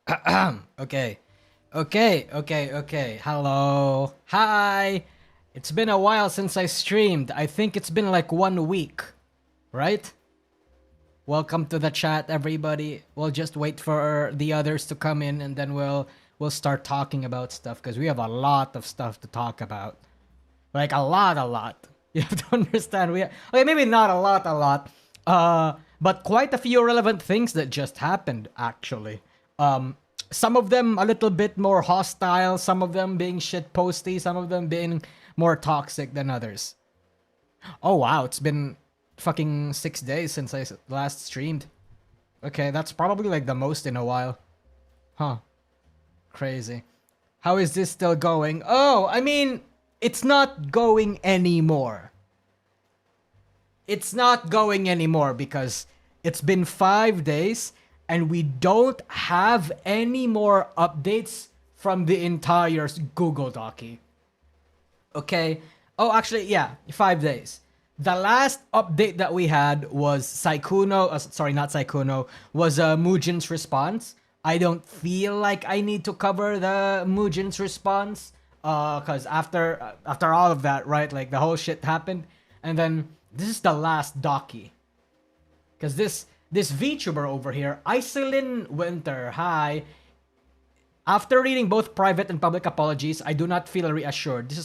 Okay. Okay. Hello. Hi. It's been a while since I streamed. I think it's been like 1 week, right? Welcome to the chat, everybody. We'll just wait for the others to come in and then we'll start talking about stuff because we have a lot of stuff to talk about. Like a lot. You have to understand okay, maybe not a lot. But quite a few relevant things that just happened actually. Some of them a little bit more hostile, some of them being shit posty, some of them being more toxic than others. Oh wow, it's been fucking 6 days since I last streamed. Okay, that's probably like the most in a while. Huh. Crazy. How is this still going? Oh, I mean, it's not going anymore. It's not going anymore because it's been 5 days and we don't have any more updates from the entire Google Dockey. Okay. Oh, actually, yeah, 5 days. The last update that we had was Sykkuno, sorry, not Sykkuno, was Mujin's response. I don't feel like I need to cover the Mujin's response, cause after all of that, right? Like the whole shit happened, and then this is the last Dockey, cause this VTuber over here, Iselin Winter, hi. After reading both private and public apologies, I do not feel reassured. This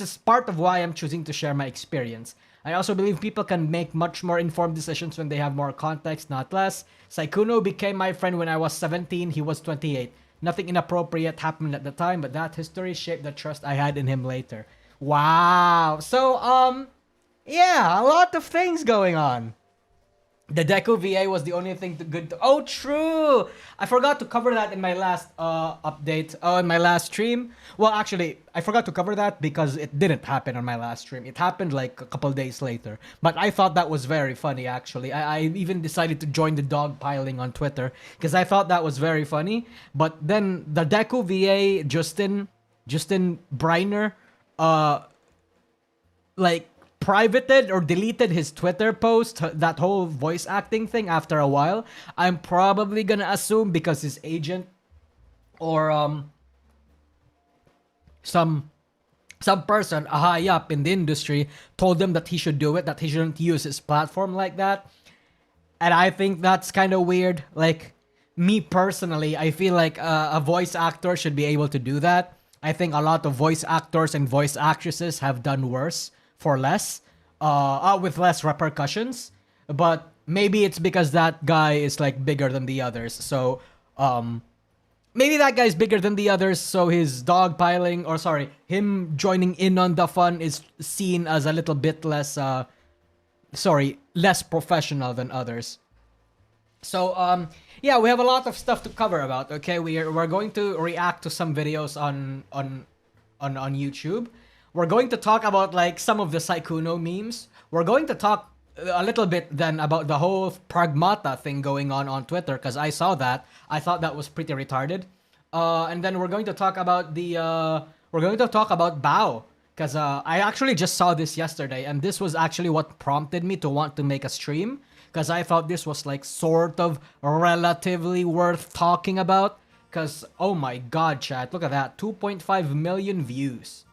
is part of why I'm choosing to share my experience. I also believe people can make much more informed decisions when they have more context, not less. Sykkuno became my friend when I was 17, he was 28. Nothing inappropriate happened at the time, but that history shaped the trust I had in him later. Wow. So, yeah, a lot of things going on. The Deku VA was the only thing good to. Oh, true! I forgot to cover that in my last update. Oh, in my last stream. Well, actually, I forgot to cover that because it didn't happen on my last stream. It happened like a couple days later. But I thought that was very funny, actually. I even decided to join the dog piling on Twitter because I thought that was very funny. But then the Deku VA, Justin Briner, like privated or deleted his Twitter post, that whole voice acting thing after a while. I'm probably gonna assume because his agent or some person a high up in the industry told him that he should do it, that he shouldn't use his platform like that. And I think that's kind of weird. Like me personally, I feel like a voice actor should be able to do that. I think a lot of voice actors and voice actresses have done worse for less, with less repercussions. But maybe it's because that guy is like bigger than the others. So, maybe that guy's bigger than the others. So his dogpiling, or sorry, him joining in on the fun is seen as a little bit less, less professional than others. So, yeah, we have a lot of stuff to cover about. Okay, we're going to react to some videos on YouTube. We're going to talk about like some of the Sykkuno memes. We're going to talk a little bit then about the whole Pragmata thing going on Twitter because I saw that. I thought that was pretty retarded. And then we're going to talk about Bao because I actually just saw this yesterday and this was actually what prompted me to want to make a stream because I thought this was like sort of relatively worth talking about because oh my god, chat, look at that, 2.5 million views.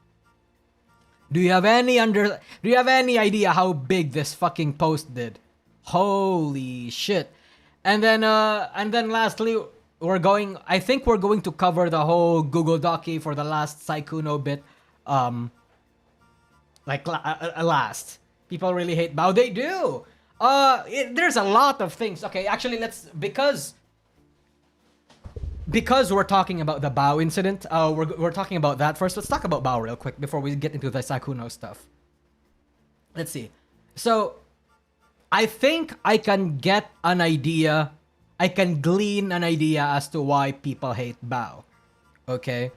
Do you have any idea how big this fucking post did? Holy shit. And then lastly, I think we're going to cover the whole Google Dockey for the last Sykkuno bit. Last. People really hate Bao. They do. There's a lot of things. Okay, actually because we're talking about the Bao incident, we're talking about that first. Let's talk about Bao real quick before we get into the Sykkuno stuff. Let's see. So, I think I can get an idea. I can glean an idea as to why people hate Bao. Okay?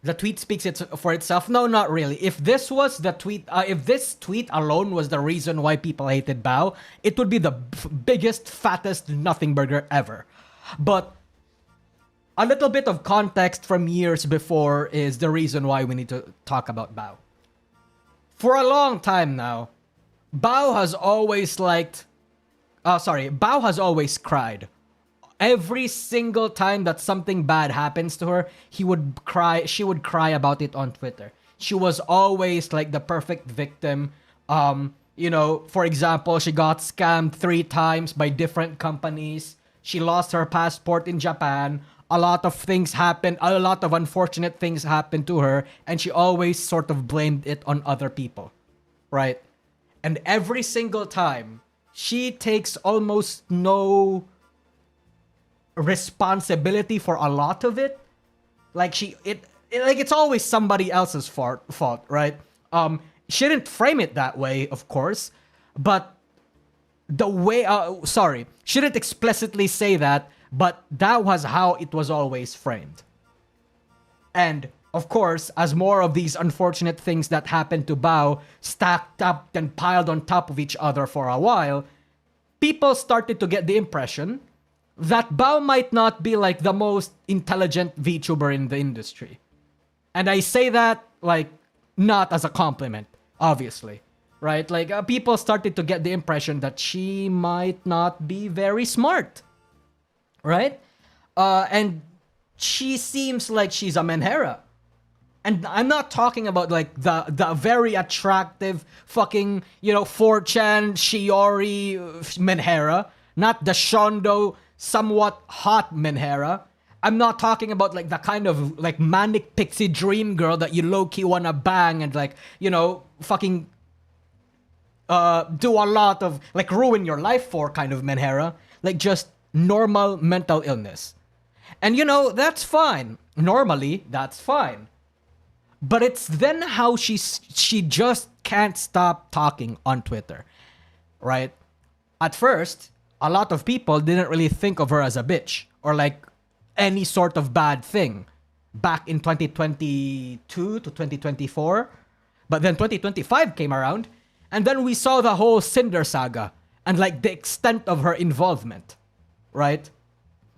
The tweet speaks for itself. No, not really. If this was the tweet, if this tweet alone was the reason why people hated Bao, it would be the biggest, fattest nothing burger ever. But a little bit of context from years before is the reason why we need to talk about Bao. For a long time now, Bao has always cried Every single time that something bad happens to her, she would cry about it on Twitter. She was always like the perfect victim. For example, she got scammed 3 times by different companies. She lost her passport in Japan. A lot of things happened. A lot of unfortunate things happened to her. And she always sort of blamed it on other people. Right? And every single time, she takes almost no responsibility for a lot of it. Like it's always somebody else's fault, right? She didn't frame it that way, of course, but the way she didn't explicitly say that, but that was how it was always framed. And of course, as more of these unfortunate things that happened to Bao stacked up and piled on top of each other for a while, people started to get the impression that Bao might not be like the most intelligent VTuber in the industry. And I say that like not as a compliment, obviously, right? Like people started to get the impression that she might not be very smart, right? And she seems like she's a menhera. And I'm not talking about like the very attractive fucking, 4chan Shiori menhera, not the Shondo somewhat hot menhera. I'm not talking about like the kind of like manic pixie dream girl that you low-key wanna bang and like, fucking do a lot of like ruin your life for kind of menhera. Like just normal mental illness. And that's fine. Normally, that's fine. But it's then how she just can't stop talking on Twitter, right? At first, a lot of people didn't really think of her as a bitch or like any sort of bad thing back in 2022 to 2024. But then 2025 came around, and then we saw the whole Cinder saga and like the extent of her involvement, right?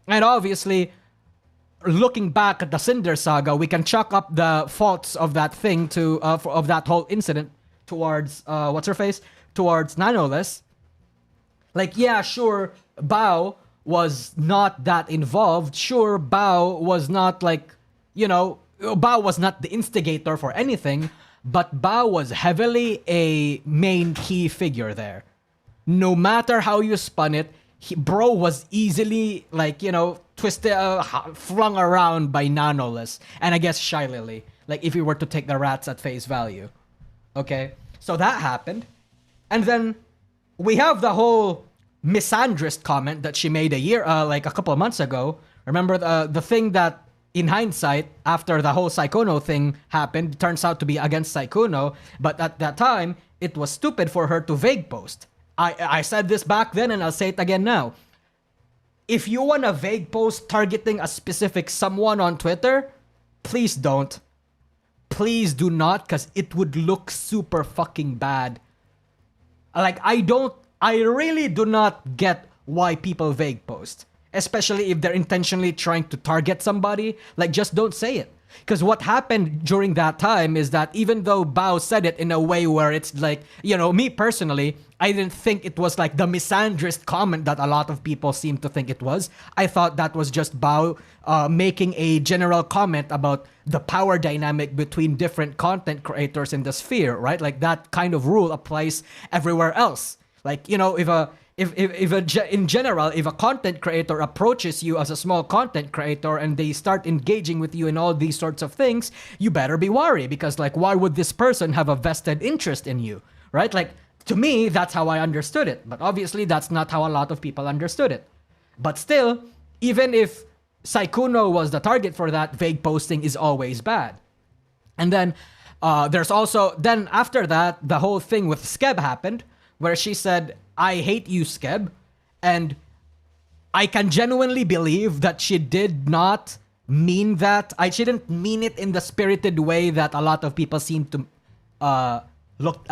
And obviously, looking back at the Cinder saga, we can chalk up the faults of that thing of that whole incident towards towards Nanoless. Like, yeah, sure, Bao was not that involved. Sure, Bao was not like, Bao was not the instigator for anything, but Bao was heavily a main key figure there. No matter how you spun it, bro was easily like, twisted, flung around by Nanoless, and I guess Shy Lily, like if you were to take the rats at face value. Okay, so that happened, and then we have the whole misandrist comment that she made a couple of months ago. Remember the thing that, in hindsight, after the whole Sykkuno thing happened, turns out to be against Sykkuno, but at that time, it was stupid for her to vague post. I said this back then, and I'll say it again now. If you want a vague post targeting a specific someone on Twitter, please don't. Please do not, because it would look super fucking bad. Like, I really do not get why people vague post. Especially if they're intentionally trying to target somebody. Like, just don't say it. Because what happened during that time is that even though Bao said it in a way where it's like, me personally, I didn't think it was like the misandrist comment that a lot of people seem to think it was. I thought that was just Bao making a general comment about the power dynamic between different content creators in the sphere, right? Like that kind of rule applies everywhere else. Like, in general, if a content creator approaches you as a small content creator and they start engaging with you in all these sorts of things, you better be worried because, like, why would this person have a vested interest in you, right? Like, to me, that's how I understood it. But obviously, that's not how a lot of people understood it. But still, even if Sykkuno was the target for that, vague posting is always bad. And then there's also, then after that, the whole thing with Skeb happened, where she said, I hate you, Skeb. And I can genuinely believe that she did not mean that. She didn't mean it in the spirited way that a lot of people seem to look.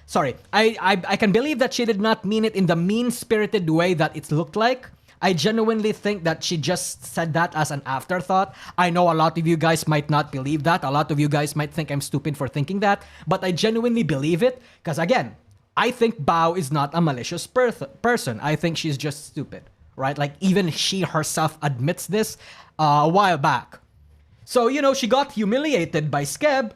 Sorry. I can believe that she did not mean it in the mean-spirited way that it looked like. I genuinely think that she just said that as an afterthought. I know a lot of you guys might not believe that. A lot of you guys might think I'm stupid for thinking that. But I genuinely believe it. Because again, I think Bao is not a malicious person. I think she's just stupid. right? Like even she herself admits this a while back. So, you know, she got humiliated by Skeb.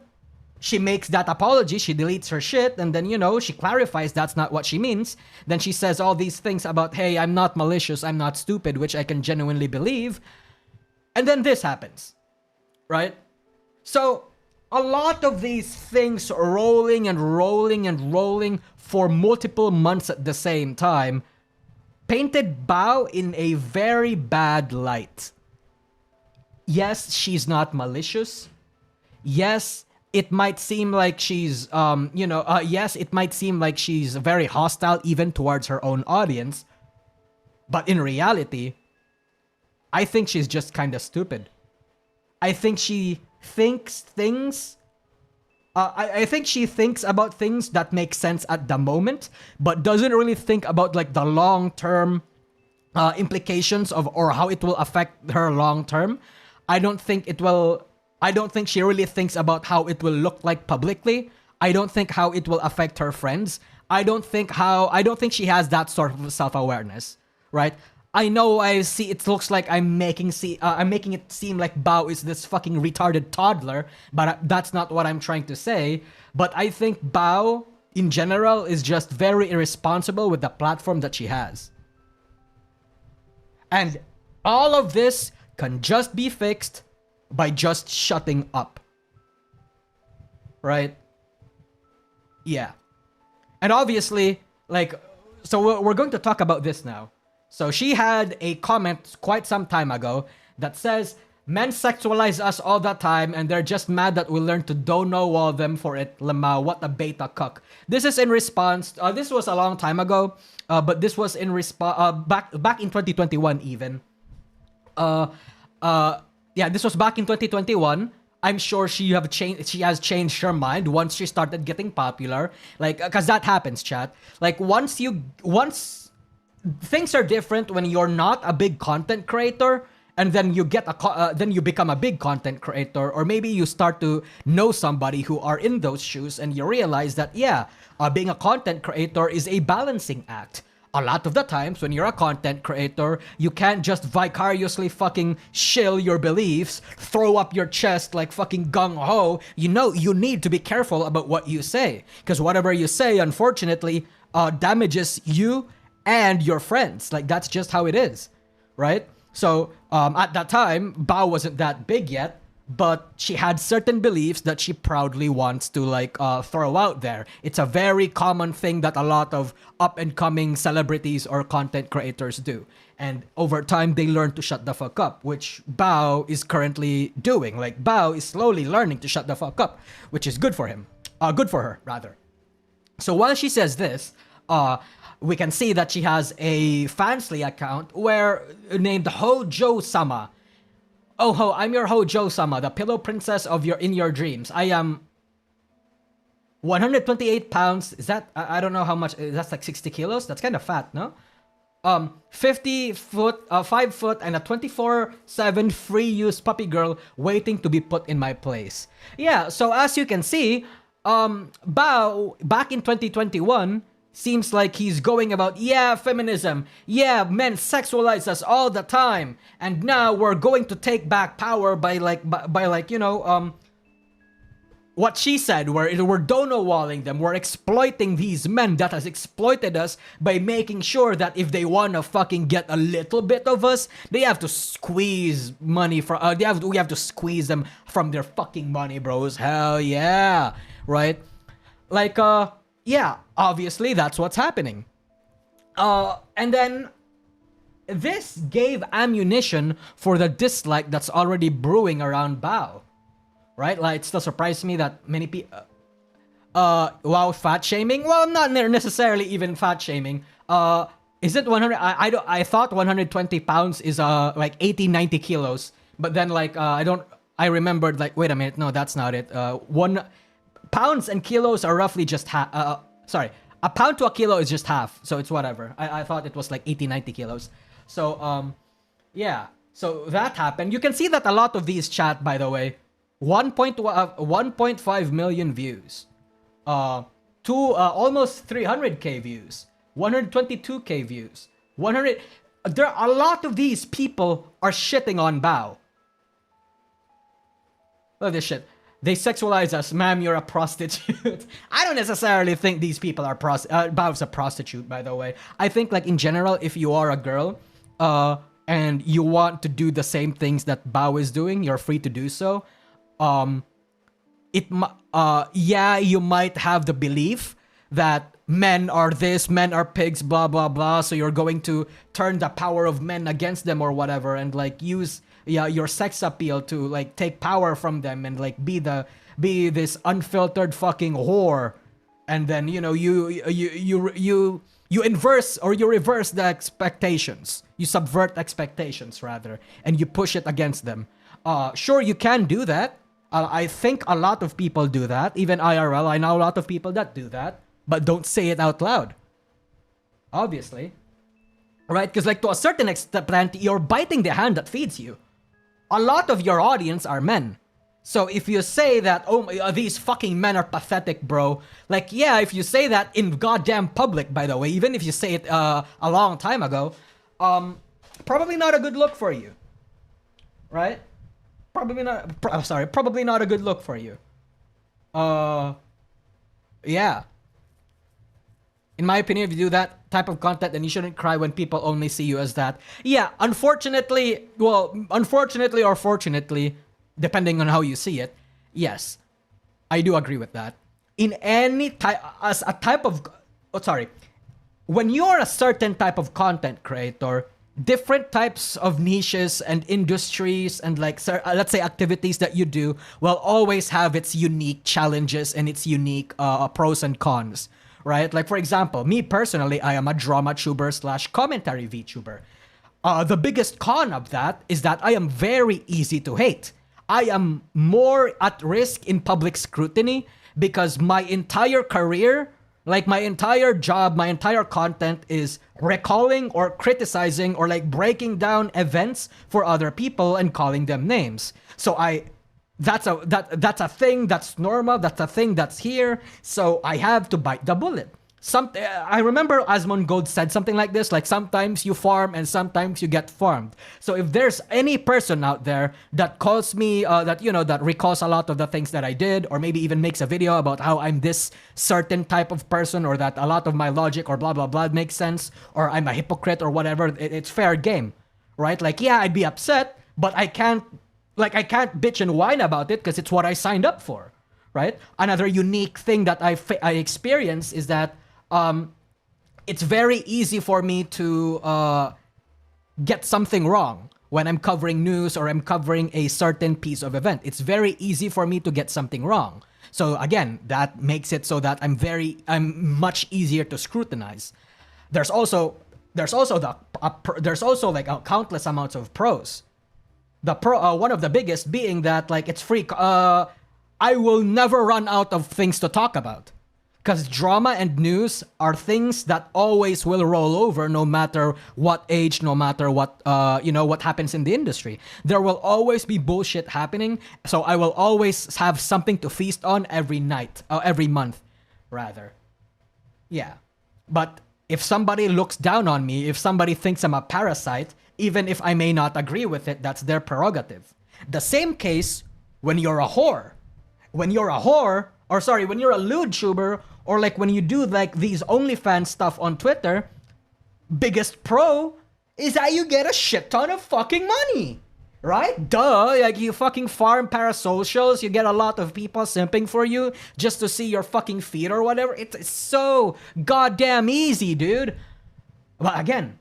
She makes that apology, she deletes her shit, and then, you know, she clarifies that's not what she means. Then she says all these things about, hey, I'm not malicious, I'm not stupid, which I can genuinely believe. And then this happens, right? So, a lot of these things rolling and rolling and rolling for multiple months at the same time painted Bao in a very bad light. Yes, she's not malicious. Yes, it might seem like she's, yes, it might seem like she's very hostile even towards her own audience. But in reality, I think she's just kind of stupid. I think she thinks things. I think she thinks about things that make sense at the moment, but doesn't really think about like the long-term implications of or how it will affect her long-term. I don't think she really thinks about how it will look like publicly. I don't think how it will affect her friends. I don't think she has that sort of self-awareness, right? I know it looks like I'm making it seem like Bao is this fucking retarded toddler, but that's not what I'm trying to say. But I think Bao in general is just very irresponsible with the platform that she has. And all of this can just be fixed by just shutting up. Right? Yeah. And obviously, like, so we're going to talk about this now. So she had a comment quite some time ago that says, men sexualize us all the time and they're just mad that we learned to dono wall them for it. Lamau, what a beta cuck. This is in response, this was a long time ago, but this was in response, back in 2021 even. Yeah, this was back in 2021. I'm sure she has changed her mind once she started getting popular. Like, cause that happens, chat. Like once things are different when you're not a big content creator, and then you then you become a big content creator, or maybe you start to know somebody who are in those shoes, and you realize that being a content creator is a balancing act. A lot of the times when you're a content creator, you can't just vicariously fucking shill your beliefs, throw up your chest like fucking gung-ho. You know, you need to be careful about what you say, because whatever you say, unfortunately, damages you and your friends. Like, that's just how it is, right? So, at that time, Bao wasn't that big yet, but she had certain beliefs that she proudly wants to, like, throw out there. It's a very common thing that a lot of up-and-coming celebrities or content creators do. And over time, they learn to shut the fuck up, which Bao is currently doing. Like, Bao is slowly learning to shut the fuck up, which is good for him. Good for her, rather. So while she says this, we can see that she has a Fansly account named Hojo-sama. Oh ho, I'm your Hojo-sama, the pillow princess in your dreams. I am 128 pounds. Is that, I don't know how much, that's like 60 kilos? That's kind of fat, no? 50 foot, 5 foot, and a 24/7 free-use puppy girl waiting to be put in my place. Yeah, so as you can see, Bao, back in 2021, seems like he's going about, feminism, men sexualize us all the time, and now we're going to take back power by what she said, we're dono-walling them, we're exploiting these men that has exploited us by making sure that if they want to fucking get a little bit of us, they have to squeeze money from, we have to squeeze them from their fucking money, bros. Hell yeah, right? Like, obviously that's what's happening. And then this gave ammunition for the dislike that's already brewing around Bao. Right? Like, it still surprised me that many people... wow, fat shaming? Well, not necessarily even fat shaming. Is it 100... I thought 120 pounds is like 80, 90 kilos. But then, like, I remembered, like, wait a minute, no, that's not it. Pounds and kilos are roughly just half... sorry, a pound to a kilo is just half. So it's whatever. I thought it was like 80, 90 kilos. So, yeah. So that happened. You can see that a lot of these chat, by the way... 1.5 million views, almost 300k views, 122k views, there a lot of these people are shitting on Bao. Look at this shit. They sexualize us, ma'am. You're a prostitute. I don't necessarily think these people are Bao's a prostitute, by the way. I think, like, in general, if you are a girl, and you want to do the same things that Bao is doing, you're free to do so. Yeah, you might have the belief that men are this, men are pigs, blah blah blah. So you're going to turn the power of men against them or whatever, and like use your sex appeal to like take power from them and like be this unfiltered fucking whore, and then you know you inverse or you reverse the expectations, you subvert expectations rather, and you push it against them. Sure, you can do that. I think a lot of people do that. Even IRL, I know a lot of people that do that, but don't say it out loud. Obviously. Right? Because like to a certain extent, you're biting the hand that feeds you. A lot of your audience are men. So if you say that, oh, these fucking men are pathetic, bro. Like, yeah, if you say that in goddamn public, by the way, even if you say it a long time ago, probably not a good look for you. Right? Probably not a good look for you. Yeah. In my opinion, if you do that type of content, then you shouldn't cry when people only see you as that. Yeah, unfortunately or fortunately, depending on how you see it, yes, I do agree with that. In any type, as a type of, when you're a certain type of content creator, different types of niches and industries and like, let's say activities that you do will always have its unique challenges and its unique pros and cons, right? Like for example, me personally, I am a drama tuber / commentary VTuber. The biggest con of that is that I am very easy to hate. I am more at risk in public scrutiny because my entire career, like my entire job, my entire content is recalling or criticizing or like breaking down events for other people and calling them names. So that's a thing that's normal. That's a thing that's here. So I have to bite the bullet. I remember Asmongold said something like this, like sometimes you farm and sometimes you get farmed. So if there's any person out there that calls me, that recalls a lot of the things that I did, or maybe even makes a video about how I'm this certain type of person, or that a lot of my logic or blah, blah, blah makes sense, or I'm a hypocrite or whatever, it's fair game, right? Like, yeah, I'd be upset, but I can't bitch and whine about it because it's what I signed up for, right? Another unique thing that I experience is that it's very easy for me to get something wrong when I'm covering news or I'm covering a certain piece of event. It's very easy for me to get something wrong. So again, that makes it so that I'm much easier to scrutinize. There's also like countless amounts of pros. One of the biggest being that like it's free. I will never run out of things to talk about. Because drama and news are things that always will roll over no matter what age, no matter what, what happens in the industry. There will always be bullshit happening. So I will always have something to feast on every month, rather. Yeah. But if somebody looks down on me, if somebody thinks I'm a parasite, even if I may not agree with it, that's their prerogative. The same case when you're a whore. When you're a lewd tuber, or like when you do like these OnlyFans stuff on Twitter, biggest pro is that you get a shit ton of fucking money, right? Duh, like you fucking farm parasocials, you get a lot of people simping for you just to see your fucking feet or whatever. It's so goddamn easy, dude. But again,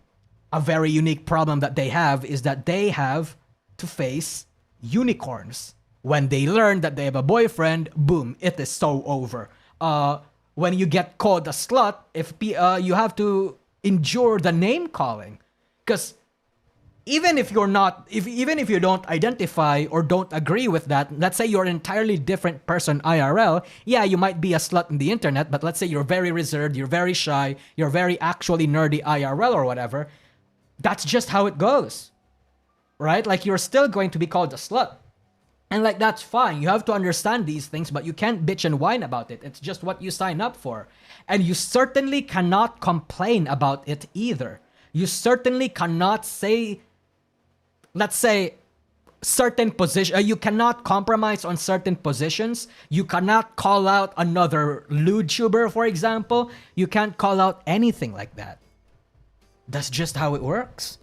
a very unique problem that they have is that they have to face unicorns. When they learn that they have a boyfriend, boom, it is so over. When you get called a slut, you have to endure the name calling, because even if you don't identify or don't agree with that, let's say you're an entirely different person IRL, yeah, you might be a slut in the internet, but let's say you're very reserved, you're very shy, you're very actually nerdy IRL or whatever, that's just how it goes, right? Like you're still going to be called a slut. And like, that's fine. You have to understand these things, but you can't bitch and whine about it. It's just what you sign up for. And you certainly cannot complain about it either. you certainly cannot say, let's say, certain position. You cannot compromise on certain positions. You cannot call out another lewd tuber, for example. You can't call out anything like that. That's just how it works.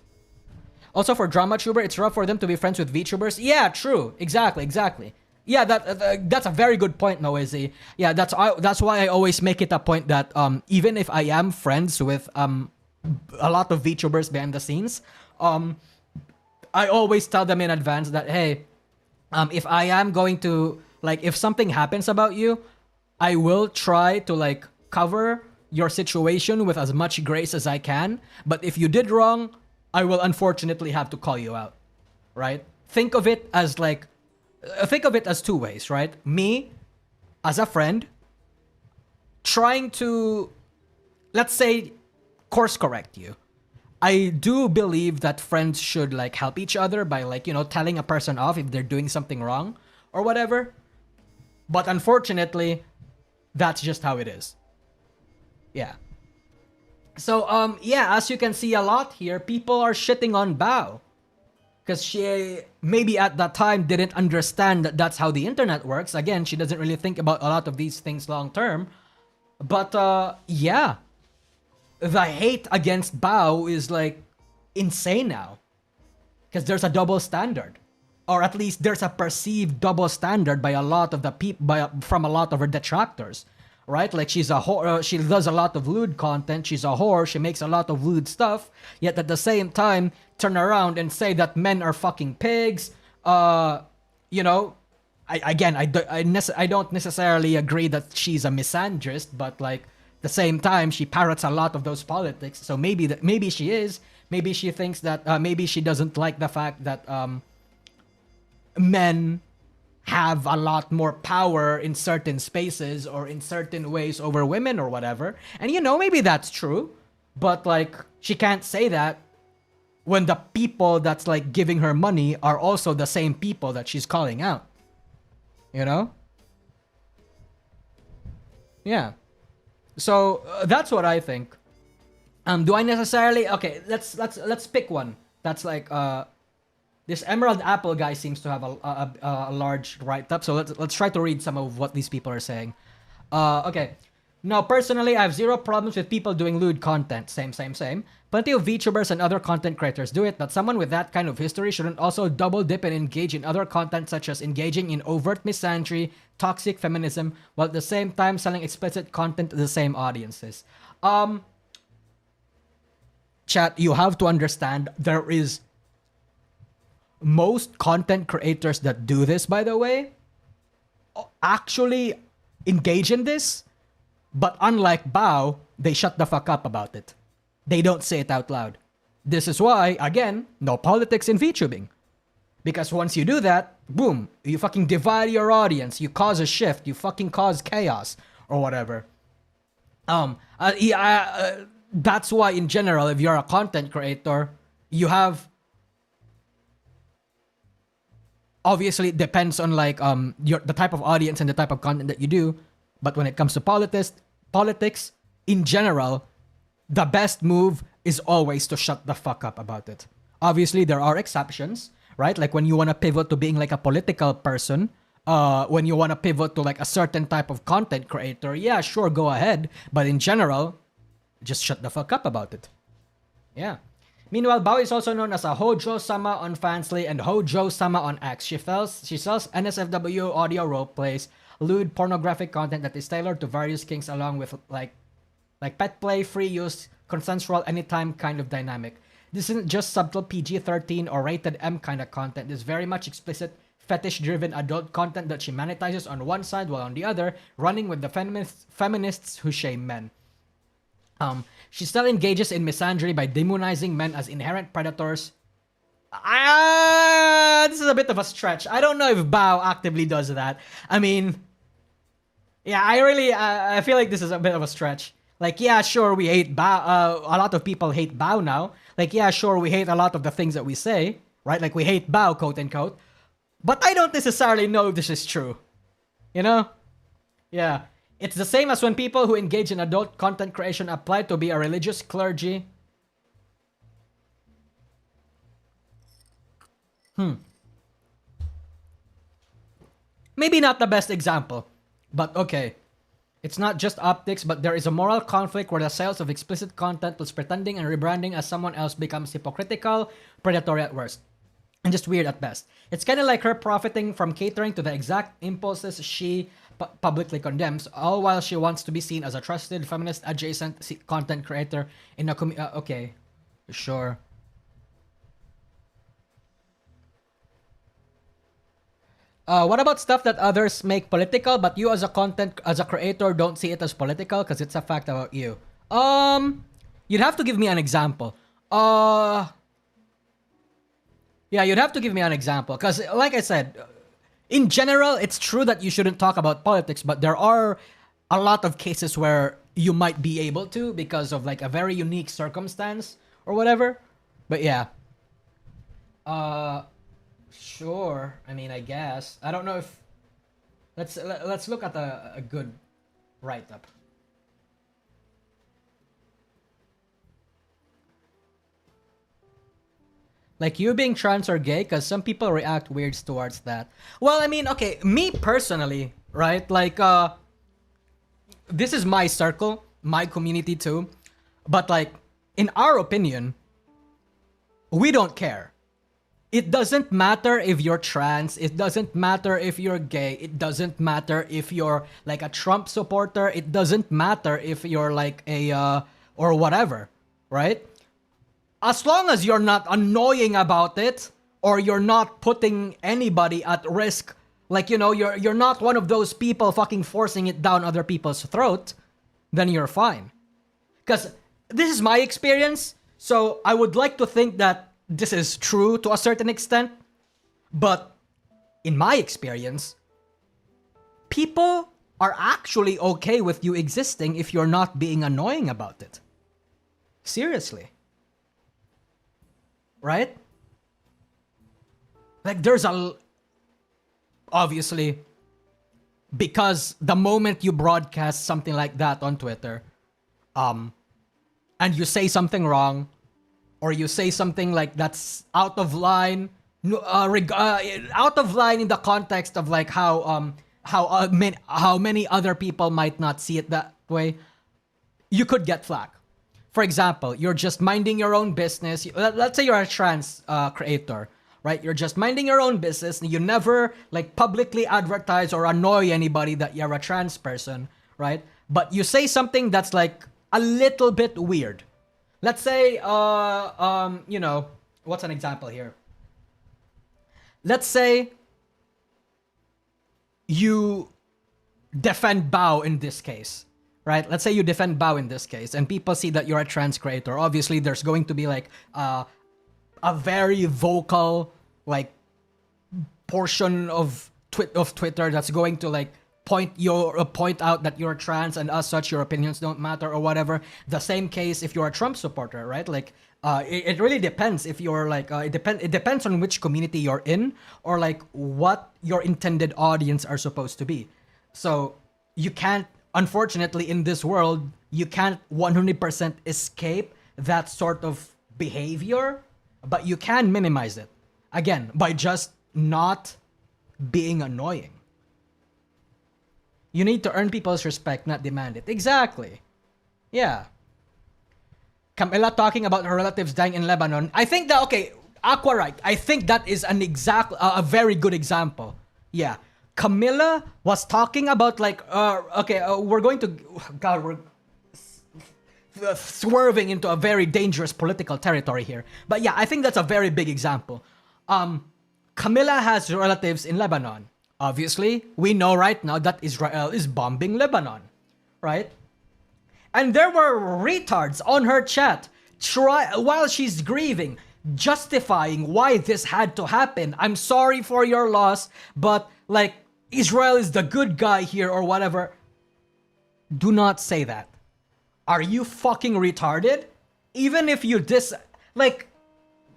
Also, for drama tuber, it's rough for them to be friends with VTubers. Yeah, true. Exactly. Yeah, that's a very good point, Noisy. Yeah, that's why I always make it a point that even if I am friends with a lot of VTubers behind the scenes, I always tell them in advance that, hey, if I am going to, like, if something happens about you, I will try to, like, cover your situation with as much grace as I can. But if you did wrong, I will unfortunately have to call you out, right? Think of it as two ways, right? Me, as a friend, trying to, let's say, course correct you. I do believe that friends should, like, help each other by, like, you know, telling a person off if they're doing something wrong or whatever. But unfortunately, that's just how it is. Yeah. So, yeah, as you can see a lot here, people are shitting on Bao. Because she maybe at that time didn't understand that that's how the internet works. Again, she doesn't really think about a lot of these things long term. But, yeah. The hate against Bao is, like, insane now. Because there's a double standard. Or at least there's a perceived double standard by a lot of the people, from a lot of her detractors. Right? Like, she's a whore, she does a lot of lewd content, she's a whore, she makes a lot of lewd stuff, yet at the same time, turn around and say that men are fucking pigs. You know, I don't necessarily agree that she's a misandrist, but, like, the same time, she parrots a lot of those politics. So maybe she is. Maybe she thinks that, maybe she doesn't like the fact that men have a lot more power in certain spaces or in certain ways over women or whatever. And, you know, maybe that's true. But, like, she can't say that when the people that's, like, giving her money are also the same people that she's calling out. You know? Yeah. So that's what I think. Do I necessarily? Okay, let's pick one. That's like this Emerald Apple guy seems to have a large write-up. So let's try to read some of what these people are saying. Okay. Now, personally, I have zero problems with people doing lewd content. Same. Plenty of VTubers and other content creators do it, but someone with that kind of history shouldn't also double dip and engage in other content such as engaging in overt misandry, toxic feminism, while at the same time selling explicit content to the same audiences. Chat, you have to understand there is most content creators that do this, by the way, actually engage in this. But unlike Bao, they shut the fuck up about it. They don't say it out loud. This is why, again, no politics in VTubing. Because once you do that, boom, you fucking divide your audience, you cause a shift, you fucking cause chaos, or whatever. That's why, in general, if you're a content creator, you have... Obviously, it depends on, like, the type of audience and the type of content that you do. But when it comes to politics, in general, the best move is always to shut the fuck up about it. Obviously, there are exceptions, right? Like when you want to pivot to being like a political person, when you want to pivot to like a certain type of content creator, yeah, sure, go ahead. But in general, just shut the fuck up about it. Yeah. Meanwhile, Bao is also known as a Hojo-sama on Fansly and Hojo-sama on X. She sells NSFW audio roleplays, lewd pornographic content that is tailored to various kinks along with like pet play, free use, consensual anytime kind of dynamic. This isn't just subtle PG-13 or rated M kind of content. This is very much explicit, fetish-driven adult content that she monetizes on one side while on the other, running with the feminists who shame men. She still engages in misandry by demonizing men as inherent predators. This is a bit of a stretch. I don't know if Bao actively does that. I mean, yeah, I feel like this is a bit of a stretch. Like, yeah, sure, we hate Bao. A lot of people hate Bao now. Like, yeah, sure, we hate a lot of the things that we say, right? Like, we hate Bao, quote unquote. But I don't necessarily know if this is true. You know? Yeah. It's the same as when people who engage in adult content creation apply to be a religious clergy. Maybe not the best example, but okay. It's not just optics, but there is a moral conflict where the sales of explicit content plus pretending and rebranding as someone else becomes hypocritical, predatory at worst, and just weird at best. It's kind of like her profiting from catering to the exact impulses she publicly condemns, all while she wants to be seen as a trusted feminist adjacent content creator in a okay, sure. What about stuff that others make political, but you as a creator don't see it as political because it's a fact about you? You'd have to give me an example. Yeah, you'd have to give me an example because, like I said, in general, it's true that you shouldn't talk about politics, but there are a lot of cases where you might be able to because of like a very unique circumstance or whatever. But yeah. Sure. I mean, I guess. I don't know if let's look at a good write-up. Like you being trans or gay, because some people react weird towards that. Well, I mean, okay, me personally, right? Like, this is my circle, my community too. But like, in our opinion, we don't care. It doesn't matter if you're trans. It doesn't matter if you're gay. It doesn't matter if you're like a Trump supporter. It doesn't matter if you're like a, or whatever, right? As long as you're not annoying about it, or you're not putting anybody at risk, like, you know, you're not one of those people fucking forcing it down other people's throat, then you're fine. Because this is my experience, so I would like to think that this is true to a certain extent, but in my experience, people are actually okay with you existing if you're not being annoying about it. Seriously. Right? Like there's obviously, because the moment you broadcast something like that on Twitter, and you say something wrong, or you say something like that's out of line, out of line in the context of like how many other people might not see it that way, you could get flack. For example, you're just minding your own business. Let's say you're a trans creator, right? You're just minding your own business. And you never like publicly advertise or annoy anybody that you're a trans person, right? But you say something that's like a little bit weird. Let's say, you know, what's an example here? Let's say you defend Bao in this case, right? Let's say you defend Bao in this case, and people see that you're a trans creator. Obviously, there's going to be like a very vocal like portion of Twitter that's going to like point out that you're trans, and as such your opinions don't matter or whatever. The same case if you're a Trump supporter, right? Like it really depends if you're like it depends on which community you're in, or like what your intended audience are supposed to be. So you can't, unfortunately, in this world, you can't 100% escape that sort of behavior, but you can minimize it, again, by just not being annoying. You need to earn people's respect, not demand it. Exactly. Yeah. Camilla talking about her relatives dying in Lebanon. I think that, okay, Aqua right. I think that is a very good example. Yeah. Camilla was talking about like, we're going to, God, we're swerving into a very dangerous political territory here. But yeah, I think that's a very big example. Camilla has relatives in Lebanon. Obviously, we know right now that Israel is bombing Lebanon, right? And there were retards on her chat while she's grieving, justifying why this had to happen. I'm sorry for your loss, but like Israel is the good guy here or whatever. Do not say that. Are you fucking retarded? Even if you like,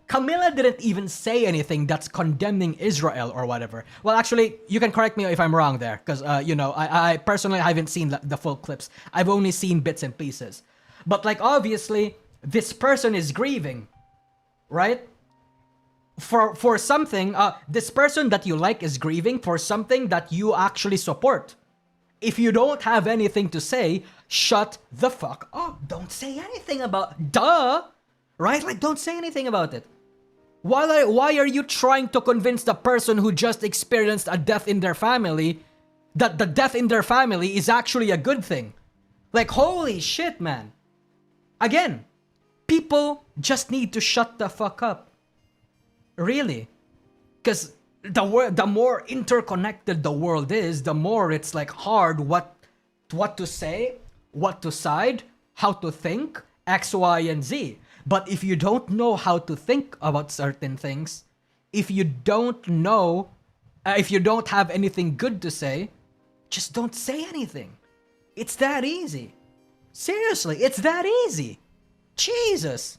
Camilla didn't even say anything that's condemning Israel or whatever. Well, actually, you can correct me if I'm wrong there, because, you know, I personally haven't seen the full clips. I've only seen bits and pieces. But, like, obviously, this person is grieving, right? for something, this person that you like is grieving for something that you actually support. If you don't have anything to say, shut the fuck up. Don't say anything about, right? Like, don't say anything about it. Why are you trying to convince the person who just experienced a death in their family that the death in their family is actually a good thing? Like, holy shit, man. Again, people just need to shut the fuck up. Really. Because the more interconnected the world is, the more it's like hard what to say, what to side, how to think, X, Y, and Z. But if you don't know how to think about certain things, if you don't have anything good to say, just don't say anything. It's that easy. Seriously, it's that easy. Jesus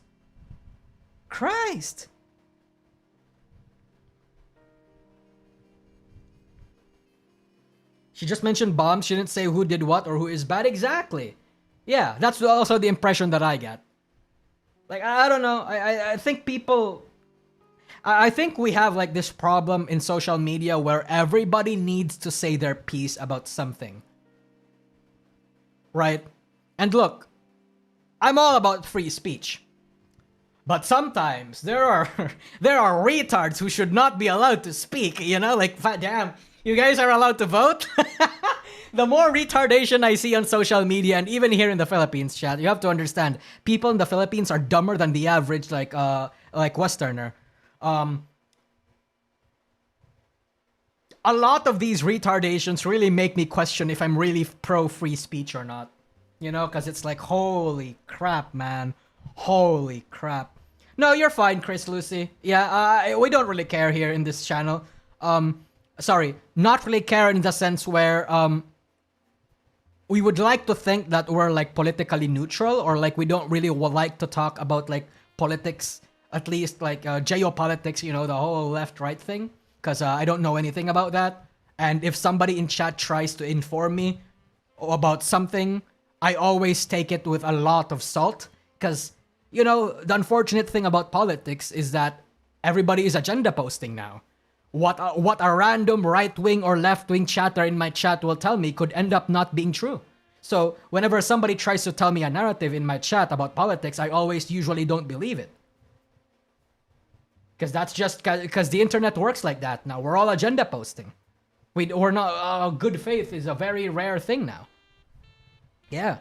Christ. She just mentioned bombs. She didn't say who did what or who is bad. Exactly. Yeah, that's also the impression that I get. Like, I don't know. I think people... I think we have like this problem in social media where everybody needs to say their piece about something. Right? And look, I'm all about free speech. But sometimes there are retards who should not be allowed to speak, you know? Like, damn, you guys are allowed to vote? The more retardation I see on social media, and even here in the Philippines, chat, you have to understand, people in the Philippines are dumber than the average, like Westerner. A lot of these retardations really make me question if I'm really pro free speech or not. You know, because it's like, holy crap, man. Holy crap. No, you're fine, Chris Lucy. Yeah, we don't really care here in this channel. Sorry, not really care in the sense where we would like to think that we're like politically neutral, or like we don't really like to talk about like politics, at least like geopolitics, you know, the whole left-right thing, because I don't know anything about that. And if somebody in chat tries to inform me about something, I always take it with a lot of salt, because, you know, the unfortunate thing about politics is that everybody is agenda posting now. What a random right-wing or left-wing chatter in my chat will tell me could end up not being true. So whenever somebody tries to tell me a narrative in my chat about politics, I always usually don't believe it. Because that's just because the internet works like that now. We're all agenda posting. We're not, good faith is a very rare thing now. Yeah.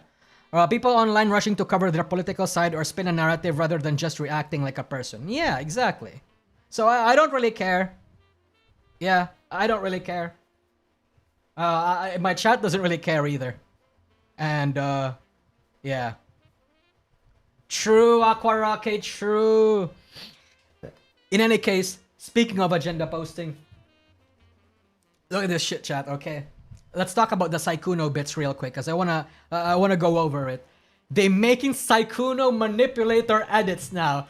People online rushing to cover their political side or spin a narrative rather than just reacting like a person. Yeah, exactly. So I don't really care. Yeah, I don't really care. My chat doesn't really care either. And, yeah. True, Aquarake, true. In any case, speaking of agenda posting, look at this shit chat, okay? Let's talk about the Sykkuno bits real quick, because I wanna go over it. They're making Sykkuno manipulator edits now.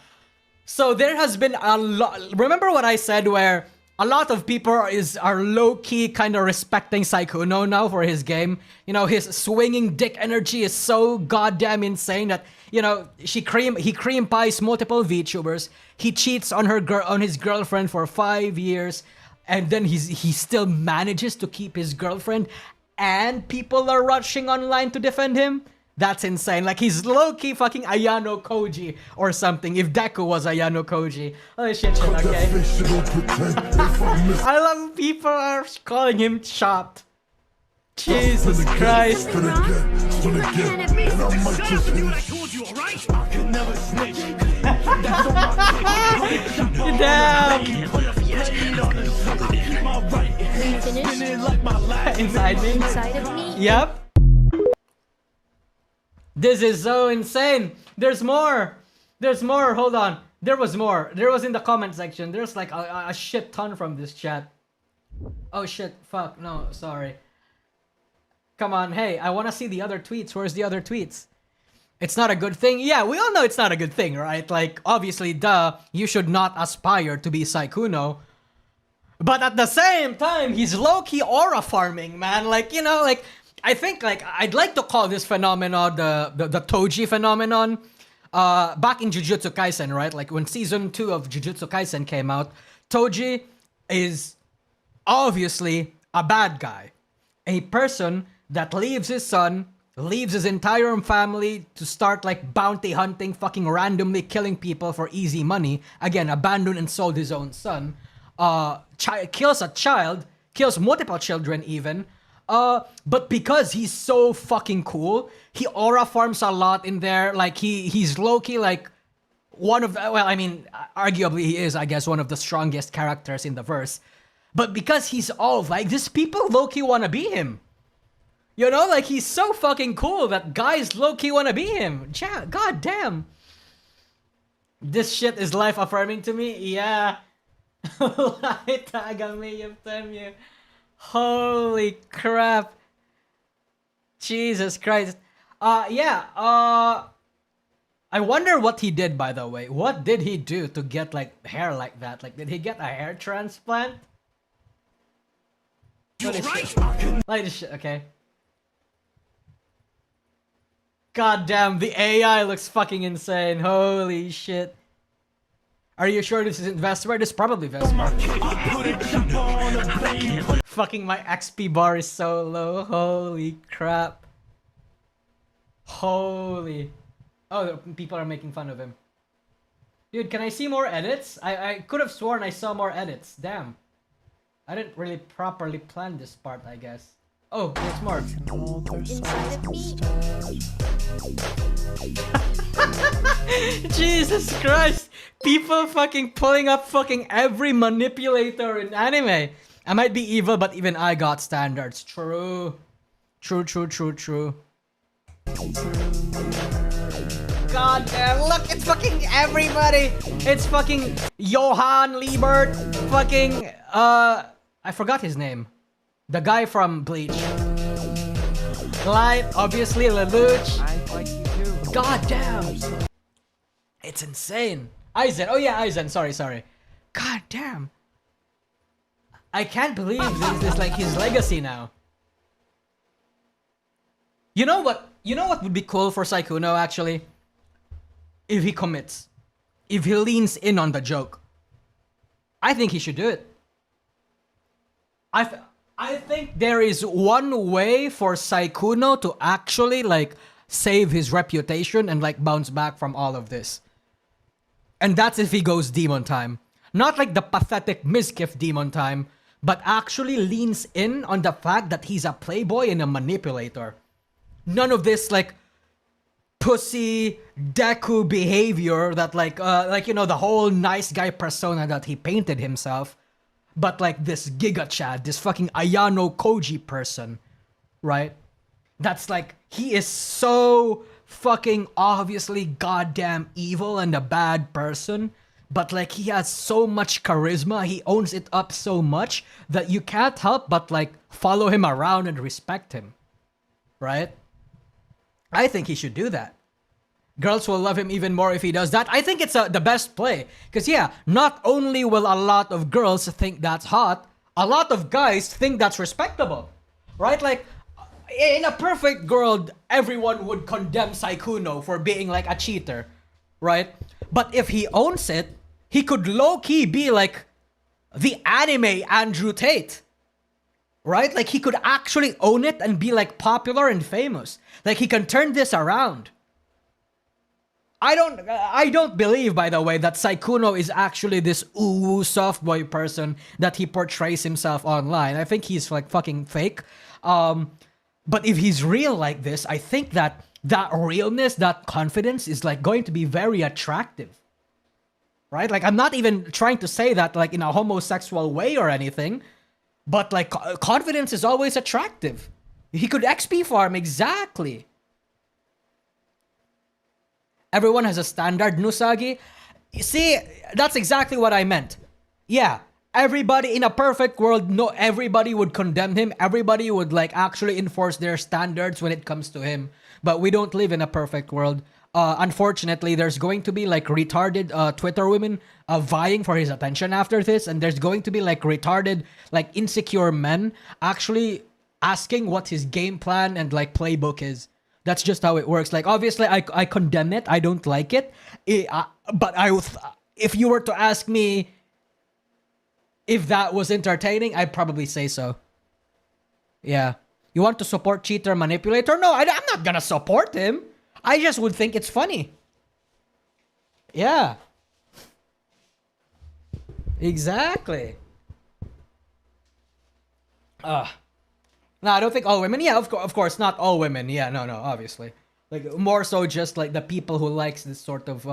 So there has been a lot. Remember what I said, where a lot of people are low-key kind of respecting Sykkuno now for his game. You know, his swinging dick energy is so goddamn insane that, you know, he cream pies multiple VTubers. He cheats on his girlfriend for 5 years, and then he still manages to keep his girlfriend, and people are rushing online to defend him. That's insane. Like, he's low-key fucking Ayano Koji or something, if Deku was Ayano Koji. Oh, shit, okay? I love people are calling him chopped. Jesus Christ. Damn. Inside me? Inside of me? Yep. This is so insane. There's more. There's more. Hold on. There was more. There was in the comment section. There's like a shit ton from this chat. Oh shit. Fuck. No, sorry. Come on. Hey, I want to see the other tweets. Where's the other tweets? It's not a good thing. Yeah, we all know it's not a good thing, right? Like, obviously, you should not aspire to be Sykkuno. But at the same time, he's low-key aura farming, man. Like, you know, like, I think, like, I'd like to call this phenomenon the Toji phenomenon. back in Jujutsu Kaisen, right? Like when season 2 of Jujutsu Kaisen came out, Toji is obviously a bad guy. A person that leaves his son, leaves his entire family to start like bounty hunting, fucking randomly killing people for easy money. Again, abandoned and sold his own son. Kills a child, kills multiple children even. But because he's so fucking cool, he aura farms a lot in there. Like he's low-key like one of the, well, I mean, arguably he is, I guess, one of the strongest characters in the verse. But because he's all like this, people low-key want to be him. You know, like he's so fucking cool that guys low-key want to be him. God damn. This shit is life-affirming to me. Yeah. Holy crap. Jesus Christ. I wonder what he did, by the way. What did he do to get like hair like that? Like, did he get a hair transplant? What is shit? Like this shit, okay. God damn, the AI looks fucking insane. Holy shit. Are you sure this isn't Vesper? This is probably Vesper. Fucking my XP bar is so low. Holy crap. Holy. Oh, people are making fun of him. Dude, can I see more edits? I could have sworn I saw more edits. Damn. I didn't really properly plan this part, I guess. Oh, there's more. Jesus Christ! People fucking pulling up fucking every manipulator in anime. I might be evil, but even I got standards. True. True. God damn, look, it's fucking everybody! It's fucking Johann Liebert, fucking, I forgot his name. The guy from Bleach. Light, obviously, Lelouch. I like you too. God damn! It's insane. Aizen, oh yeah, Aizen, sorry. God damn. I can't believe this is like his legacy now. You know what would be cool for Sykkuno actually? If he commits. If he leans in on the joke. I think he should do it. I think there is one way for Sykkuno to actually like save his reputation and like bounce back from all of this. And that's if he goes demon time. Not like the pathetic Mizkif demon time, but actually leans in on the fact that he's a playboy and a manipulator. None of this like pussy Deku behavior that like you know, the whole nice guy persona that he painted himself, but like this Giga Chad, this fucking Ayano Koji person, right? That's like, he is so fucking obviously goddamn evil and a bad person, but like he has so much charisma, he owns it up so much that you can't help but like follow him around and respect him, right? I think he should do that. Girls will love him even more if he does that. I think it's the best play. Because yeah, not only will a lot of girls think that's hot, a lot of guys think that's respectable. Right? Like, in a perfect world, everyone would condemn Sykkuno for being like a cheater. Right? But if he owns it, he could low-key be like the anime Andrew Tate. Right? Like, he could actually own it and be like popular and famous. Like, he can turn this around. I don't believe, by the way, that Sykkuno is actually this ooh soft boy person that he portrays himself online. I think he's like fucking fake. But if he's real like this, I think that realness, that confidence is like going to be very attractive. Right? Like, I'm not even trying to say that like in a homosexual way or anything, but like confidence is always attractive. He could XP farm, exactly. Everyone has a standard, Nusagi. You see, that's exactly what I meant. Yeah, everybody in a perfect world, no, everybody would condemn him. Everybody would like actually enforce their standards when it comes to him. But we don't live in a perfect world. Unfortunately, there's going to be like retarded Twitter women vying for his attention after this. And there's going to be like retarded, like insecure men actually asking what his game plan and like playbook is. That's just how it works. Like, obviously, I condemn it. I don't like it. But if you were to ask me if that was entertaining, I'd probably say so. Yeah. You want to support cheater manipulator? No, I'm not gonna support him. I just would think it's funny. Yeah. Exactly. No, I don't think all women. Yeah, of course, not all women. Yeah, no, obviously. Like, more so just like the people who likes this sort of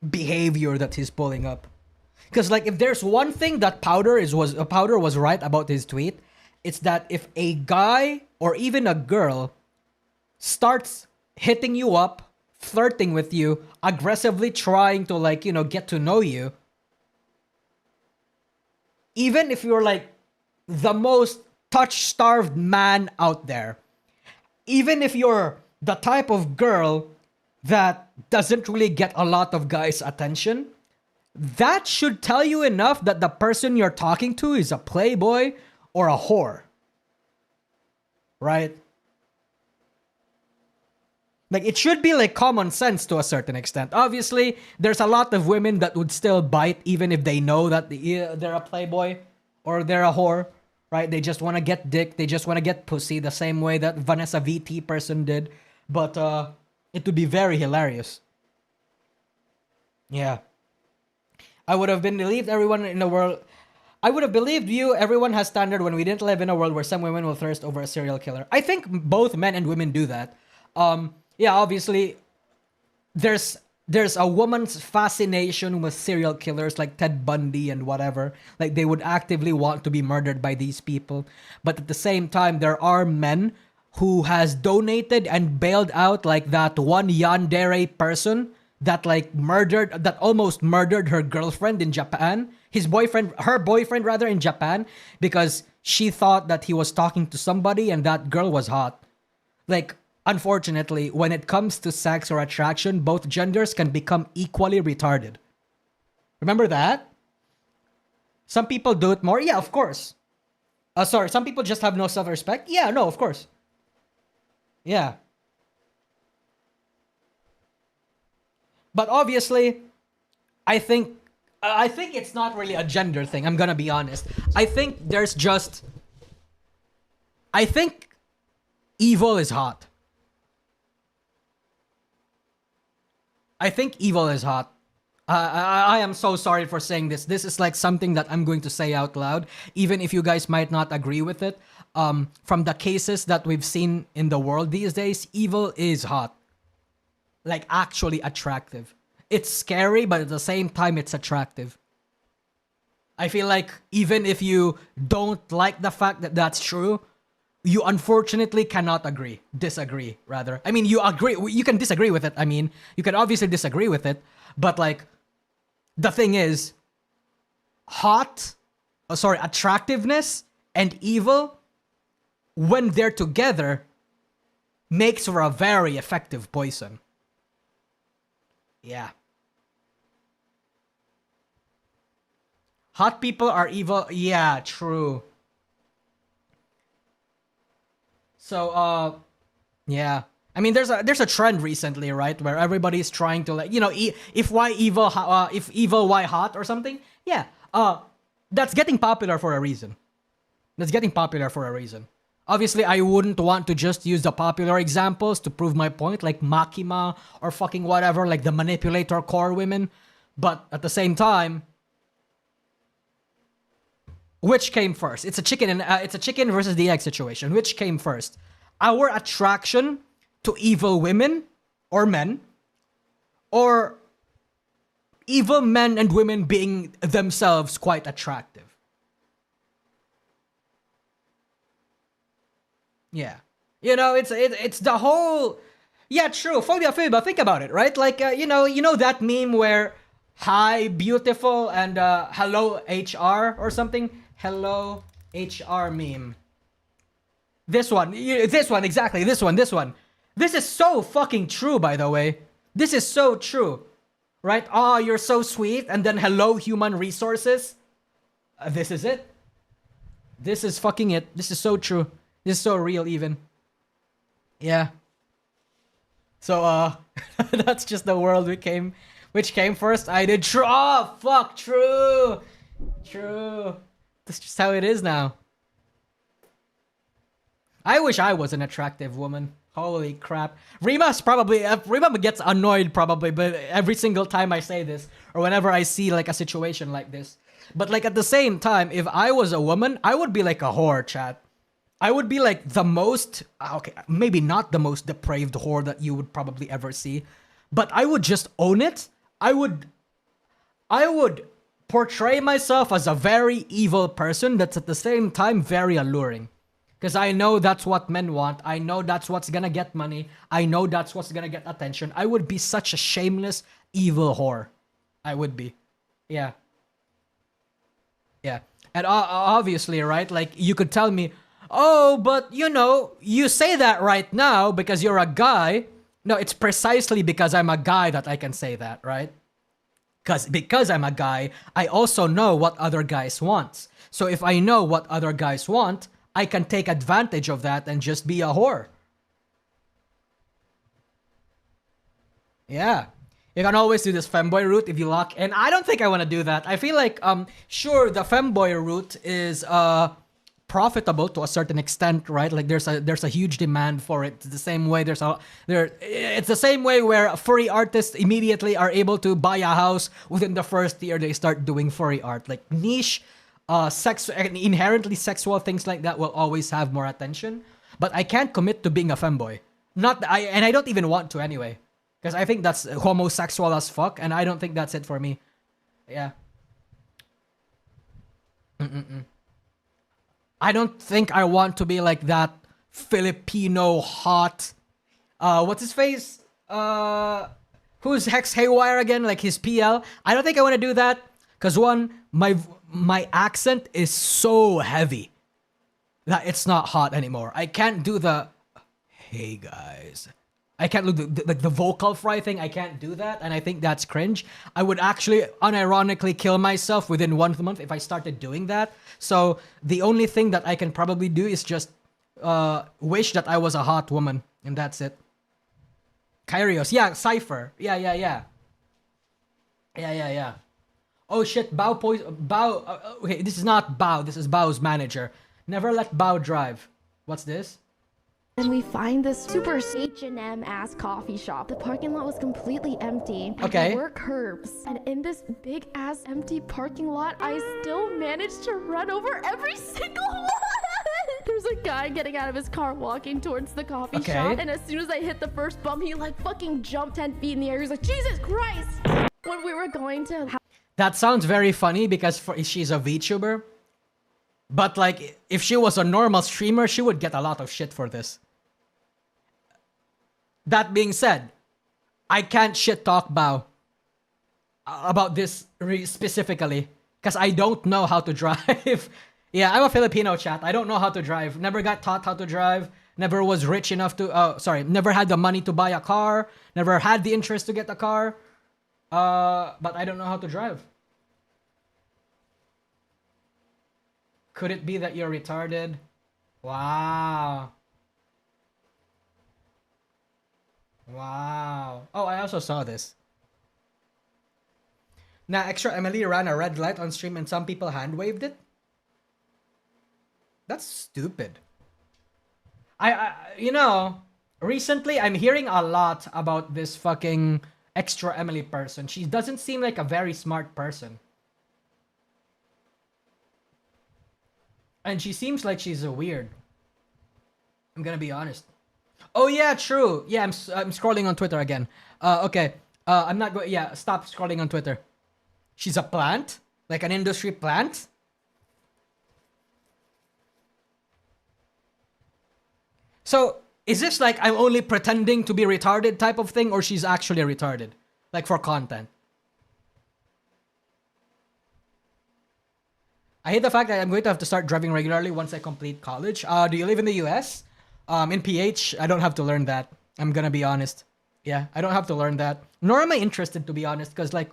behavior that he's pulling up. Because like, if there's one thing that Powder was right about his tweet, it's that if a guy or even a girl starts hitting you up, flirting with you, aggressively trying to, like, you know, get to know you, even if you're like the most touch-starved man out there, even if you're the type of girl that doesn't really get a lot of guys' attention, that should tell you enough that the person you're talking to is a playboy or a whore. Right? Like, it should be like common sense to a certain extent. Obviously, there's a lot of women that would still bite even if they know that they're a playboy or they're a whore, right? They just want to get dick. They just want to get pussy the same way that Vanessa VT person did. But it would be very hilarious. Yeah. I would have believed everyone in the world. I would have believed you. Everyone has standard when we didn't live in a world where some women will thirst over a serial killer. I think both men and women do that. Yeah, obviously, there's a woman's fascination with serial killers like Ted Bundy and whatever. Like, they would actively want to be murdered by these people. But at the same time, there are men who has donated and bailed out like that one yandere person that almost murdered her girlfriend in Japan. Her boyfriend rather, in Japan, because she thought that he was talking to somebody and that girl was hot. Like, unfortunately, when it comes to sex or attraction, both genders can become equally retarded. Remember that? Some people do it more. Yeah, of course. Some people just have no self-respect. Yeah, no, of course. Yeah. But obviously, I think it's not really a gender thing. I'm gonna be honest. I think evil is hot. I think evil is hot. I am so sorry for saying this. This is like something that I'm going to say out loud, even if you guys might not agree with it. From the cases that we've seen in the world these days, evil is hot. Like, actually attractive. It's scary, but at the same time, it's attractive. I feel like even if you don't like the fact that that's true, you unfortunately cannot disagree, rather. I mean, you can disagree with it. I mean, you can obviously disagree with it, but like, the thing is, attractiveness and evil, when they're together, makes for a very effective poison. Yeah. Hot people are evil. Yeah, true. So, yeah. I mean, there's a trend recently, right, where everybody's trying to, like, you know, if evil, why hot or something. Yeah. That's getting popular for a reason. Obviously, I wouldn't want to just use the popular examples to prove my point, like Makima or fucking whatever, like the manipulator core women. But at the same time, which came first? It's a chicken versus the egg situation. Which came first? Our attraction to evil women or men, or evil men and women being themselves quite attractive? Yeah. You know, it's the whole... Yeah, true. Phobia. Think about it, right? Like, you know that meme where hi, beautiful, and hello, HR or something? Hello, HR meme. This one, exactly. This one. This is so fucking true, by the way. This is so true. Right? Oh, you're so sweet. And then hello, human resources. This is it. This is fucking it. This is so true. This is so real, even. Yeah. So that's just the world which came first. I did true. Oh fuck, true. True. That's just how it is now. I wish I was an attractive woman. Holy crap. Rima gets annoyed probably, but every single time I say this, or whenever I see like a situation like this. But like at the same time, if I was a woman, I would be like a whore, chat. I would be like the most, okay, maybe not the most depraved whore that you would probably ever see, but I would just own it. I would portray myself as a very evil person that's at the same time very alluring. Because I know that's what men want. I know that's what's gonna get money. I know that's what's gonna get attention. I would be such a shameless, evil whore. I would be. Yeah. Yeah. And obviously, right? Like, you could tell me, oh, but you know, you say that right now because you're a guy. No, it's precisely because I'm a guy that I can say that, right? Because I'm a guy, I also know what other guys want. So if I know what other guys want, I can take advantage of that and just be a whore. Yeah. You can always do this femboy route if you lock in. I don't think I want to do that. I feel like, sure, the femboy route is profitable to a certain extent, right? Like there's a huge demand for it. It's the same way it's the same way where furry artists immediately are able to buy a house within the first year they start doing furry art. Like niche, inherently sexual things like that will always have more attention. But I can't commit to being a femboy. And I don't even want to anyway. Because I think that's homosexual as fuck, and I don't think that's it for me. Yeah. I don't think I want to be like that Filipino hot. What's his face? Who's Hex Haywire again? Like his PL. I don't think I want to do that. Cause one, my accent is so heavy that it's not hot anymore. I can't do the hey guys. I can't do the vocal fry thing. I can't do that, and I think that's cringe. I would actually unironically kill myself within 1 month if I started doing that. So the only thing that I can probably do is just wish that I was a hot woman, and that's it. Kyrios, yeah, Cypher, yeah. Oh shit, okay, this is not Bao. This is Bao's manager. Never let Bao drive. What's this? And we find this super H&M ass coffee shop. The parking lot was completely empty. Okay. There were curbs. And in this big ass empty parking lot, I still managed to run over every single one. There's a guy getting out of his car walking towards the coffee shop. And as soon as I hit the first bump, he like fucking jumped 10 feet in the air. He was like, Jesus Christ. When we were going to... That sounds very funny because she's a VTuber. But like, if she was a normal streamer, she would get a lot of shit for this. That being said, I can't shit talk Bao about this specifically because I don't know how to drive. Yeah, I'm a Filipino, chat. I don't know how to drive. Never got taught how to drive. Never was rich enough to, never had the money to buy a car. Never had the interest to get a car. But I don't know how to drive. Could it be that you're retarded? Wow. Wow. Oh, I also saw this. Now, Extra Emily ran a red light on stream and some people hand waved it. That's stupid. You know, recently I'm hearing a lot about this fucking Extra Emily person. She doesn't seem like a very smart person. And she seems like she's a weird. I'm gonna be honest. Oh yeah, true. Yeah, I'm scrolling on Twitter again. Okay. I'm not going. Yeah, stop scrolling on Twitter. She's a plant, like an industry plant. So is this like I'm only pretending to be retarded type of thing, or she's actually retarded, like for content? I hate the fact that I'm going to have to start driving regularly once I complete college. Do you live in the US? In PH, I don't have to learn that. I'm gonna be honest. Yeah, I don't have to learn that. Nor am I interested, to be honest, because like,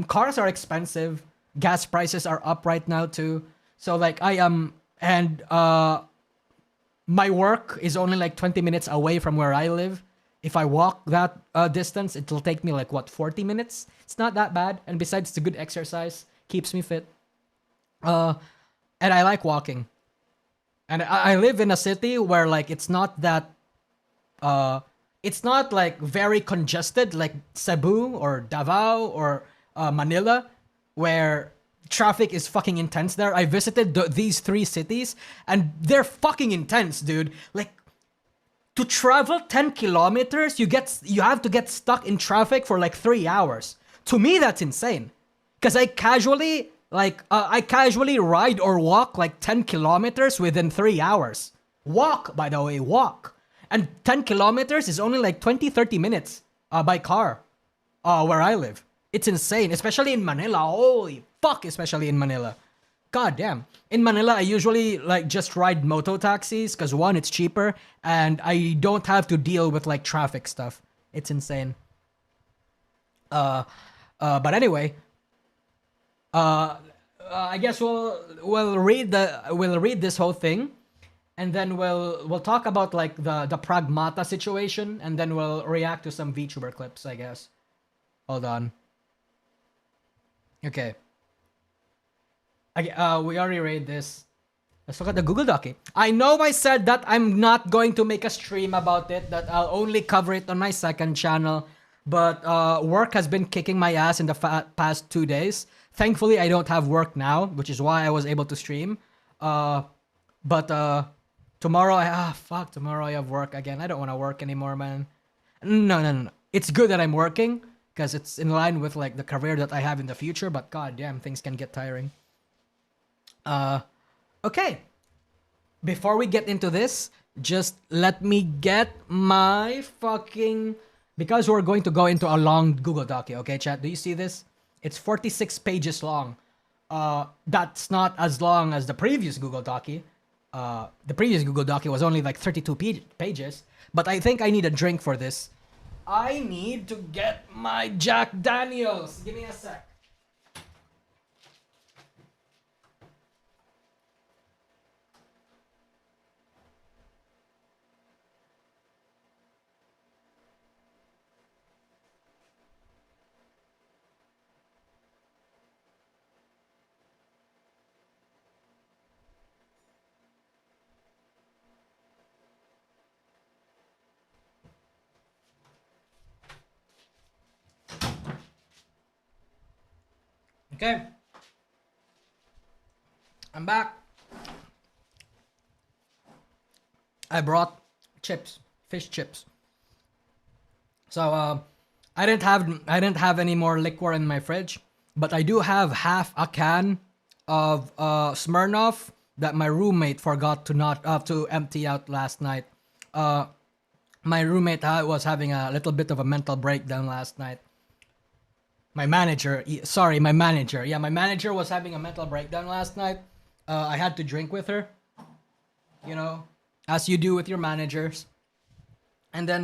cars are expensive. Gas prices are up right now too. So like I am, and my work is only like 20 minutes away from where I live. If I walk that distance, it'll take me like, what, 40 minutes? It's not that bad. And besides, it's a good exercise. Keeps me fit. And I like walking. And I live in a city where like it's not that it's not like very congested like Cebu or Davao or Manila, where traffic is fucking intense there. I visited these three cities and they're fucking intense, dude. Like, to travel 10 kilometers, you have to get stuck in traffic for like 3 hours. To me, that's insane. Because I casually ride or walk like 10 kilometers within 3 hours. Walk, by the way, walk. And 10 kilometers is only like 20-30 minutes by car where I live. It's insane, especially in Manila. Holy fuck, especially in Manila. God damn. In Manila, I usually like just ride moto taxis because one, it's cheaper and I don't have to deal with like traffic stuff. It's insane. But anyway, I guess we'll read this whole thing, and then we'll talk about like the Pragmata situation, and then we'll react to some VTuber clips, I guess. Hold on. Okay. We already read this. Let's look at the Google Dockey. I know I said that I'm not going to make a stream about it, that I'll only cover it on my second channel, but work has been kicking my ass in the past 2 days. Thankfully, I don't have work now, which is why I was able to stream. But tomorrow, tomorrow I have work again. I don't want to work anymore, man. No. It's good that I'm working, because it's in line with like the career that I have in the future, but god damn, things can get tiring. Okay. Before we get into this, just let me get my fucking... Because we're going to go into a long Google Dockey, okay, chat? Do you see this? It's 46 pages long. That's not as long as the previous Google Dockey. The previous Google Dockey was only like 32 pages. But I think I need a drink for this. I need to get my Jack Daniels. Give me a sec. Okay. I'm back. I brought chips, fish chips. So I didn't have any more liquor in my fridge, but I do have half a can of Smirnoff that my roommate forgot to empty out last night. My roommate was having a little bit of a mental breakdown last night. My manager was having a mental breakdown last night. I had to drink with her, you know, as you do with your managers. And then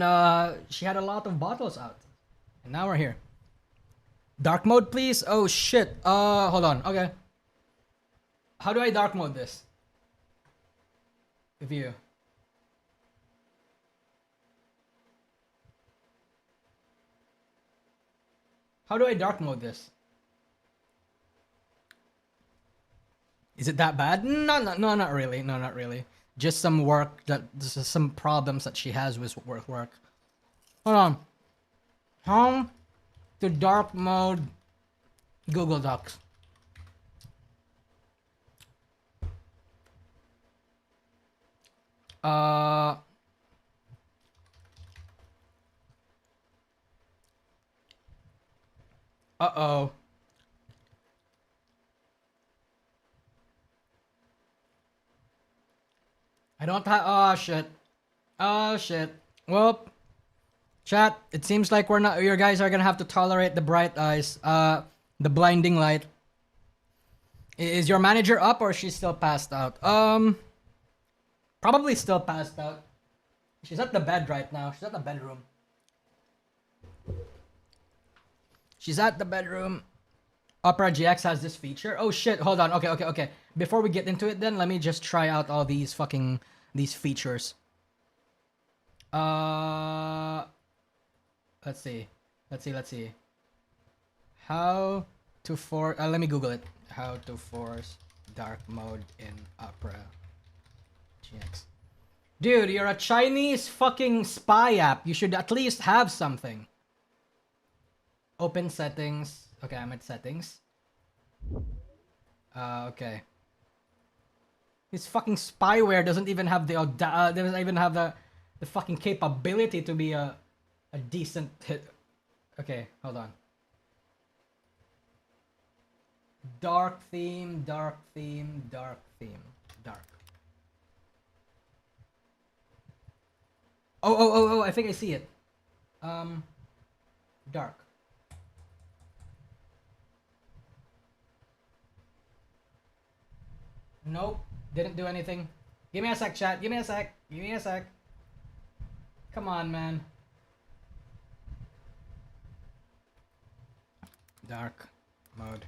she had a lot of bottles out. And now we're here. Dark mode, please. Oh shit. Hold on. Okay. How do I dark mode this? View. How do I dark mode this? Is it that bad? No, not really. No, not really. Just some some problems that she has with work. Hold on. Home to dark mode Google Docs. Uh-oh. I don't have... Oh, shit. Oh, shit. Well, chat, it seems like you guys are gonna have to tolerate the bright eyes. The blinding light. Is your manager up or she's still passed out? Probably still passed out. She's at the bed right now. She's at the bedroom. She's at the bedroom. Opera GX has this feature. Oh shit, hold on. Okay. Before we get into it then, let me just try out all these fucking these features. Let's see. How to force... let me Google it. How to force dark mode in Opera GX. Dude, you're a Chinese fucking spy app. You should at least have something. Open settings. Okay, I'm at settings. Okay. This fucking spyware doesn't even have the doesn't even have the fucking capability to be a decent hit. Okay, hold on. Dark theme. Oh, I think I see it. Dark. Nope, didn't do anything. Give me a sec, chat. Give me a sec. Come on, man. Dark mode.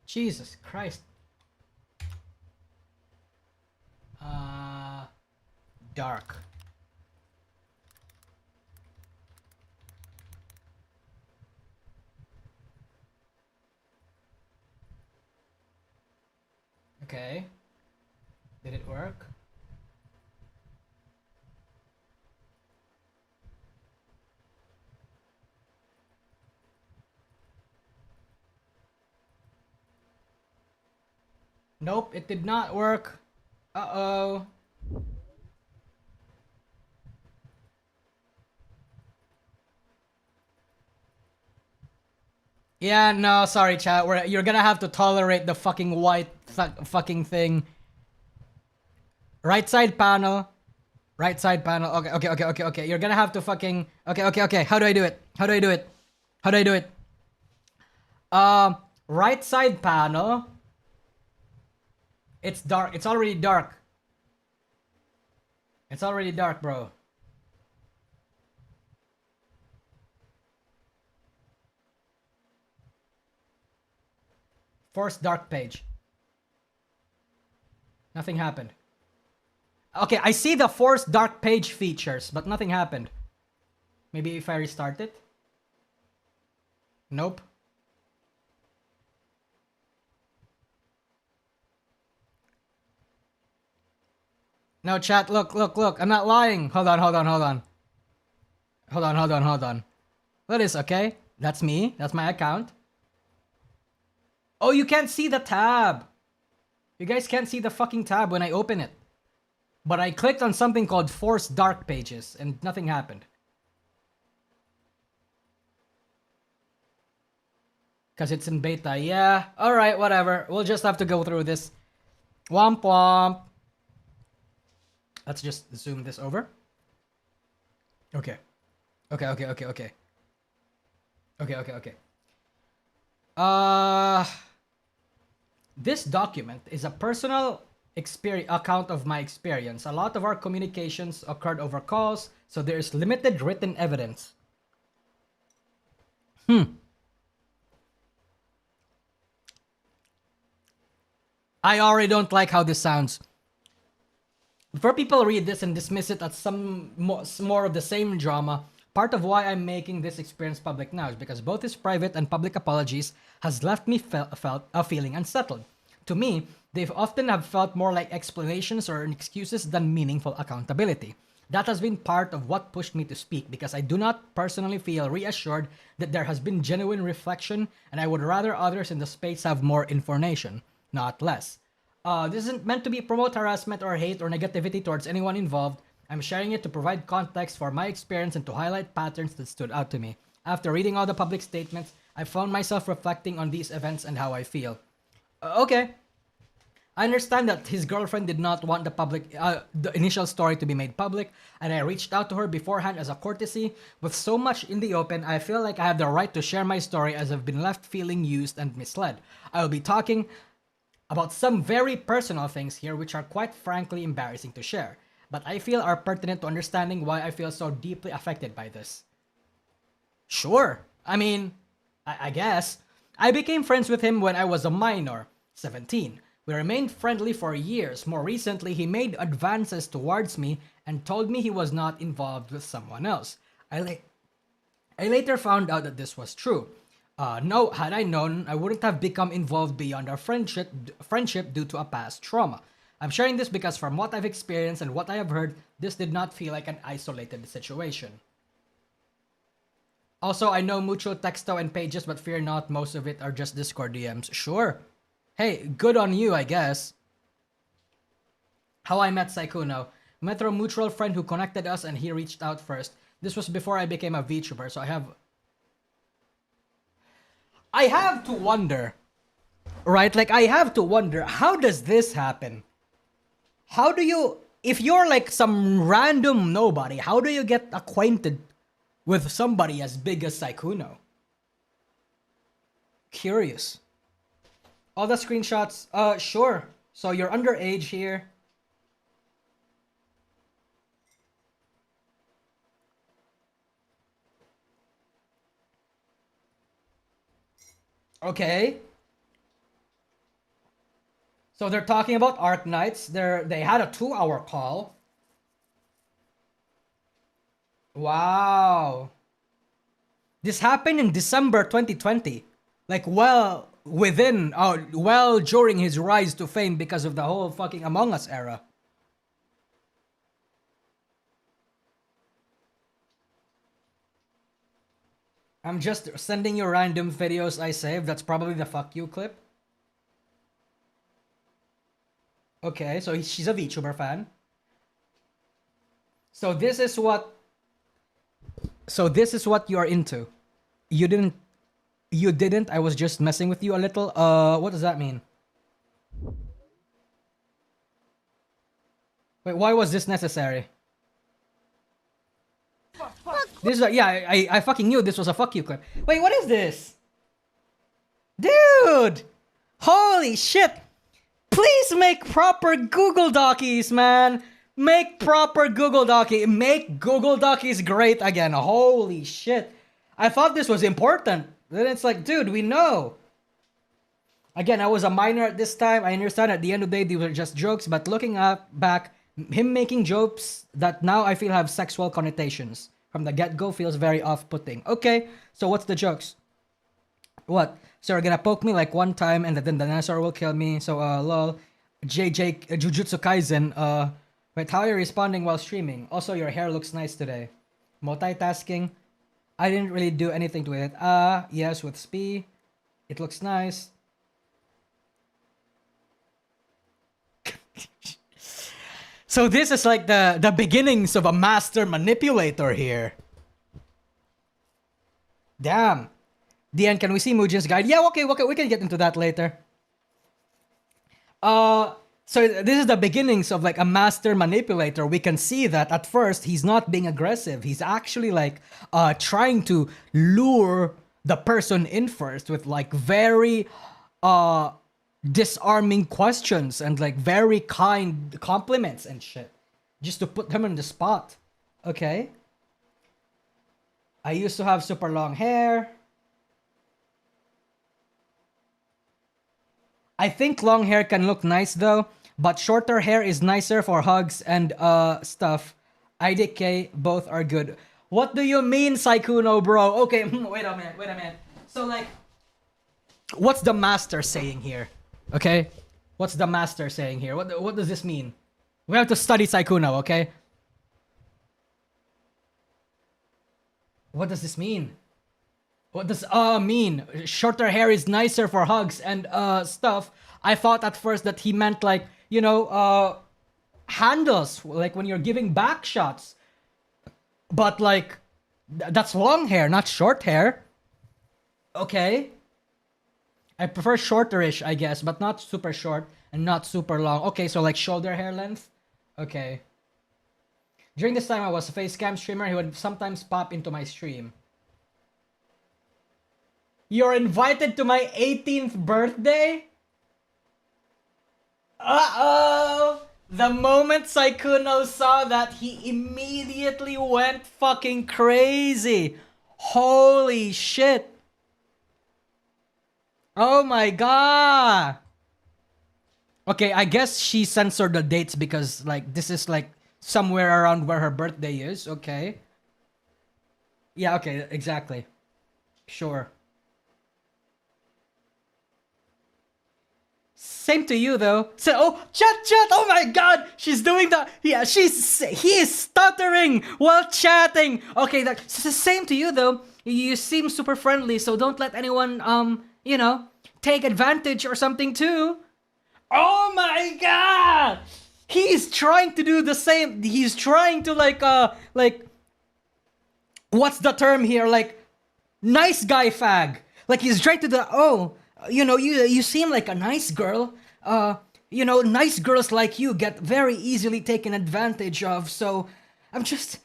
Jesus Christ. Dark. Okay. Did it work? Nope, it did not work. Uh-oh. Yeah, no, sorry, chat. You're gonna have to tolerate the fucking white fucking thing. Right side panel. Okay. You're gonna have to fucking... Okay. How do I do it? Right side panel. It's dark. It's already dark. Bro. Force dark page. Nothing happened. Okay, I see the force dark page features, but nothing happened. Maybe if I restart it? Nope. No, chat, look. I'm not lying. Hold on. That is okay. That's me. That's my account. Oh, you can't see the tab. You guys can't see the fucking tab when I open it. But I clicked on something called Force Dark Pages and nothing happened. Because it's in beta. Yeah, alright, whatever. We'll just have to go through this. Womp womp. Let's just zoom this over. Okay. This document is a personal account of my experience. A lot of our communications occurred over calls, so there is limited written evidence. I already don't like how this sounds. Before people read this and dismiss it as some more of the same drama, part of why I'm making this experience public now is because both his private and public apologies has left me feeling unsettled. To me, they often have felt more like explanations or excuses than meaningful accountability. That has been part of what pushed me to speak, because I do not personally feel reassured that there has been genuine reflection, and I would rather others in the space have more information, not less. This isn't meant to be promote harassment or hate or negativity towards anyone involved. I'm sharing it to provide context for my experience and to highlight patterns that stood out to me. After reading all the public statements, I found myself reflecting on these events and how I feel. Okay. I understand that his girlfriend did not want the initial story to be made public, and I reached out to her beforehand as a courtesy. With so much in the open, I feel like I have the right to share my story as I've been left feeling used and misled. I will be talking about some very personal things here which are quite frankly embarrassing to share, but I feel are pertinent to understanding why I feel so deeply affected by this. Sure. I mean, I guess. I became friends with him when I was a minor, 17. We remained friendly for years. More recently, he made advances towards me and told me he was not involved with someone else. I later found out that this was true. No, had I known, I wouldn't have become involved beyond our friendship due to a past trauma. I'm sharing this because from what I've experienced and what I have heard, this did not feel like an isolated situation. Also, I know mucho texto and pages, but fear not, most of it are just Discord DMs. Sure. Hey, good on you, I guess. How I met Sykkuno. Met through a mutual friend who connected us and he reached out first. This was before I became a VTuber, so I have to wonder, right? Like, I have to wonder, how does this happen? How do you, if you're like some random nobody, how do you get acquainted with somebody as big as Sykkuno? Curious. All the screenshots, sure. So you're underage here. Okay. So they're talking about Arknights. They had a 2-hour call. Wow. This happened in December 2020. Like, well during his rise to fame because of the whole fucking Among Us era. I'm just sending you random videos I saved. That's probably the fuck you clip. Okay, so she's a VTuber fan. So this is what you're into. You didn't. I was just messing with you a little. What does that mean? Wait, why was this necessary? This is I fucking knew this was a fuck you clip. Wait, what is this? Dude! Holy shit! Please make proper Google Dockies, man! Make proper Google Dockey. Make Google Dockies great again. Holy shit. I thought this was important. Then it's like, dude, we know. Again, I was a minor at this time. I understand at the end of the day, these were just jokes. But looking back, him making jokes that now I feel have sexual connotations from the get-go feels very off-putting. Okay, so what's the jokes? What? So you're gonna poke me like one time and then the dinosaur will kill me. So, lol. JJ, Jujutsu Kaisen, wait, how are you responding while streaming? Also, your hair looks nice today. Multitasking. I didn't really do anything to it. Yes, with Spee. It looks nice. So this is like the beginnings of a master manipulator here. Damn. Dian, can we see Mujin's guide? Yeah, okay, we can get into that later. So this is the beginnings of like a master manipulator. We can see that at first he's not being aggressive. He's actually like trying to lure the person in first with like very disarming questions and like very kind compliments and shit. Just to put them on the spot. Okay. I used to have super long hair. I think long hair can look nice though, but shorter hair is nicer for hugs and stuff. IDK, both are good. What do you mean, Sykkuno, bro? Okay, wait a minute. So like, what's the master saying here? Okay? What's the master saying here? What does this mean? We have to study Sykkuno, okay? What does this mean? What does mean? Shorter hair is nicer for hugs and stuff. I thought at first that he meant like, you know, handles, like when you're giving back shots. But like, that's long hair, not short hair. Okay. I prefer shorterish, I guess, but not super short. and not super long. Okay, so like shoulder hair length. Okay. During this time, I was a face cam streamer. He would sometimes pop into my stream. You're invited to my 18th birthday? Uh-oh! The moment Sykkuno saw that, he immediately went fucking crazy. Holy shit. Oh my god. Okay, I guess she censored the dates because like this is like somewhere around where her birthday is. Okay. Yeah, okay, exactly. Sure. Same to you though. So, oh, chat, oh my god, she's doing the, yeah, he is stuttering while chatting. Okay, that's the same to you though. You seem super friendly, so don't let anyone, you know, take advantage or something too. Oh my god! He's trying to do the same. He's trying to like, what's the term here? Like, nice guy fag. Like he's trying to do, oh, you know, you seem like a nice girl. You know, nice girls like you get very easily taken advantage of. So I'm just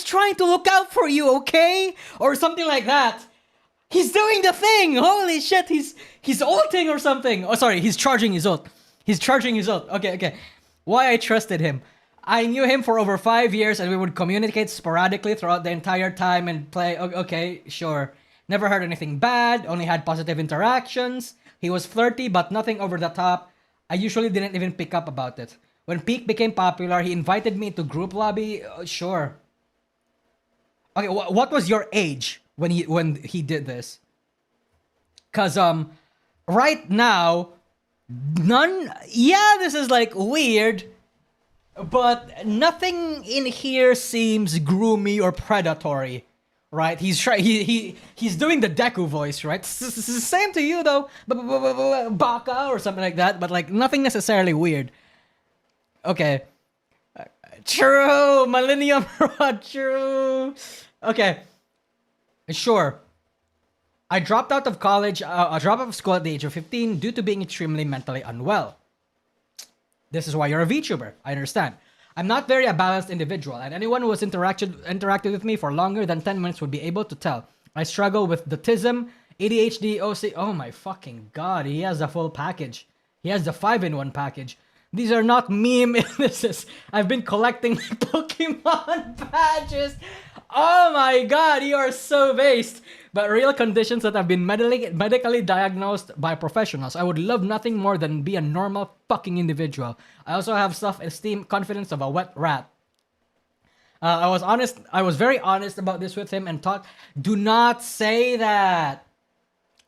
trying to look out for you, okay? Or something like that. He's doing the thing. Holy shit, he's ulting or something. Oh, sorry, he's charging his ult. He's charging his ult. Okay. Why I trusted him. I knew him for over 5 years and we would communicate sporadically throughout the entire time and play. Okay, sure. Never heard anything bad, only had positive interactions. He was flirty but nothing over the top. I usually didn't even pick up about it. When Peak became popular, he invited me to group lobby. Sure. Okay, what was your age when he did this? Cause right now, none. Yeah, this is like weird, but nothing in here seems groomy or predatory. Right, he's doing the Deku voice, right? Same to you though, Baka or something like that, but like nothing necessarily weird. Okay, true, Millennium Rod, true. Okay, sure. I dropped out of college. I dropped out of school at the age of 15 due to being extremely mentally unwell. This is why you're a VTuber. I understand. I'm not very a balanced individual, and anyone who has interacted with me for longer than 10 minutes would be able to tell. I struggle with autism, ADHD, OC. Oh my fucking god, he has the full package. He has the 5-in-1 package. These are not meme illnesses. I've been collecting Pokemon badges. Oh my god, you are so based. But real conditions that have been medically diagnosed by professionals. I would love nothing more than be a normal fucking individual. I also have self-esteem, confidence of a wet rat. I was very honest about this with him and talked. Do not say that.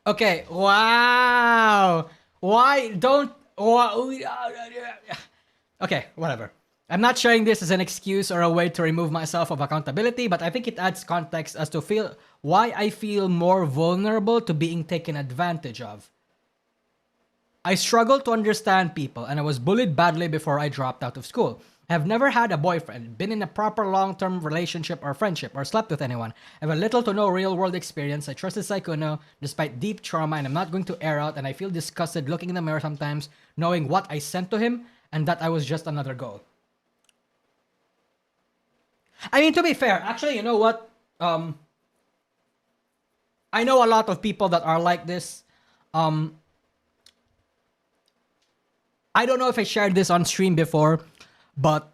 Okay, wow. Why don't... Okay, whatever. I'm not sharing this as an excuse or a way to remove myself of accountability, but I think it adds context as to why I feel more vulnerable to being taken advantage of. I struggle to understand people, and I was bullied badly before I dropped out of school. I have never had a boyfriend, been in a proper long-term relationship or friendship, or slept with anyone. I have a little to no real-world experience. I trusted Sykkuno despite deep trauma, and I'm not going to air out, and I feel disgusted looking in the mirror sometimes, knowing what I sent to him, and that I was just another goal. I mean, to be fair, actually, you know what? I know a lot of people that are like this. I don't know if I shared this on stream before, but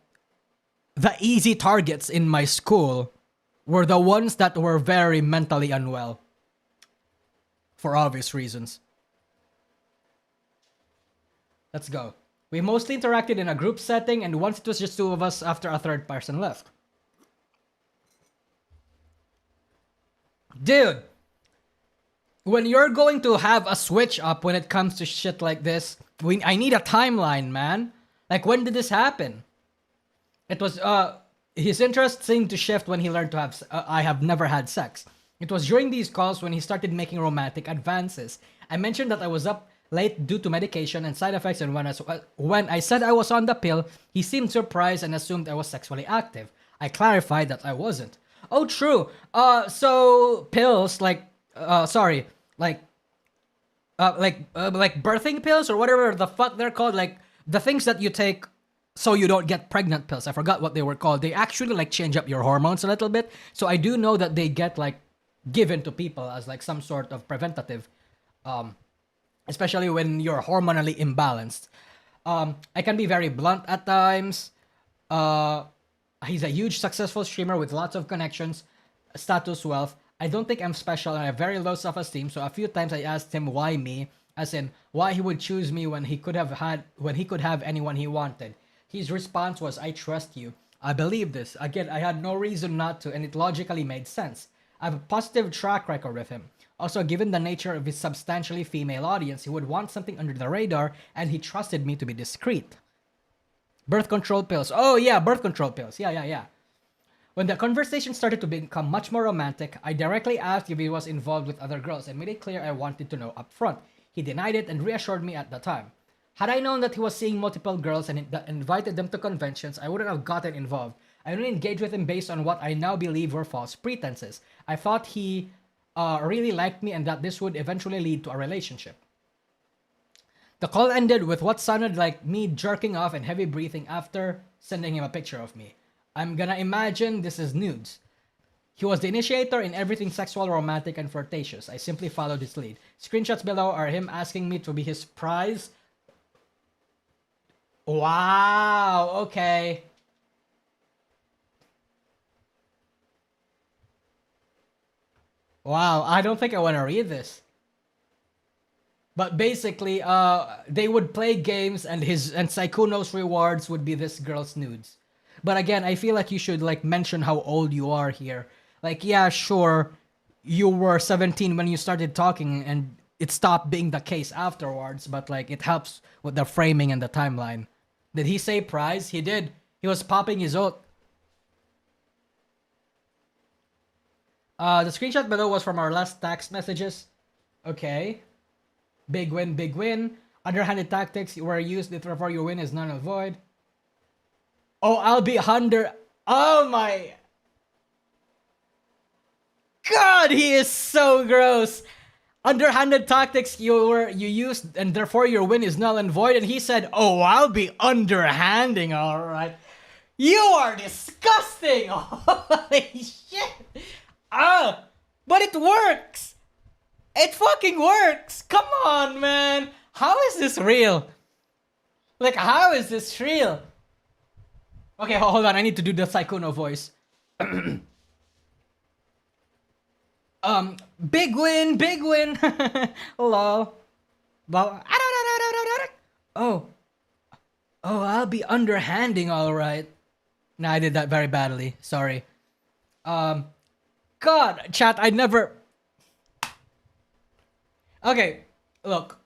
the easy targets in my school were the ones that were very mentally unwell. For obvious reasons. Let's go. We mostly interacted in a group setting, and once it was just two of us after a third person left. Dude, when you're going to have a switch up when it comes to shit like this, I need a timeline, man. Like, when did this happen? It was, his interest seemed to shift when he learned to have, I have never had sex. It was during these calls when he started making romantic advances. I mentioned that I was up late due to medication and side effects, and when I said I was on the pill, he seemed surprised and assumed I was sexually active. I clarified that I wasn't. Oh, true. So pills, like birthing pills or whatever the fuck they're called, like the things that you take so you don't get pregnant pills, I forgot what they were called. They actually like change up your hormones a little bit. So I do know that they get like given to people as like some sort of preventative, especially when you're hormonally imbalanced. I can be very blunt at times. He's a huge successful streamer with lots of connections, status, wealth. I don't think I'm special and I have very low self-esteem. So a few times I asked him why me, as in why he would choose me when he could have anyone he wanted. His response was, "I trust you." I believe this. Again, I had no reason not to, and it logically made sense. I have a positive track record with him. Also, given the nature of his substantially female audience, he would want something under the radar, and he trusted me to be discreet. Birth control pills. Oh yeah, birth control pills. Yeah. When the conversation started to become much more romantic, I directly asked if he was involved with other girls and made it clear I wanted to know up front. He denied it and reassured me at the time. Had I known that he was seeing multiple girls and invited them to conventions, I wouldn't have gotten involved. I only engaged with him based on what I now believe were false pretenses. I thought he really liked me and that this would eventually lead to a relationship. The call ended with what sounded like me jerking off and heavy breathing after sending him a picture of me. I'm gonna imagine this is nudes. He was the initiator in everything sexual, romantic, and flirtatious. I simply followed his lead. Screenshots below are him asking me to be his prize. Wow, okay. Wow, I don't think I want to read this. But basically, they would play games and Sykkuno's rewards would be this girl's nudes. But again, I feel like you should like mention how old you are here. Like, yeah, sure, you were 17 when you started talking and it stopped being the case afterwards, but like it helps with the framing and the timeline. Did he say prize? He did. He was popping his oath. The screenshot below was from our last text messages. Okay. Big win, big win. Underhanded tactics were used, therefore your win is null and void. Oh, I'll be under. Oh my God, he is so gross. Underhanded tactics you used, and therefore your win is null and void. And he said, "Oh, I'll be underhanding, all right." You are disgusting. Holy shit. But it works. It fucking works. Come on, man. How is this real? Like, how is this real? Okay, hold on. I need to do the Sykkuno voice. Big win, big win. Lol. Oh, I'll be underhanding, all right. Nah, I did that very badly. Sorry. God, chat, I never. Okay, look.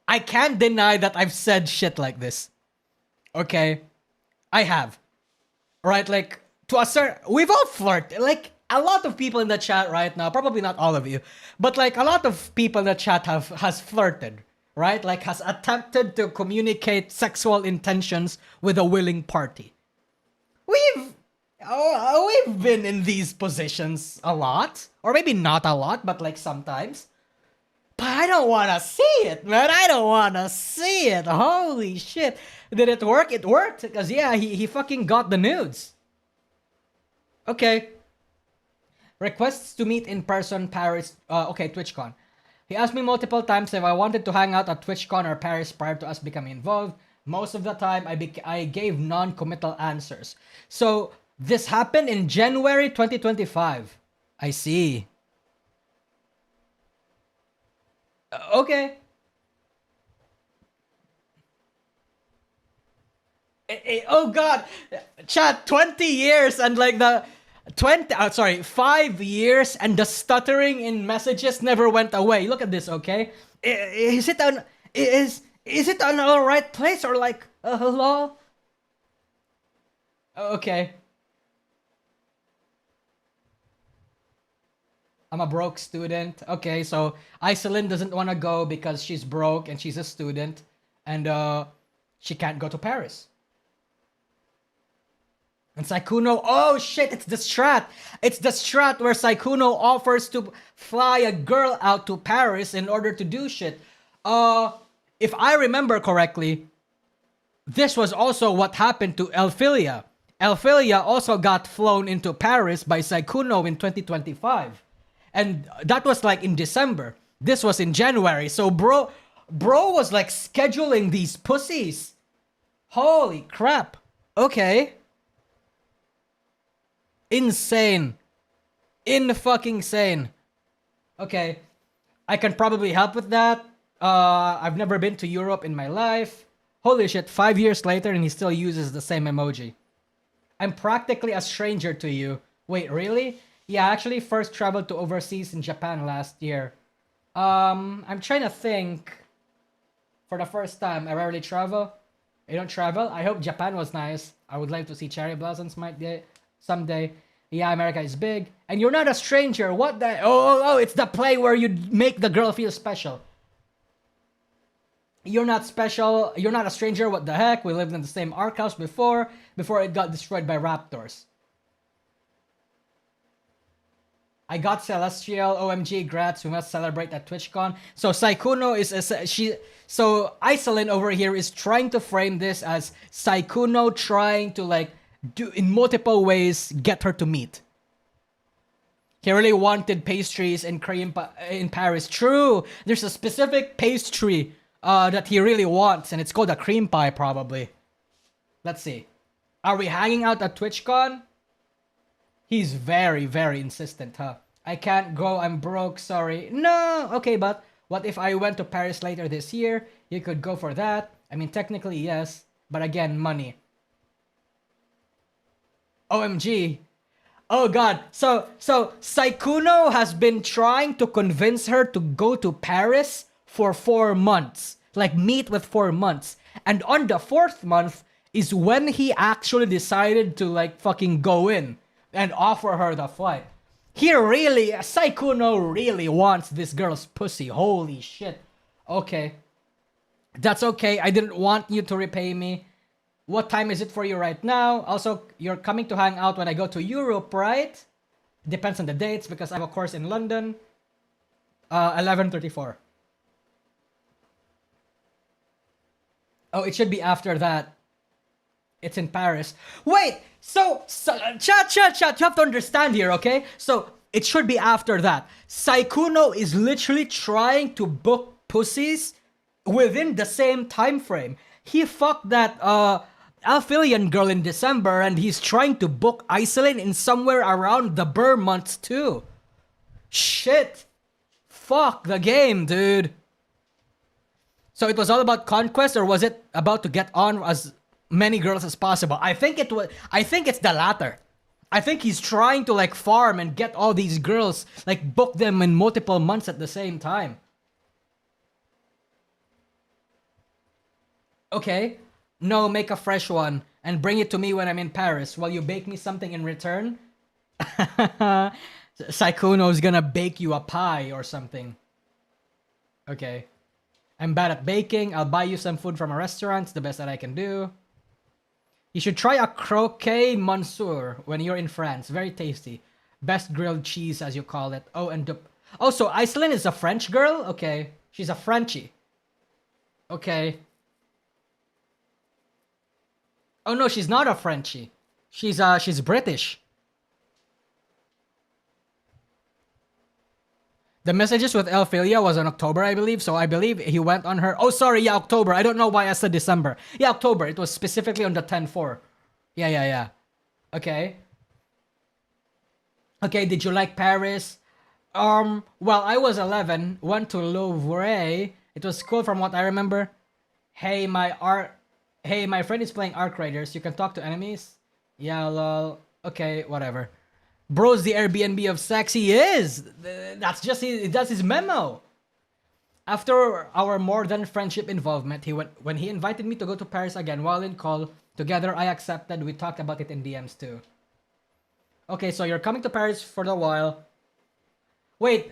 I can't deny that I've said shit like this. Okay, I have. Right, like to a certain. We've all flirted. Like, a lot of people in the chat right now, probably not all of you, but like a lot of people in the chat has flirted, right? Like has attempted to communicate sexual intentions with a willing party. We've been in these positions a lot, or maybe not a lot, but like sometimes. But I don't want to see it, man. I don't want to see it. Holy shit. Did it work? It worked. Because yeah, he fucking got the nudes. Okay. Requests to meet in person, Paris. Okay, TwitchCon. He asked me multiple times if I wanted to hang out at TwitchCon or Paris prior to us becoming involved. Most of the time, I gave non-committal answers. So, this happened in January 2025. I see. Okay. Oh god. Chat, 20 years and like the 5 years and the stuttering in messages never went away. Look at this, okay? Is it an all right place or like hello? Okay. I'm a broke student. Okay, so Iselin doesn't want to go because she's broke and she's a student and she can't go to Paris. And Sykkuno, oh shit, it's the strat. It's the strat where Sykkuno offers to fly a girl out to Paris in order to do shit. If I remember correctly, this was also what happened to Elphilia. Elphilia also got flown into Paris by Sykkuno in 2025. And that was like in December. This was in January. So bro was like scheduling these pussies. Holy crap. Okay. Insane. In-fucking sane. Okay. I can probably help with that. I've never been to Europe in my life. Holy shit, 5 years later and he still uses the same emoji. I'm practically a stranger to you. Wait, really? Yeah, I actually first traveled to overseas in Japan last year. I'm trying to think. For the first time, I rarely travel. I don't travel. I hope Japan was nice. I would like to see cherry blossoms someday. Yeah, America is big. And you're not a stranger. What the? Oh, it's the play where you make the girl feel special. You're not special. You're not a stranger. What the heck? We lived in the same ark house before it got destroyed by raptors. I got Celestial. OMG, grats. We must celebrate at TwitchCon. So Sykkuno so Iselin over here is trying to frame this as Sykkuno trying to like do in multiple ways get her to meet. He really wanted pastries and cream in Paris. True. There's a specific pastry that he really wants, and it's called a cream pie, probably. Let's see. Are we hanging out at TwitchCon? He's very, very insistent, huh? I can't go, I'm broke, sorry. No! Okay, but what if I went to Paris later this year? You could go for that. I mean, technically, yes. But again, money. OMG. Oh god. So Sykkuno has been trying to convince her to go to Paris for 4 months. Like, meet with 4 months. And on the 4th month is when he actually decided to, like, fucking go in and offer her the flight. Sykkuno really wants this girl's pussy. Holy shit. Okay. That's okay. I didn't want you to repay me. What time is it for you right now? Also, you're coming to hang out when I go to Europe, right? Depends on the dates because I have a course in London. 11:34. Oh, it should be after that. It's in Paris. Wait! So chat. You have to understand here, okay? So, it should be after that. Sykkuno is literally trying to book pussies within the same time frame. He fucked that Alphilian girl in December, and he's trying to book Iselin in somewhere around the Burr months too. Shit. Fuck the game, dude. So it was all about conquest, or was it about to get on as many girls as possible? I think it's the latter. I think he's trying to like farm and get all these girls, like book them in multiple months at the same time. Okay. No, make a fresh one and bring it to me when I'm in Paris. Will you bake me something in return? Sykkuno's gonna bake you a pie or something. Okay. I'm bad at baking. I'll buy you some food from a restaurant. It's the best that I can do. You should try a croquet monsieur when you're in France. Very tasty. Best grilled cheese, as you call it. Oh, and so Iselin is a French girl? Okay. She's a Frenchie. Okay. Oh no, she's not a Frenchie. She's British. The messages with Elphilia was in October, I believe. So I believe he went on her. Oh, sorry. Yeah, October. I don't know why I said December. Yeah, October. It was specifically on the 10-4. Yeah. Okay. Okay, did you like Paris? Well, I was 11. Went to Louvre. It was cool from what I remember. Hey, my friend is playing Ark Raiders. You can talk to enemies? Yeah, lol. Okay, whatever. Bro's the Airbnb of sex. He is. That's his memo. After our more than friendship involvement, when he invited me to go to Paris again while in call together, I accepted. We talked about it in DMs too. Okay, so you're coming to Paris for a while. Wait.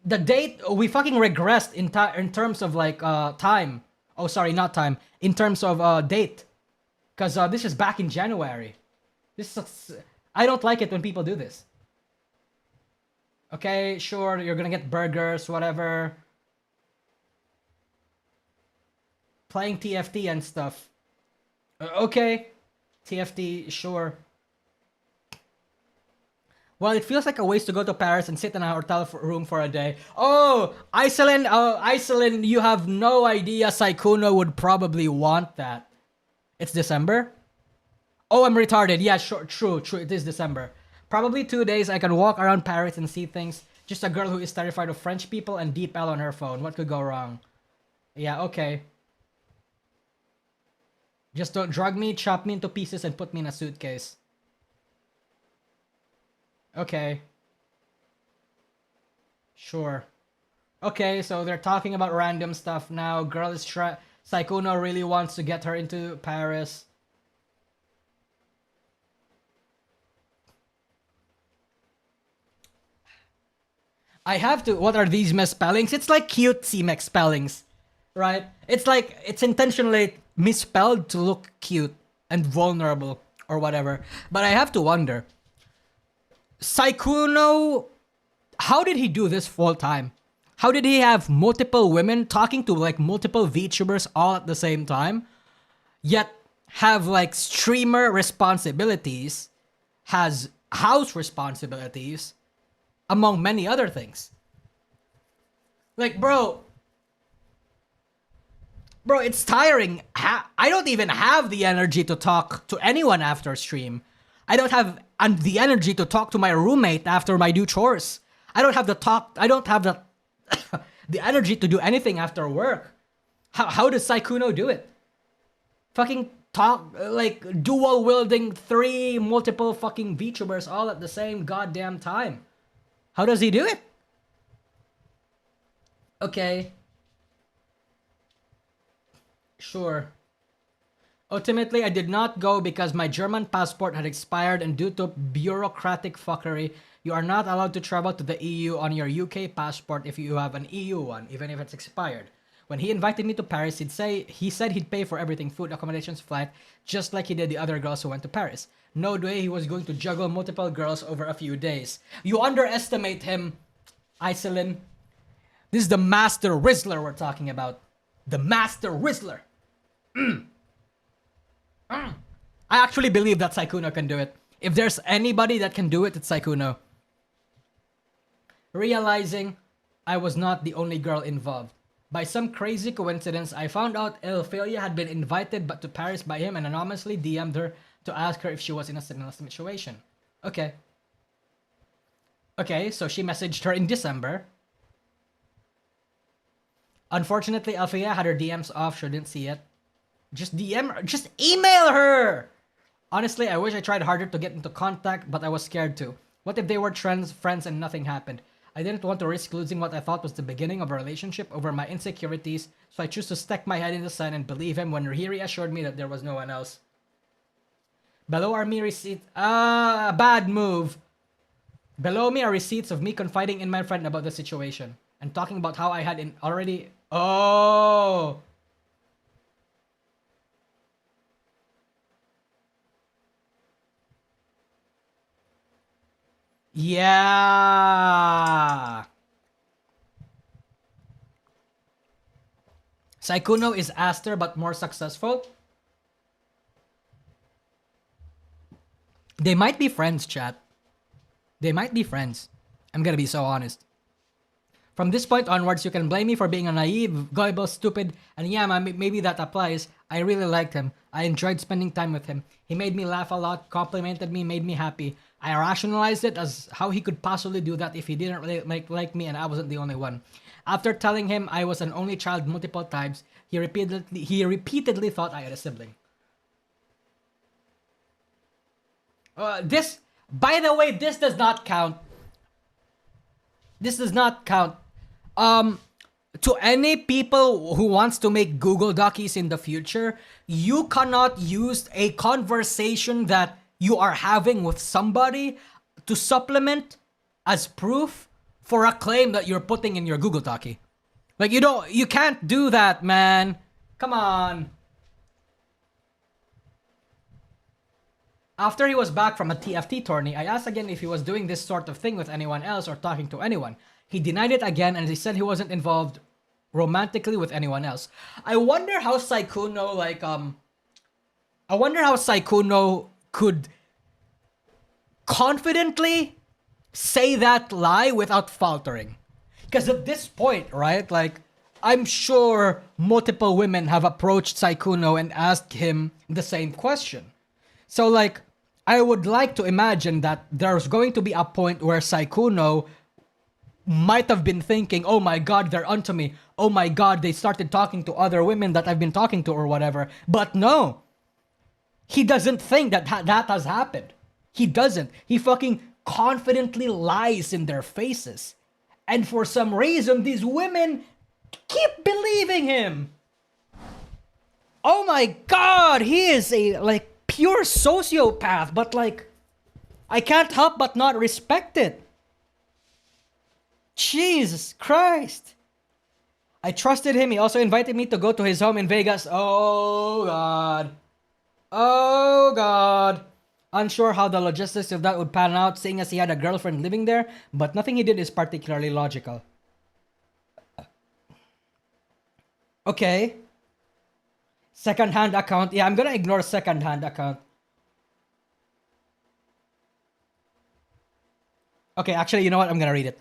The date, we fucking regressed in terms of like time. Oh, sorry, not time. In terms of date. Because this is back in January. I don't like it when people do this. Okay, sure, you're gonna get burgers, whatever. playing TFT and stuff. Okay. TFT, sure. Well, it feels like a waste to go to Paris and sit in a hotel room for a day. Oh, Iselin, you have no idea Sykkuno would probably want that. It's December? Oh, I'm retarded. Yeah, sure, true. It is December. Probably 2 days I can walk around Paris and see things. Just a girl who is terrified of French people and Deep L on her phone. What could go wrong? Yeah, okay. Just don't drug me, chop me into pieces, and put me in a suitcase. Okay. Sure. Okay, so they're talking about random stuff now. Girl is Sykkuno really wants to get her into Paris. I have to. What are these misspellings? It's like cutesy misspellings, right? It's like it's intentionally misspelled to look cute and vulnerable or whatever. But I have to wonder, Sykkuno, how did he do this full time? How did he have multiple women talking to like multiple VTubers all at the same time, yet have like streamer responsibilities, has house responsibilities, among many other things? Like, bro, it's tiring. I don't even have the energy to talk to anyone after stream. I don't have the energy to talk to my roommate after I do chores. I don't have the the energy to do anything after work. How does Sykkuno do it? Fucking talk, like, dual wielding 3 multiple fucking VTubers all at the same goddamn time. How does he do it? Okay. Sure. Ultimately, I did not go because my German passport had expired, and due to bureaucratic fuckery, you are not allowed to travel to the EU on your UK passport if you have an EU one, even if it's expired. When he invited me to Paris, he said he'd pay for everything, food, accommodations, flight, just like he did the other girls who went to Paris. No way he was going to juggle multiple girls over a few days. You underestimate him, Iselin. This is the Master Rizzler we're talking about. The Master Rizzler. I actually believe that Sykkuno can do it. If there's anybody that can do it, it's Sykkuno. Realizing I was not the only girl involved. By some crazy coincidence, I found out Elphalia had been invited to Paris by him and anonymously DM'd her to ask her if she was in a similar situation. Okay. Okay, so she messaged her in December. Unfortunately, Elphalia had her DMs off. She didn't see it. Just DM her. Just email her! Honestly, I wish I tried harder to get into contact, but I was scared to. What if they were friends and nothing happened? I didn't want to risk losing what I thought was the beginning of a relationship over my insecurities, so I chose to stick my head in the sand and believe him when he reassured me that there was no one else. Below are me receipts. Bad move. Below me are receipts of me confiding in my friend about the situation and talking about how I had already. Oh. Yeah. Sykkuno is Aster but more successful. They might be friends, chat. They might be friends. I'm gonna be so honest. From this point onwards, you can blame me for being a naive, gullible, stupid, and yeah, maybe that applies. I really liked him. I enjoyed spending time with him. He made me laugh a lot, complimented me, made me happy. I rationalized it as how he could possibly do that if he didn't really like me and I wasn't the only one. After telling him I was an only child multiple times, he repeatedly thought I had a sibling. This, by the way, this does not count. This does not count. To any people who wants to make Google Dockies in the future, you cannot use a conversation that you are having with somebody to supplement as proof for a claim that you're putting in your Google Docky. Like, you can't do that, man. Come on. After he was back from a TFT tourney, I asked again if he was doing this sort of thing with anyone else or talking to anyone. He denied it again and he said he wasn't involved romantically with anyone else. I wonder how Sykkuno I wonder how Sykkuno could confidently say that lie without faltering. Because at this point, right, like, I'm sure multiple women have approached Sykkuno and asked him the same question. So, like, I would like to imagine that there's going to be a point where Sykkuno might have been thinking, oh my god, they're onto me. Oh my god, they started talking to other women that I've been talking to or whatever. But no. He doesn't think that that has happened. He doesn't. He fucking confidently lies in their faces. And for some reason, these women keep believing him. Oh my god, he is a, like, pure sociopath, but, like, I can't help but not respect it. Jesus Christ. I trusted him. He also invited me to go to his home in Vegas. Oh god. Oh god. Unsure how the logistics of that would pan out, seeing as he had a girlfriend living there, but nothing he did is particularly logical. Okay. Second-hand account. Yeah, I'm gonna ignore second-hand account. Okay, actually, you know what? I'm gonna read it.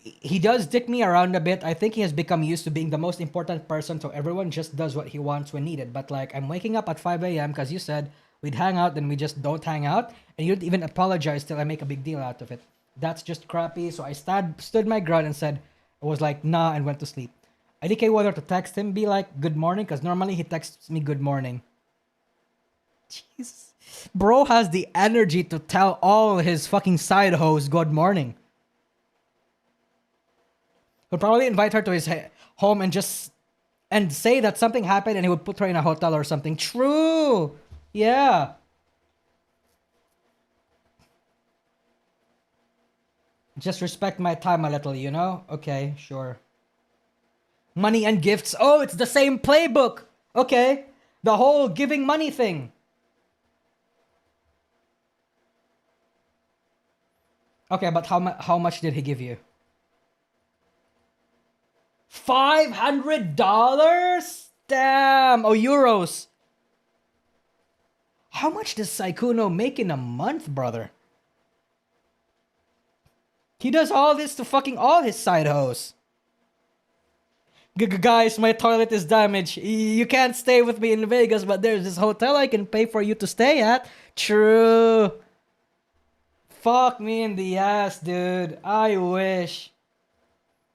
He does dick me around a bit. I think he has become used to being the most important person, so everyone just does what he wants when needed. But, like, I'm waking up at 5 a.m. because you said we'd hang out, then we just don't hang out, and you didn't even apologize till I make a big deal out of it. That's just crappy, so I stood my ground and said, I was like, nah, and went to sleep. I DK whether to text him, be like, good morning, because normally he texts me good morning. Jesus. Bro has the energy to tell all his fucking side hoes good morning. He'll probably invite her to his home and say that something happened and he would put her in a hotel or something. True. Yeah. Just respect my time a little, you know? Okay, sure. Money and gifts. Oh, it's the same playbook. Okay. The whole giving money thing. Okay, but how much did he give you? $500? Damn. Oh, euros. How much does Sykkuno make in a month, brother? He does all this to fucking all his side hoes. Guys, my toilet is damaged. You can't stay with me in Vegas, but there's this hotel I can pay for you to stay at. True. Fuck me in the ass, dude. I wish.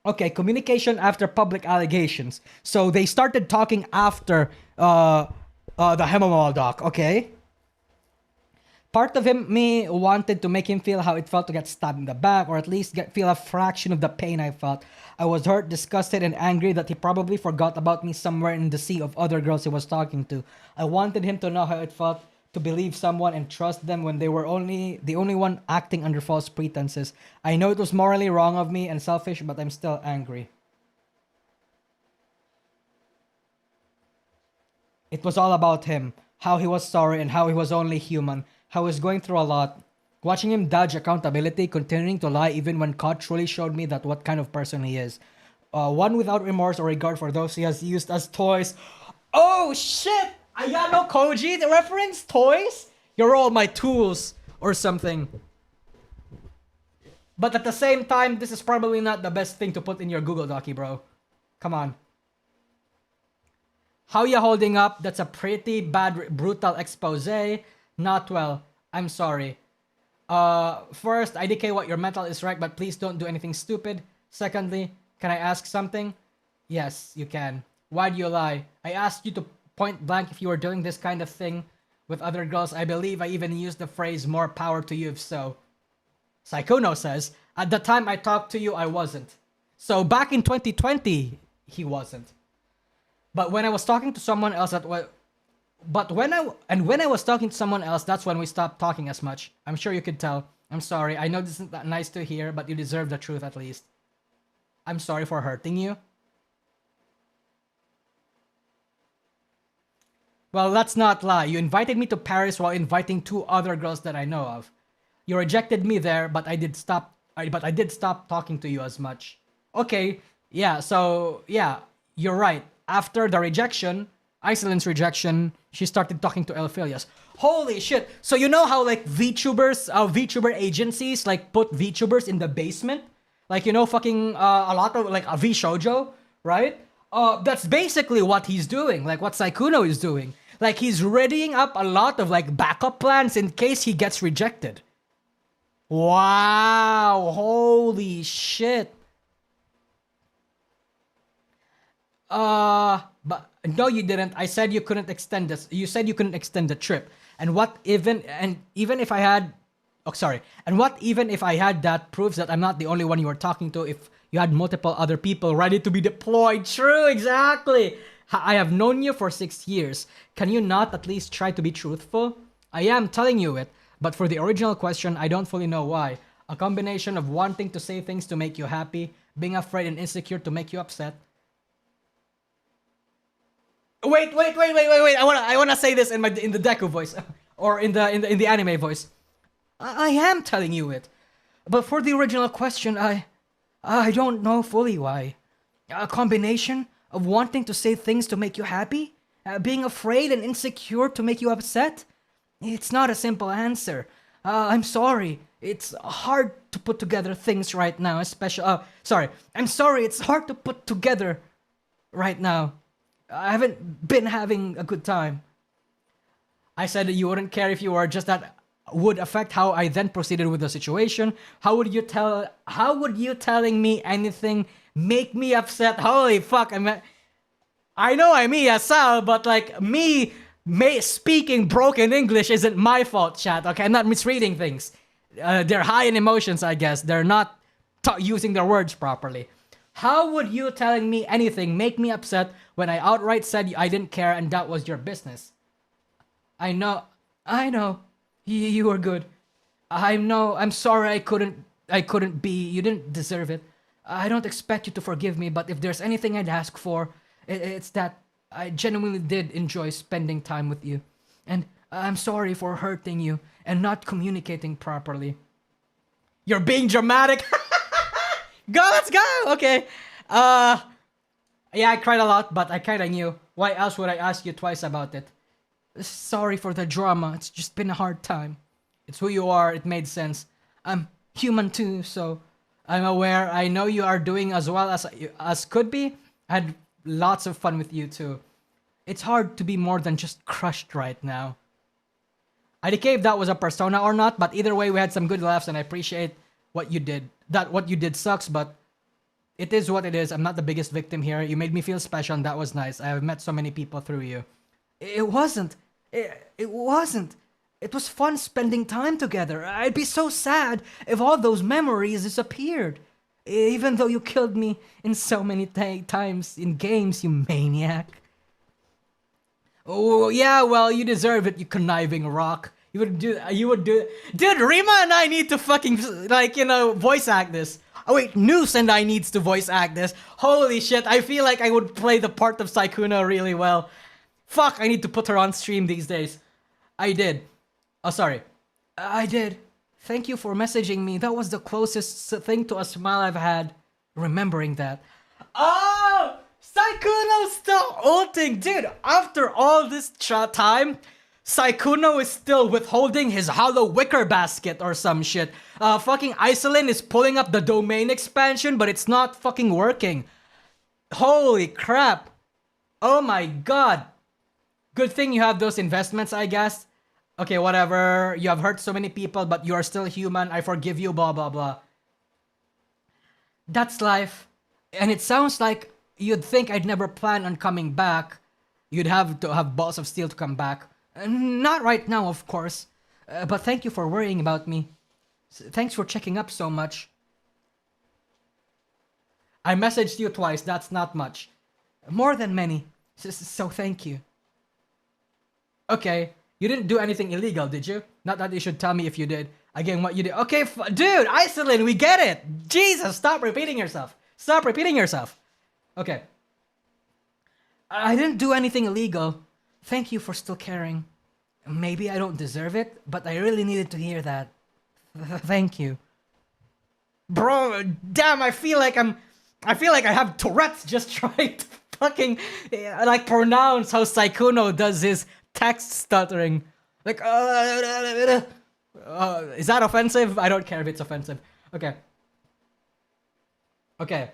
Okay, communication after public allegations. So they started talking after the Hemomol doc, okay? Part of me wanted to make him feel how it felt to get stabbed in the back, or at least feel a fraction of the pain I felt. I was hurt, disgusted, and angry that he probably forgot about me somewhere in the sea of other girls he was talking to. I wanted him to know how it felt to believe someone and trust them when they were the only one acting under false pretenses. I know it was morally wrong of me and selfish, but I'm still angry. It was all about him, how he was sorry and how he was only human, how he was going through a lot. Watching him dodge accountability, continuing to lie even when caught truly showed me that what kind of person he is. One without remorse or regard for those he has used as toys. Oh shit! Ayano Koji, the reference? Toys? You're all my tools or something. But at the same time, this is probably not the best thing to put in your Google Docky, bro. Come on. How ya holding up? That's a pretty bad, brutal expose. Not well. I'm sorry. First, IDK what your mental is right, but please don't do anything stupid. Secondly, can I ask something? Yes, you can. Why do you lie? I asked you to point blank if you were doing this kind of thing with other girls. I believe I even used the phrase more power to you if so. Sykkuno says, at the time I talked to you, I wasn't. So back in 2020, he wasn't. But when I was talking to someone else when I was talking to someone else, that's when we stopped talking as much. I'm sure you could tell. I'm sorry. I know this isn't that nice to hear, but you deserve the truth at least. I'm sorry for hurting you. Well, let's not lie. You invited me to Paris while inviting 2 other girls that I know of. You rejected me there, but I did stop talking to you as much. Okay, Yeah, so yeah, you're right. After the rejection, Iceland's rejection, she started talking to Elphilius. Holy shit! So you know how like VTubers, VTuber agencies like put VTubers in the basement, like you know, fucking a lot of like a VShojo, right? That's basically what he's doing, like what Sykkuno is doing. Like he's readying up a lot of like backup plans in case he gets rejected. Wow! Holy shit! But no, you didn't. I said you couldn't extend this. You said you couldn't extend the trip. And what even if I had, oh sorry. And what even if I had that proves that I'm not the only one you were talking to. If you had multiple other people ready to be deployed, true, exactly. I have known you for 6 years. Can you not at least try to be truthful? I am telling you it, but for the original question, I don't fully know why. A combination of wanting to say things to make you happy, being afraid and insecure to make you upset. Wait. I wanna say this in the Deku voice, or in the anime voice. I am telling you it, but for the original question, I don't know fully why. A combination of wanting to say things to make you happy, being afraid and insecure to make you upset. It's not a simple answer. I'm sorry. It's hard to put together things right now, especially. Sorry. I'm sorry. It's hard to put together right now. I haven't been having a good time. I said that you wouldn't care if you were, just that would affect how I then proceeded with the situation. How would you telling me anything make me upset? Holy fuck, I know I'm ESL, but like speaking broken English isn't my fault, chat, okay? I'm not misreading things. They're high in emotions, I guess. They're not using their words properly. How would you telling me anything make me upset when I outright said I didn't care and that was your business? I know. You were good. I'm sorry I couldn't be. You didn't deserve it. I don't expect you to forgive me, but if there's anything I'd ask for, it's that I genuinely did enjoy spending time with you. And I'm sorry for hurting you and not communicating properly. You're being dramatic. Go, let's go. Okay. Yeah, I cried a lot, but I kinda knew. Why else would I ask you twice about it? Sorry for the drama. It's just been a hard time. It's who you are. It made sense. I'm human too, so I'm aware. I know you are doing as well as could be. I had lots of fun with you too. It's hard to be more than just crushed right now. I don't care if that was a persona or not, but either way, we had some good laughs, and I appreciate what you did. What you did sucks, but it is what it is. I'm not the biggest victim here. You made me feel special, and that was nice. I have met so many people through you. It wasn't. It wasn't. It was fun spending time together. I'd be so sad if all those memories disappeared. Even though you killed me in so many times in games, you maniac. Oh, yeah, well, you deserve it, you conniving rock. You would do. Dude, Rima and I need to fucking, voice act this. Oh wait, Noose and I needs to voice act this. Holy shit, I feel like I would play the part of Sykkuno really well. Fuck, I need to put her on stream these days. I did. Oh, sorry. I did. Thank you for messaging me. That was the closest thing to a smile I've had. Remembering that. Oh! Sykkuno's still ulting! Dude, after all this time, Sykkuno is still withholding his hollow wicker basket or some shit. Fucking Iceland is pulling up the domain expansion, but it's not fucking working. Holy crap. Oh my god. Good thing you have those investments, I guess. Okay, whatever. You have hurt so many people, but you are still human. I forgive you, blah, blah, blah. That's life. And it sounds like you'd think I'd never plan on coming back. You'd have to have balls of steel to come back. Not right now, of course. But thank you for worrying about me. Thanks for checking up so much. I messaged you twice. That's not much. More than many. So thank you. Okay. You didn't do anything illegal, did you? Not that you should tell me if you did. Again, what you did. Okay, dude, Iceland, we get it. Jesus, stop repeating yourself. Stop repeating yourself. Okay. I didn't do anything illegal. Thank you for still caring. Maybe I don't deserve it, but I really needed to hear that. Thank you. Bro, damn, I feel like I'm I feel like I have Tourette's just trying to fucking like pronounce how Sykkuno does his text stuttering. Like, is that offensive? I don't care if it's offensive. Okay. Okay.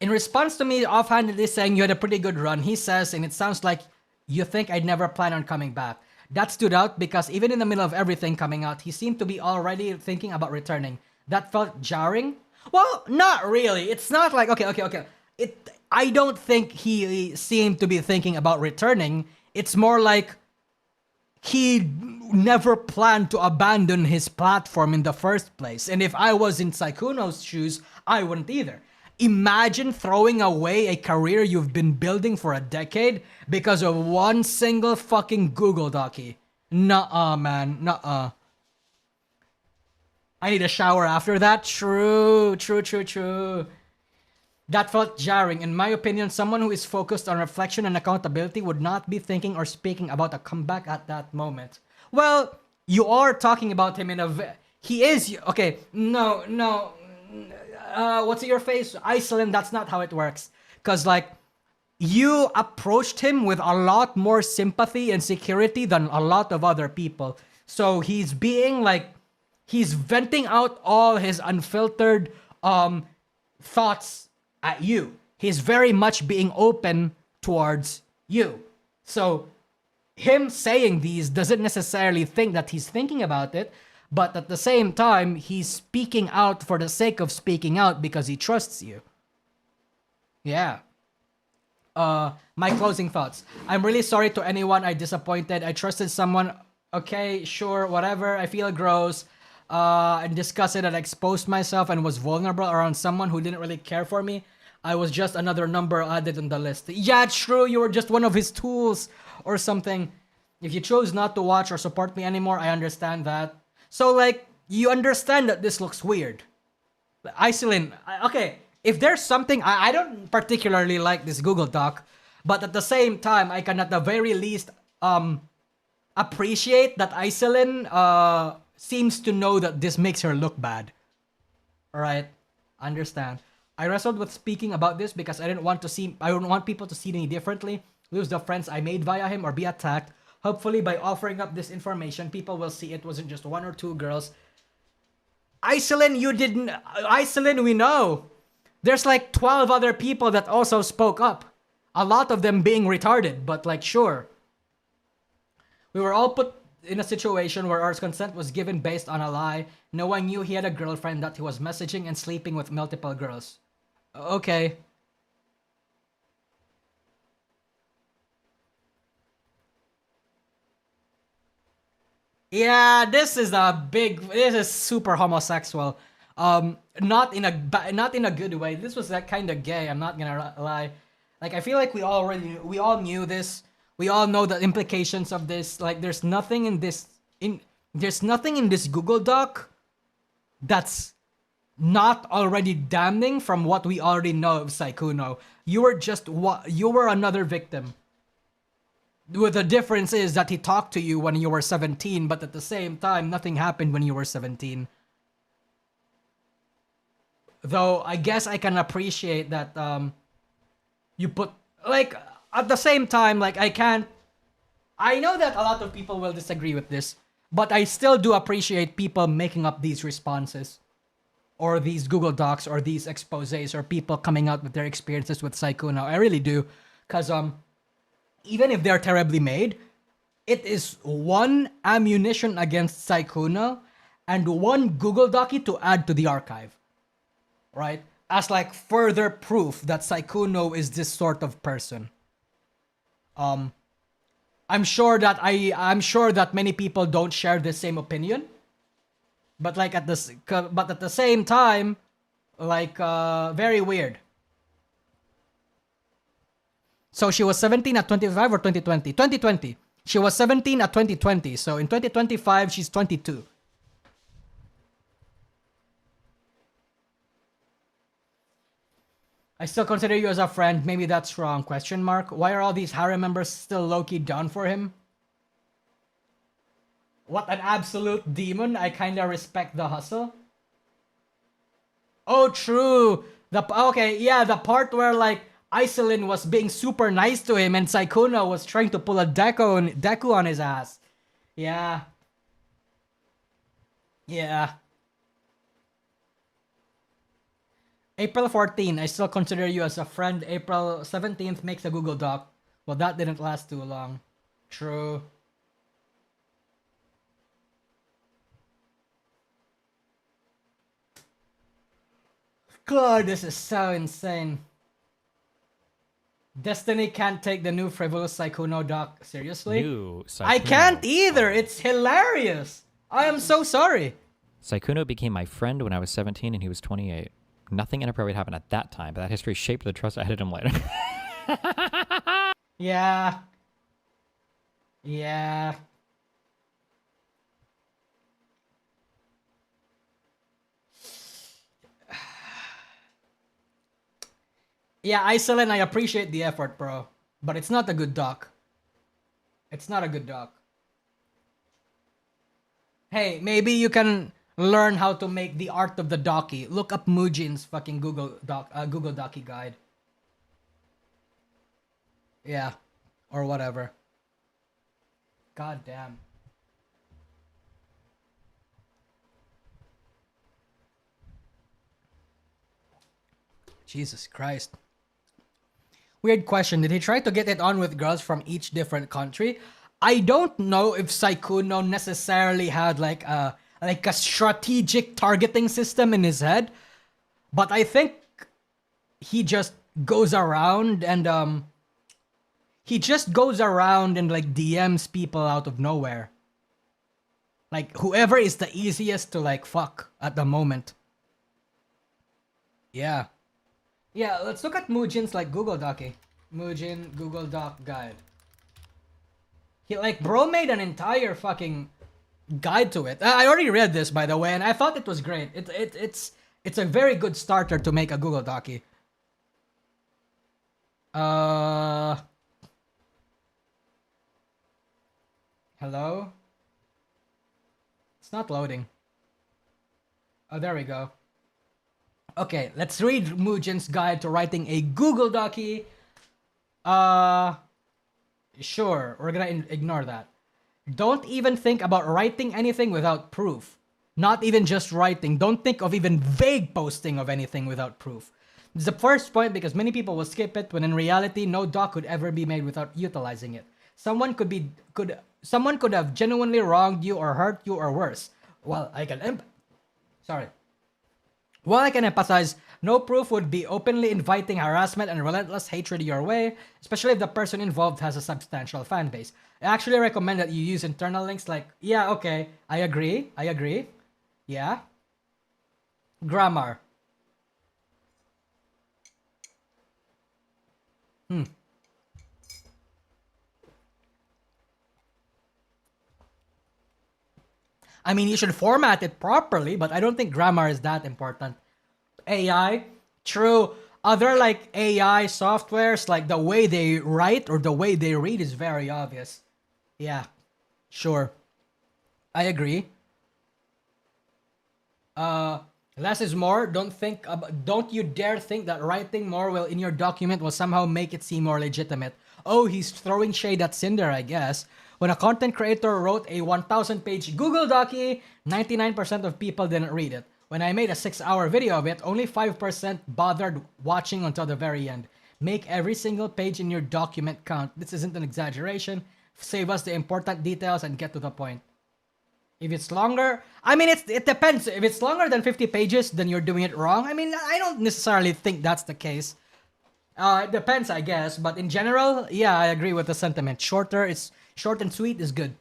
In response to me offhandedly saying you had a pretty good run, he says, and it sounds like you think I'd never plan on coming back. That stood out because even in the middle of everything coming out, he seemed to be already thinking about returning. That felt jarring. Well, not really. It's not like, okay. I don't think he seemed to be thinking about returning. It's more like he never planned to abandon his platform in the first place. And if I was in Sykkuno's shoes, I wouldn't either. Imagine throwing away a career you've been building for a decade because of one single fucking Google Dockey. Nuh-uh, man. Nuh-uh. I need a shower after that. True. That felt jarring. In my opinion, someone who is focused on reflection and accountability would not be thinking or speaking about a comeback at that moment. Well, you are talking about him in a... He is... Okay, no. What's in your face? Iceland, that's not how it works. Because, like, you approached him with a lot more sympathy and security than a lot of other people. So he's being, like... He's venting out all his unfiltered thoughts at you. He's very much being open towards you. So him saying these doesn't necessarily think that he's thinking about it, but at the same time, he's speaking out for the sake of speaking out because he trusts you. Yeah. My closing thoughts. I'm really sorry to anyone I disappointed. I trusted someone. Okay, sure, whatever. I feel gross. And disgusted and exposed myself and was vulnerable around someone who didn't really care for me. I was just another number added on the list. Yeah, true, you were just one of his tools or something. If you chose not to watch or support me anymore, I understand that. So, like, you understand that this looks weird. Iceland, okay, if there's something, I don't particularly like this Google Doc, but at the same time, I can at the very least appreciate that Iceland seems to know that this makes her look bad. Alright, understand. I wrestled with speaking about this because I don't want people to see me differently, lose the friends I made via him, or be attacked. Hopefully, by offering up this information, people will see it wasn't just one or two girls. Iceland, we know. There's like 12 other people that also spoke up. A lot of them being retarded, but like, sure. We were all put in a situation where our consent was given based on a lie. No one knew he had a girlfriend, that he was messaging and sleeping with multiple girls. Okay. Yeah, this is super homosexual. Not in a good way. This was that kind of gay, I'm not gonna lie. Like, I feel like we all knew this. We all know the implications of this. Like, there's nothing in this Google Doc that's not already damning from what we already know of Sykkuno. You were another victim. With the difference is that he talked to you when you were 17, but at the same time, nothing happened when you were 17. Though, I guess I can appreciate that, you put, like, at the same time, like, I know that a lot of people will disagree with this, but I still do appreciate people making up these responses, or these Google Docs, or these exposés, or people coming out with their experiences with Sykkuno. I really do, because, even if they're terribly made, it is one ammunition against Sykkuno and one Google Docky to add to the archive, right? As like further proof that Sykkuno is this sort of person. I'm sure that many people don't share the same opinion, but like at the same time, like very weird. So she was 17 at 25 or 2020? 2020. She was 17 at 2020. So in 2025, she's 22. I still consider you as a friend. Maybe that's wrong. Question mark. Why are all these harem members still low-key down for him? What an absolute demon. I kinda respect the hustle. Oh, true. The part where like Iselin was being super nice to him and Sykkuno was trying to pull a Deku on his ass. Yeah. Yeah. April 14, I still consider you as a friend. April 17th makes a Google Doc. Well, that didn't last too long. True. God, this is so insane. Destiny can't take the new frivolous Sykkuno doc seriously. I can't either. It's hilarious. I am so sorry. Sykkuno became my friend when I was 17 and he was 28. Nothing inappropriate happened at that time, but that history shaped the trust I had in him later. Yeah. Yeah. Yeah, Iselin, I appreciate the effort, bro. But it's not a good doc. It's not a good doc. Hey, maybe you can learn how to make the art of the Dockey. Look up Mujin's fucking Google Dockey guide. Yeah. Or whatever. God damn. Jesus Christ. Weird question. Did he try to get it on with girls from each different country? I don't know if Sykkuno necessarily had like a strategic targeting system in his head, but I think he just goes around and like DMs people out of nowhere. Like whoever is the easiest to like fuck at the moment. Yeah. Yeah, let's look at Mujin's like Google Dockey. Mujin Google Doc guide. He like bro made an entire fucking guide to it. I already read this by the way, and I thought it was great. It's a very good starter to make a Google Dockey. Hello? It's not loading. Oh, there we go. Okay, let's read Mujin's guide to writing a Google Dockey. Sure, we're gonna ignore that. Don't even think about writing anything without proof. Not even just writing. Don't think of even vague posting of anything without proof. This is the first point because many people will skip it when in reality no doc could ever be made without utilizing it. Someone could have genuinely wronged you or hurt you or worse. While I can empathize, no proof would be openly inviting harassment and relentless hatred your way, especially if the person involved has a substantial fan base. I actually recommend that you use internal links like, yeah, okay, I agree. Yeah. Grammar. I mean, you should format it properly, but I don't think grammar is that important. AI, true. Other like AI softwares, like the way they write or the way they read is very obvious. Yeah, sure. I agree. Less is more. Don't you dare think that writing more will in your document will somehow make it seem more legitimate. Oh, he's throwing shade at Cinder, I guess. When a content creator wrote a 1,000-page Google Dockey, 99% of people didn't read it. When I made a 6-hour video of it, only 5% bothered watching until the very end. Make every single page in your document count. This isn't an exaggeration. Save us the important details and get to the point. If it's longer, I mean, it depends. If it's longer than 50 pages, then you're doing it wrong. I mean, I don't necessarily think that's the case. It depends, I guess. But in general, yeah, I agree with the sentiment. Short and sweet is good.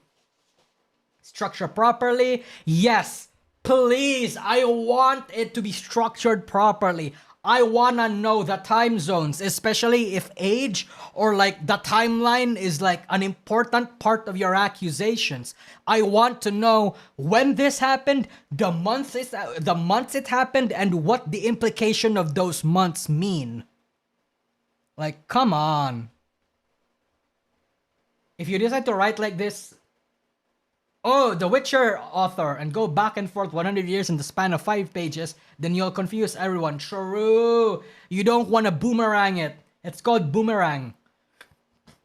Structure properly. Yes, please. I want it to be structured properly. I wanna know the time zones, especially if age or like the timeline is like an important part of your accusations. I want to know when this happened, the months it happened, and what the implication of those months mean. Like, come on. If you decide to write like this, oh, The Witcher author, and go back and forth 100 years in the span of 5 pages, then you'll confuse everyone. True. You don't want to boomerang it. It's called boomerang.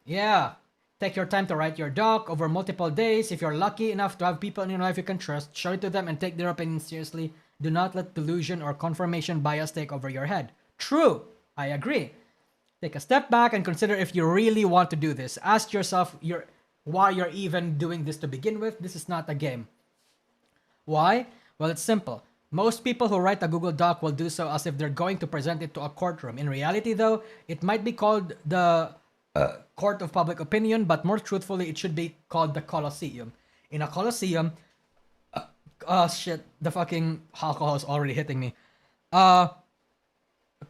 Yeah. Take your time to write your doc over multiple days. If you're lucky enough to have people in your life you can trust, show it to them and take their opinion seriously. Do not let delusion or confirmation bias take over your head. True. I agree. Take a step back and consider if you really want to do this. Ask yourself why you're even doing this to begin with. This is not a game. Why? Well, it's simple. Most people who write a Google Doc will do so as if they're going to present it to a courtroom. In reality, though, it might be called the court of public opinion, but more truthfully, it should be called the Colosseum. In a Colosseum, oh shit, the fucking alcohol is already hitting me.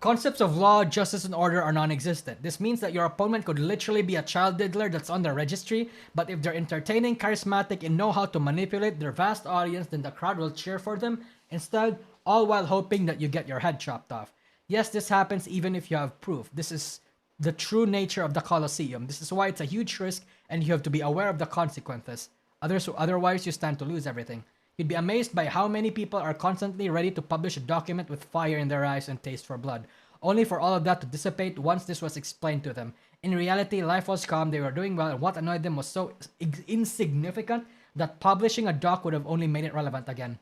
Concepts of law, justice, and order are non-existent. This means that your opponent could literally be a child diddler that's on the registry, but if they're entertaining, charismatic, and know how to manipulate their vast audience, then the crowd will cheer for them instead, all while hoping that you get your head chopped off. Yes, this happens even if you have proof. This is the true nature of the Colosseum. This is why it's a huge risk, and you have to be aware of the consequences. Otherwise, you stand to lose everything. You'd be amazed by how many people are constantly ready to publish a document with fire in their eyes and taste for blood, only for all of that to dissipate once this was explained to them. In reality, life was calm, they were doing well, and what annoyed them was so insignificant that publishing a doc would have only made it relevant again.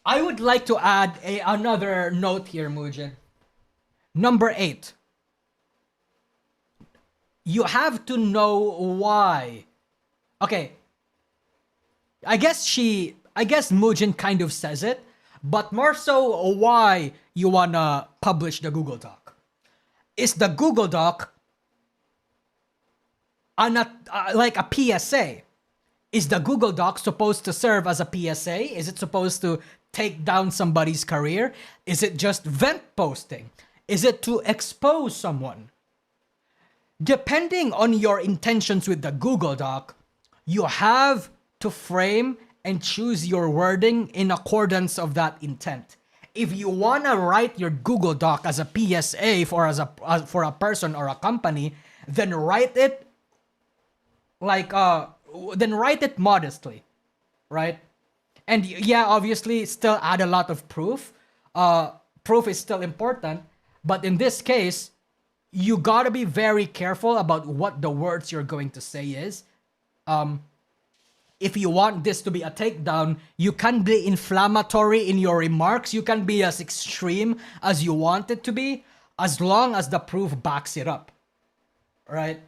I would like to add another note here, Mujin. Number 8. You have to know why. Okay. I guess Mujin kind of says it, but more so why you wanna publish the Google Doc. Is the Google Doc like a PSA? Is the Google Doc supposed to serve as a PSA? Is it supposed to take down somebody's career? Is it just vent posting? Is it to expose someone? Depending on your intentions with the Google Doc, you have to frame and choose your wording in accordance of that intent. If you want to write your Google Doc as a PSA for a person or a company, then write it modestly, right? And yeah, obviously still add a lot of proof. Proof is still important, but in this case, you gotta be very careful about what the words you're going to say is. If you want this to be a takedown, you can be inflammatory in your remarks. You can be as extreme as you want it to be, as long as the proof backs it up, right?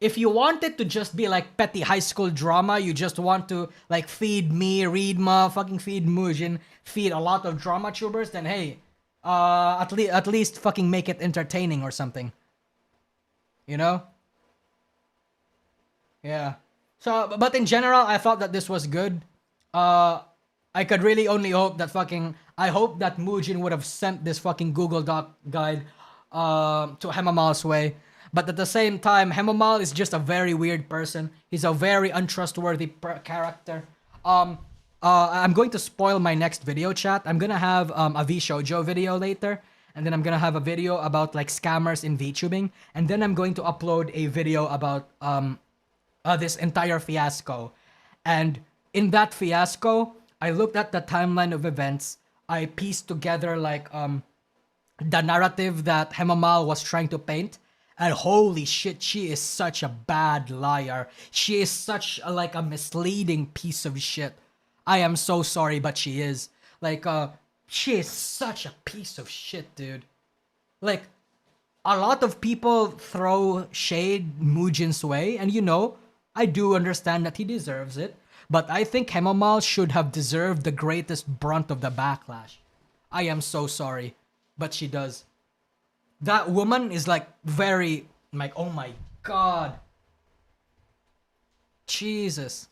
If you want it to just be like petty high school drama, you just want to like feed me, read ma, fucking feed Mujin, feed a lot of drama tubers, then hey, at least fucking make it entertaining or something. You know? Yeah. So, but in general, I thought that this was good. I could really only hope that I hope that Mujin would have sent this fucking Google Doc guide to Hemamal's way. But at the same time, Hemamal is just a very weird person. He's a very untrustworthy character. I'm going to spoil my next video, chat. I'm gonna have a VShojo video later, and then I'm gonna have a video about like scammers in VTubing, and then I'm going to upload a video about this entire fiasco. And in that fiasco, I looked at the timeline of events. I pieced together like the narrative that Hemamal was trying to paint. And holy shit, she is such a bad liar. She is such a misleading piece of shit. I am so sorry, but she is. She is such a piece of shit, dude. Like, a lot of people throw shade Mujin's way, and I do understand that he deserves it, but I think Hemamal should have deserved the greatest brunt of the backlash. I am so sorry, but she does. That woman is very, oh my god. Jesus.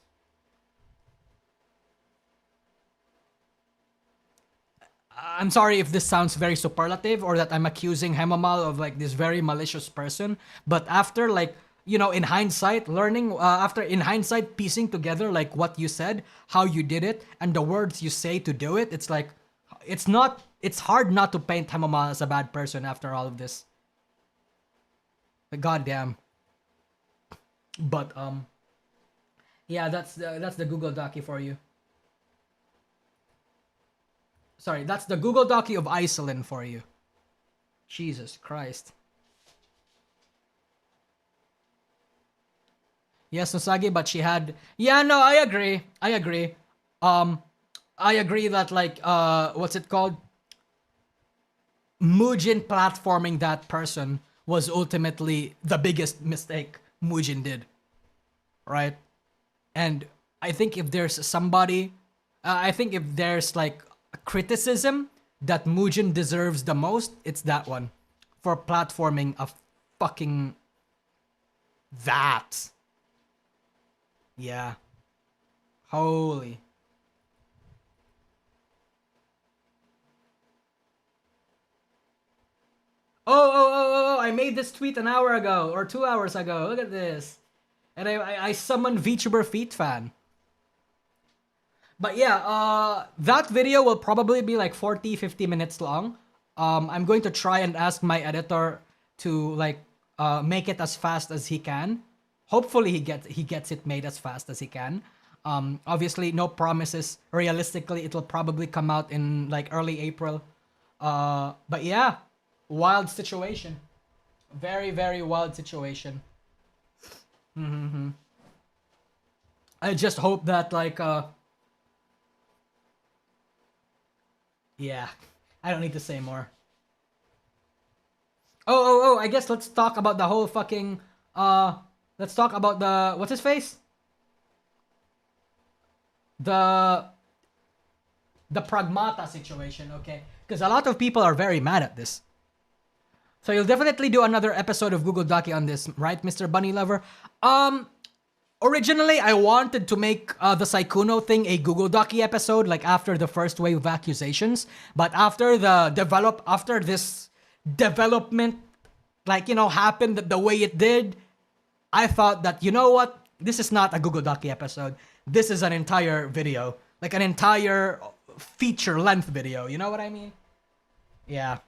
I'm sorry if this sounds very superlative or that I'm accusing Hemamal of this very malicious person, but after in hindsight, piecing together what you said, how you did it, and the words you say to do it, it's hard not to paint Hemamal as a bad person after all of this. But goddamn. But yeah, that's the Google Dockey for you. Sorry, that's the Google Dockey of Iceland for you. Jesus Christ. Yes, Nosagi, but she had... Yeah, no, I agree. I agree that, like, what's it called? Muujin platforming that person was ultimately the biggest mistake Muujin did. Right? And I think if there's somebody... I think if there's, like, a criticism that Muujin deserves the most, it's that one. For platforming a fucking... that. Yeah. Holy. Oh, I made this tweet an hour ago or 2 hours ago. Look at this. And I summoned VTuber Feet Fan. But yeah, that video will probably be like 40-50 minutes long. I'm going to try and ask my editor to like make it as fast as he can. Hopefully he gets it made as fast as he can. Obviously, no promises. Realistically, it'll probably come out in like early April. But yeah, wild situation. Very, very wild situation. I just hope that like yeah, I don't need to say more. Oh, I guess let's talk about the whole fucking let's talk about the what's his face? The Pragmata situation, okay? Because a lot of people are very mad at this. So you'll definitely do another episode of Google Dockey on this, right, Mr. Bunny Lover? Originally, I wanted to make the Sykkuno thing a Google Dockey episode, like after the first wave of accusations. But after this development, like, you know, happened the way it did, I thought that, you know what? This is not a Google Dockey episode. This is an entire video. Like an entire feature-length video. You know what I mean? Yeah.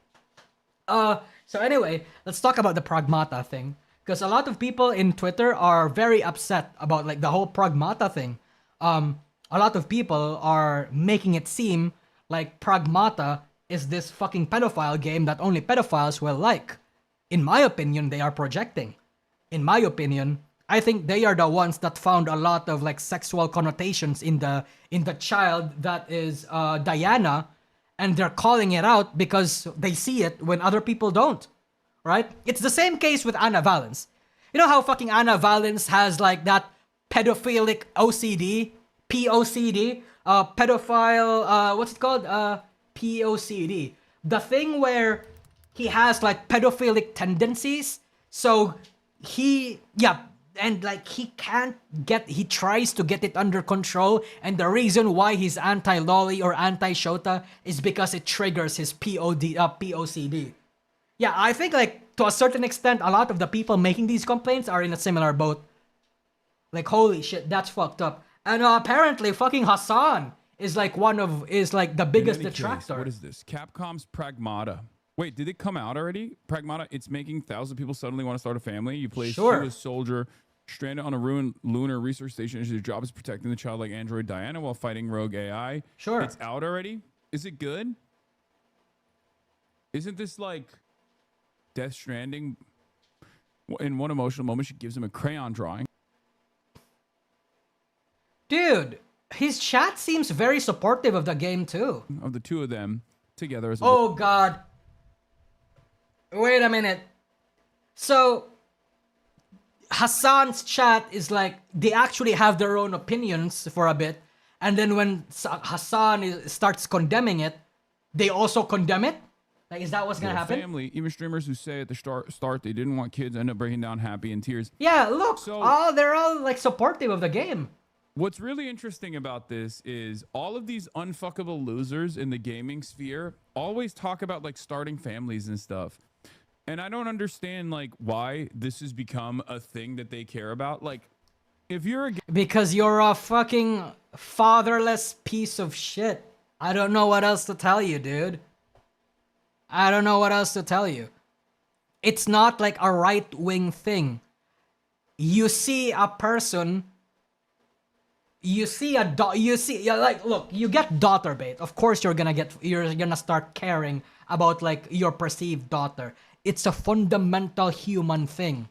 So anyway, let's talk about the Pragmata thing. Because a lot of people in Twitter are very upset about like the whole Pragmata thing. A lot of people are making it seem like Pragmata is this fucking pedophile game that only pedophiles will like. In my opinion, they are projecting. In my opinion, I think they are the ones that found a lot of like sexual connotations in the child that is Diana, and they're calling it out because they see it when other people don't. Right? It's the same case with Anna Valens. You know how fucking Anna Valens has like that pedophilic OCD? POCD? Pedophile, what's it called? POCD. The thing where he has like pedophilic tendencies. So he tries to get it under control. And the reason why he's anti-lolly or anti-shota is because it triggers his POCD. Yeah, I think, like, to a certain extent, a lot of the people making these complaints are in a similar boat. Like, holy shit, that's fucked up. And apparently, fucking Hassan is, like, the biggest detractor. What is this? Capcom's Pragmata. Wait, did it come out already? Pragmata, it's making 1,000 people suddenly want to start a family. You play a soldier stranded on a ruined lunar research station. Your job is protecting the childlike android Diana while fighting rogue AI. Sure. It's out already? Is it good? Isn't this, like... Death Stranding, in one emotional moment, she gives him a crayon drawing. Dude, his chat seems very supportive of the game, too. Of the two of them together as Oh, God. Wait a minute. So, Hassan's chat is like, they actually have their own opinions for a bit. And then when Hassan starts condemning it, they also condemn it? Like, is that what's gonna happen? Family, even streamers who say at the start they didn't want kids end up breaking down happy in tears. Yeah, look, they're all like supportive of the game. What's really interesting about this is all of these unfuckable losers in the gaming sphere always talk about like starting families and stuff. And I don't understand like why this has become a thing that they care about. Like, if you're because you're a fucking fatherless piece of shit. I don't know what else to tell you, dude. I don't know what else to tell you. It's not like a right-wing thing. you see a person, you see like, look, you get daughter bait. Of course you're gonna start caring about like your perceived daughter. It's a fundamental human thing.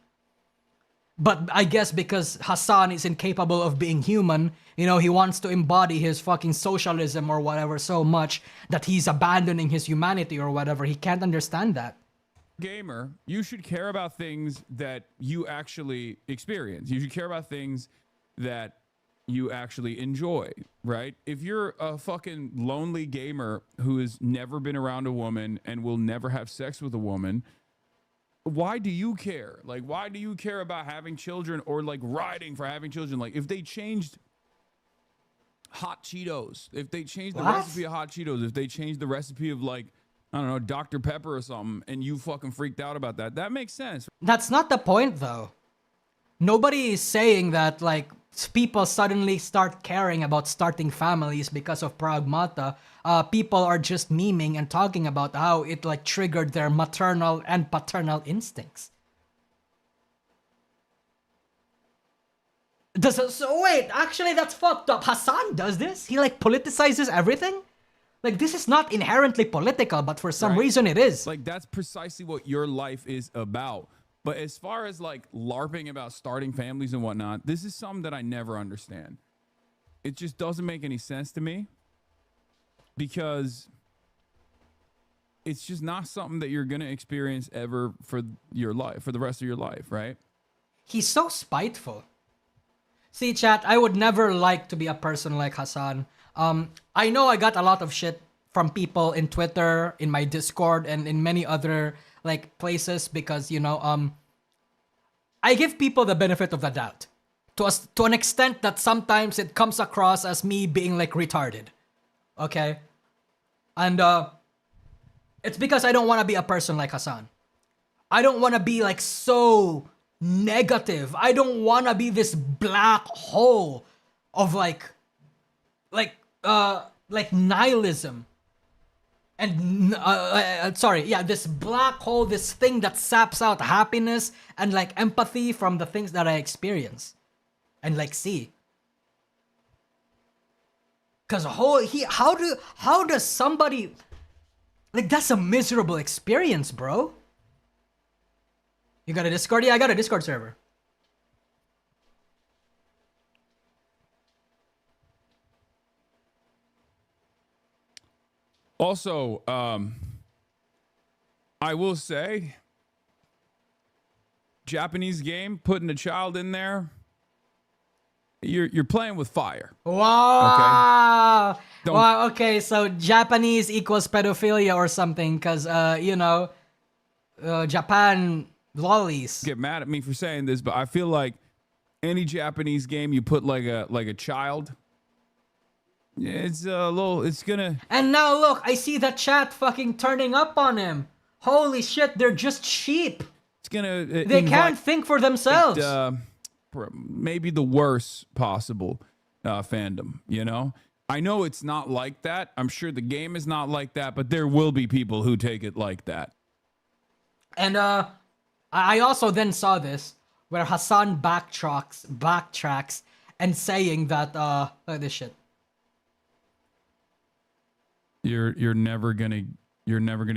But I guess because Hassan is incapable of being human, you know, he wants to embody his fucking socialism or whatever so much that he's abandoning his humanity or whatever. He can't understand that. Gamer, you should care about things that you actually experience. You should care about things that you actually enjoy, right? If you're a fucking lonely gamer who has never been around a woman and will never have sex with a woman, why do you care? Like, why do you care about having children or like riding for having children? Like, if they changed hot Cheetos, if they changed the recipe of hot Cheetos, if they changed the recipe of like, I don't know, Dr. Pepper or something, and you fucking freaked out about that, that makes sense. That's not the point though. Nobody is saying that like people suddenly start caring about starting families because of Pragmata. People are just memeing and talking about how it like triggered their maternal and paternal instincts. So wait, actually that's fucked up. Hassan does this? He like politicizes everything? Like, this is not inherently political, but for some reason it is. Like, that's precisely what your life is about. But as far as like LARPing about starting families and whatnot, this is something that I never understand. It just doesn't make any sense to me because it's just not something that you're going to experience ever for your life, for the rest of your life, right? He's so spiteful. See, chat, I would never like to be a person like Hassan. I know I got a lot of shit from people in Twitter, in my Discord, and in many other like places because, you know, I give people the benefit of the doubt to an extent that sometimes it comes across as me being like retarded. Okay? And it's because I don't want to be a person like Hassan. I don't want to be like so negative. I don't want to be this black hole of like nihilism. And this black hole, this thing that saps out happiness and like empathy from the things that I experience and like see. Cause how does somebody like, that's a miserable experience, bro. You got a Discord? Yeah, I got a Discord server. Also, I will say, Japanese game, putting a child in there, you're playing with fire. Wow. Okay? Wow. Okay, so Japanese equals pedophilia or something, cause you know, Japan lollies. Get mad at me for saying this, but I feel like any Japanese game you put like a child, it's gonna. And now look, I see the chat fucking turning up on him. Holy shit, they're just sheep. It's gonna. They can't think for themselves. Maybe the worst possible fandom. You know, I know it's not like that. I'm sure the game is not like that, but there will be people who take it like that. And I also then saw this where Hassan backtracks and saying that look at this shit. You're never gonna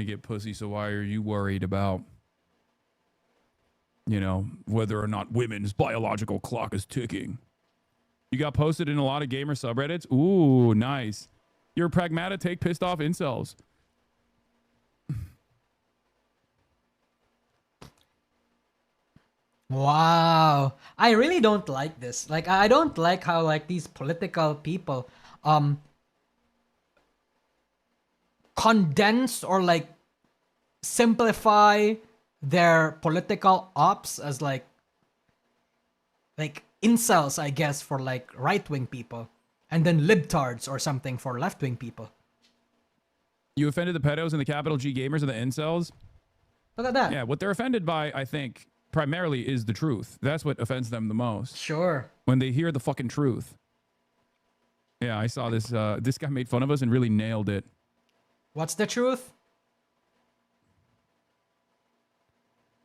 get pussy, so why are you worried about, you know, whether or not women's biological clock is ticking? You got posted in a lot of gamer subreddits. Ooh, nice. You're a Pragmata take pissed off incels. Wow. I really don't like this. Like, I don't like how like these political people condense or like simplify their political ops as like incels, I guess, for like right-wing people, and then libtards or something for left-wing people. You offended the pedos and the capital G gamers and the incels? Look at that. Yeah, what they're offended by, I think, primarily is the truth. That's what offends them the most. Sure. When they hear the fucking truth. Yeah, I saw this. This guy made fun of us and really nailed it. What's the truth?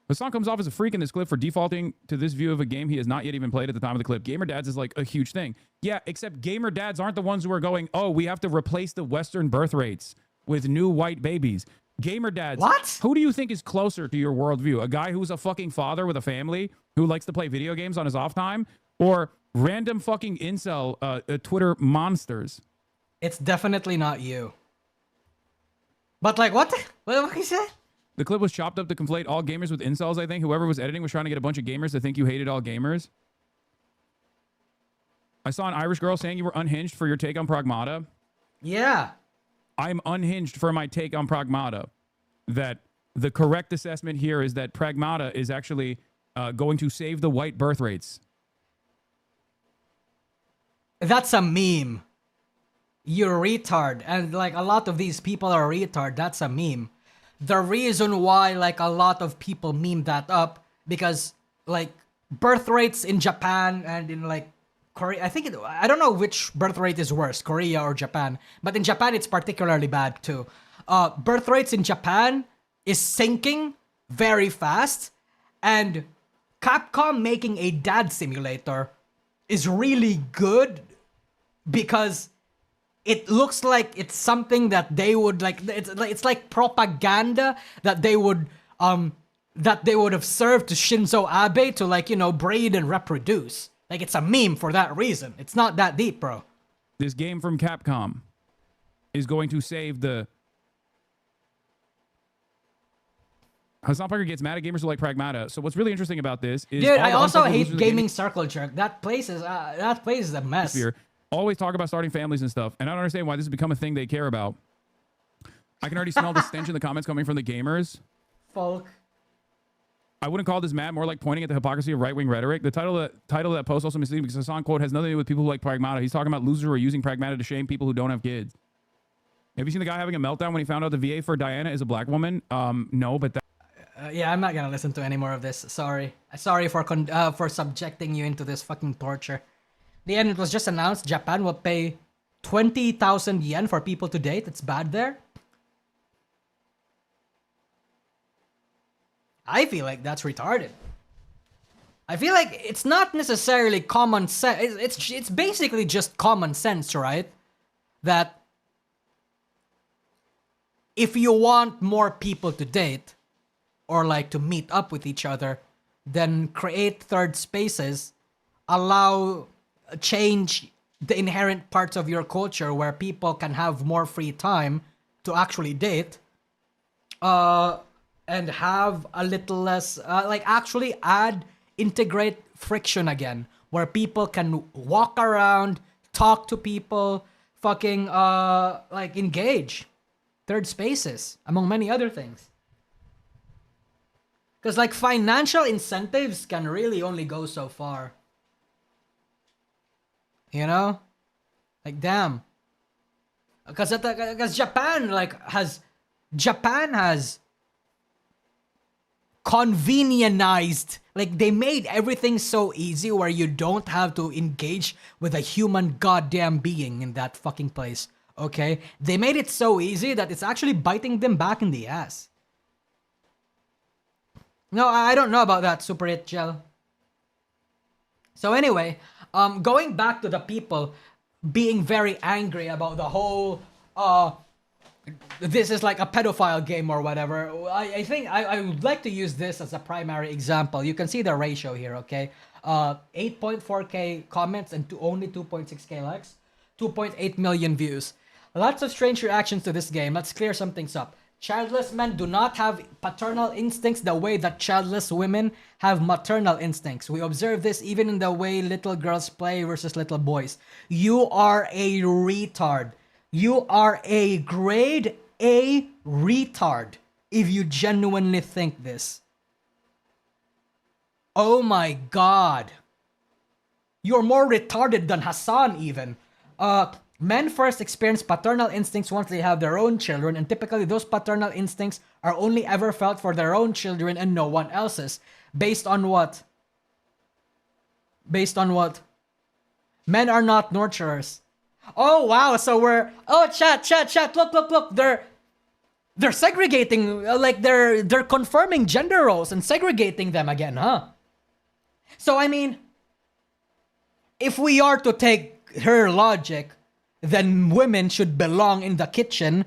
Hassan comes off as a freak in this clip for defaulting to this view of a game he has not yet even played at the time of the clip. Gamer dads is like a huge thing. Yeah, except gamer dads aren't the ones who are going, oh, we have to replace the Western birth rates with new white babies. Gamer dads. What? Who do you think is closer to your worldview? A guy who's a fucking father with a family who likes to play video games on his off time? Or random fucking incel Twitter monsters? It's definitely not you. But like, what? What he said? The clip was chopped up to conflate all gamers with incels, I think. Whoever was editing was trying to get a bunch of gamers to think you hated all gamers. I saw an Irish girl saying you were unhinged for your take on Pragmata. Yeah. I'm unhinged for my take on Pragmata. That the correct assessment here is that Pragmata is actually going to save the white birth rates. That's a meme. You're retard. And like a lot of these people are retard. That's a meme. The reason why like a lot of people meme that up because like birth rates in Japan and in like Korea, I don't know which birth rate is worse, Korea or Japan, but in Japan it's particularly bad too. Birth rates in Japan is sinking very fast, and Capcom making a dad simulator is really good because it looks like it's something that they would like. It's like propaganda that they would have served to Shinzo Abe to like, you know, breed and reproduce. Like it's a meme for that reason. It's not that deep, bro. This game from Capcom is going to save the... Hassan Parker gets mad at gamers who like Pragmata. So what's really interesting about this is... Dude, I also hate Gaming Circle Jerk. That place is a mess. Always talk about starting families and stuff, and I don't understand why this has become a thing they care about. I can already smell the stench in the comments coming from the gamers. Folk. I wouldn't call this mad, more like pointing at the hypocrisy of right-wing rhetoric. The title of that post also misleading because Hassan quote has nothing to do with people who like Pragmata. He's talking about losers who are using Pragmata to shame people who don't have kids. Have you seen the guy having a meltdown when he found out the VA for Diana is a black woman? No, but that... Yeah, I'm not gonna listen to any more of this. Sorry. Sorry for subjecting you into this fucking torture. The end, it was just announced Japan will pay 20,000 yen for people to date. It's bad there. I feel like that's retarded. I feel like it's not necessarily common sense. It's basically just common sense, right? That if you want more people to date or like to meet up with each other, then create third spaces, change the inherent parts of your culture where people can have more free time to actually date, and have a little less, actually integrate friction again, where people can walk around, talk to people, fucking, engage. Third spaces, among many other things. Because, like, financial incentives can really only go so far. You know? Like, damn. Because Japan, has convenientized, like, they made everything so easy where you don't have to engage with a human goddamn being in that fucking place, okay? They made it so easy that it's actually biting them back in the ass. No, I don't know about that, Super Hit Gel. So anyway, going back to the people being very angry about the whole, this is like a pedophile game or whatever. I think I would like to use this as a primary example. You can see the ratio here, okay? 8.4k comments and only 2.6k likes, 2.8 million views. Lots of strange reactions to this game. Let's clear some things up. Childless men do not have paternal instincts the way that childless women have maternal instincts. We observe this even in the way little girls play versus little boys. You are a retard. You are a grade A retard if you genuinely think this. Oh my god. You're more retarded than Hassan even. Men first experience paternal instincts once they have their own children, and typically those paternal instincts are only ever felt for their own children and no one else's. Based on what? Based on what? Men are not nurturers. Oh wow, so we're... Oh, chat, look. They're segregating, like they're confirming gender roles and segregating them again, huh? So I mean, if we are to take her logic, then women should belong in the kitchen.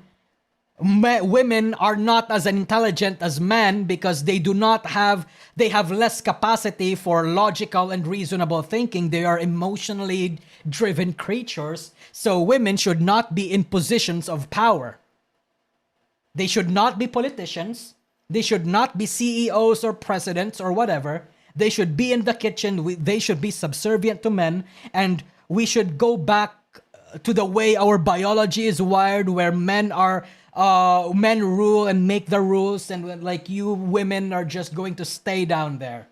Women are not as intelligent as men because they have less capacity for logical and reasonable thinking. They are emotionally driven creatures. So women should not be in positions of power. They should not be politicians. They should not be CEOs or presidents or whatever. They should be in the kitchen. They should be subservient to men. And we should go back to the way our biology is wired, where men rule and make the rules, and like you women are just going to stay down there.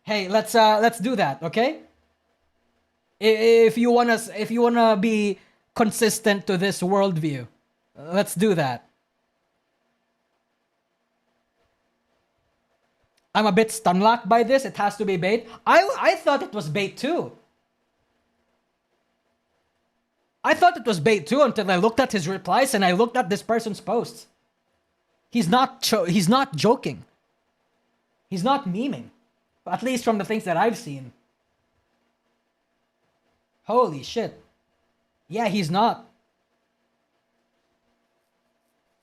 Hey, let's do that, okay? If you wanna be consistent to this worldview, let's do that. I'm a bit stunlocked by this. It has to be bait. I thought it was bait too. I thought it was bait too until I looked at his replies and I looked at this person's posts. He's not joking. He's not memeing. At least from the things that I've seen. Holy shit. Yeah, he's not.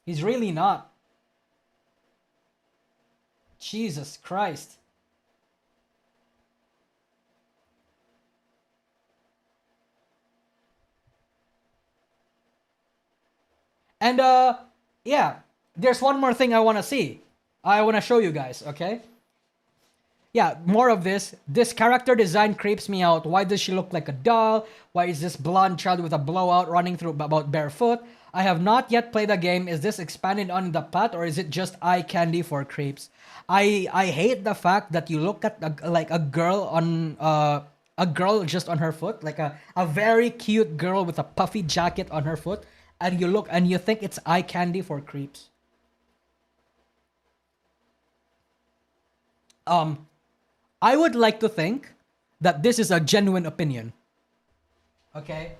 He's really not. Jesus Christ. And yeah, there's one more thing I want to see. I want to show you guys, okay? Yeah, more of this. This character design creeps me out. Why does she look like a doll? Why is this blonde child with a blowout running through about barefoot? I have not yet played the game. Is this expanded on the plot, or is it just eye candy for creeps? I hate the fact that you look at a girl just on her foot, like a very cute girl with a puffy jacket on her foot, and you look and you think it's eye candy for creeps. I would like to think that this is a genuine opinion. Okay?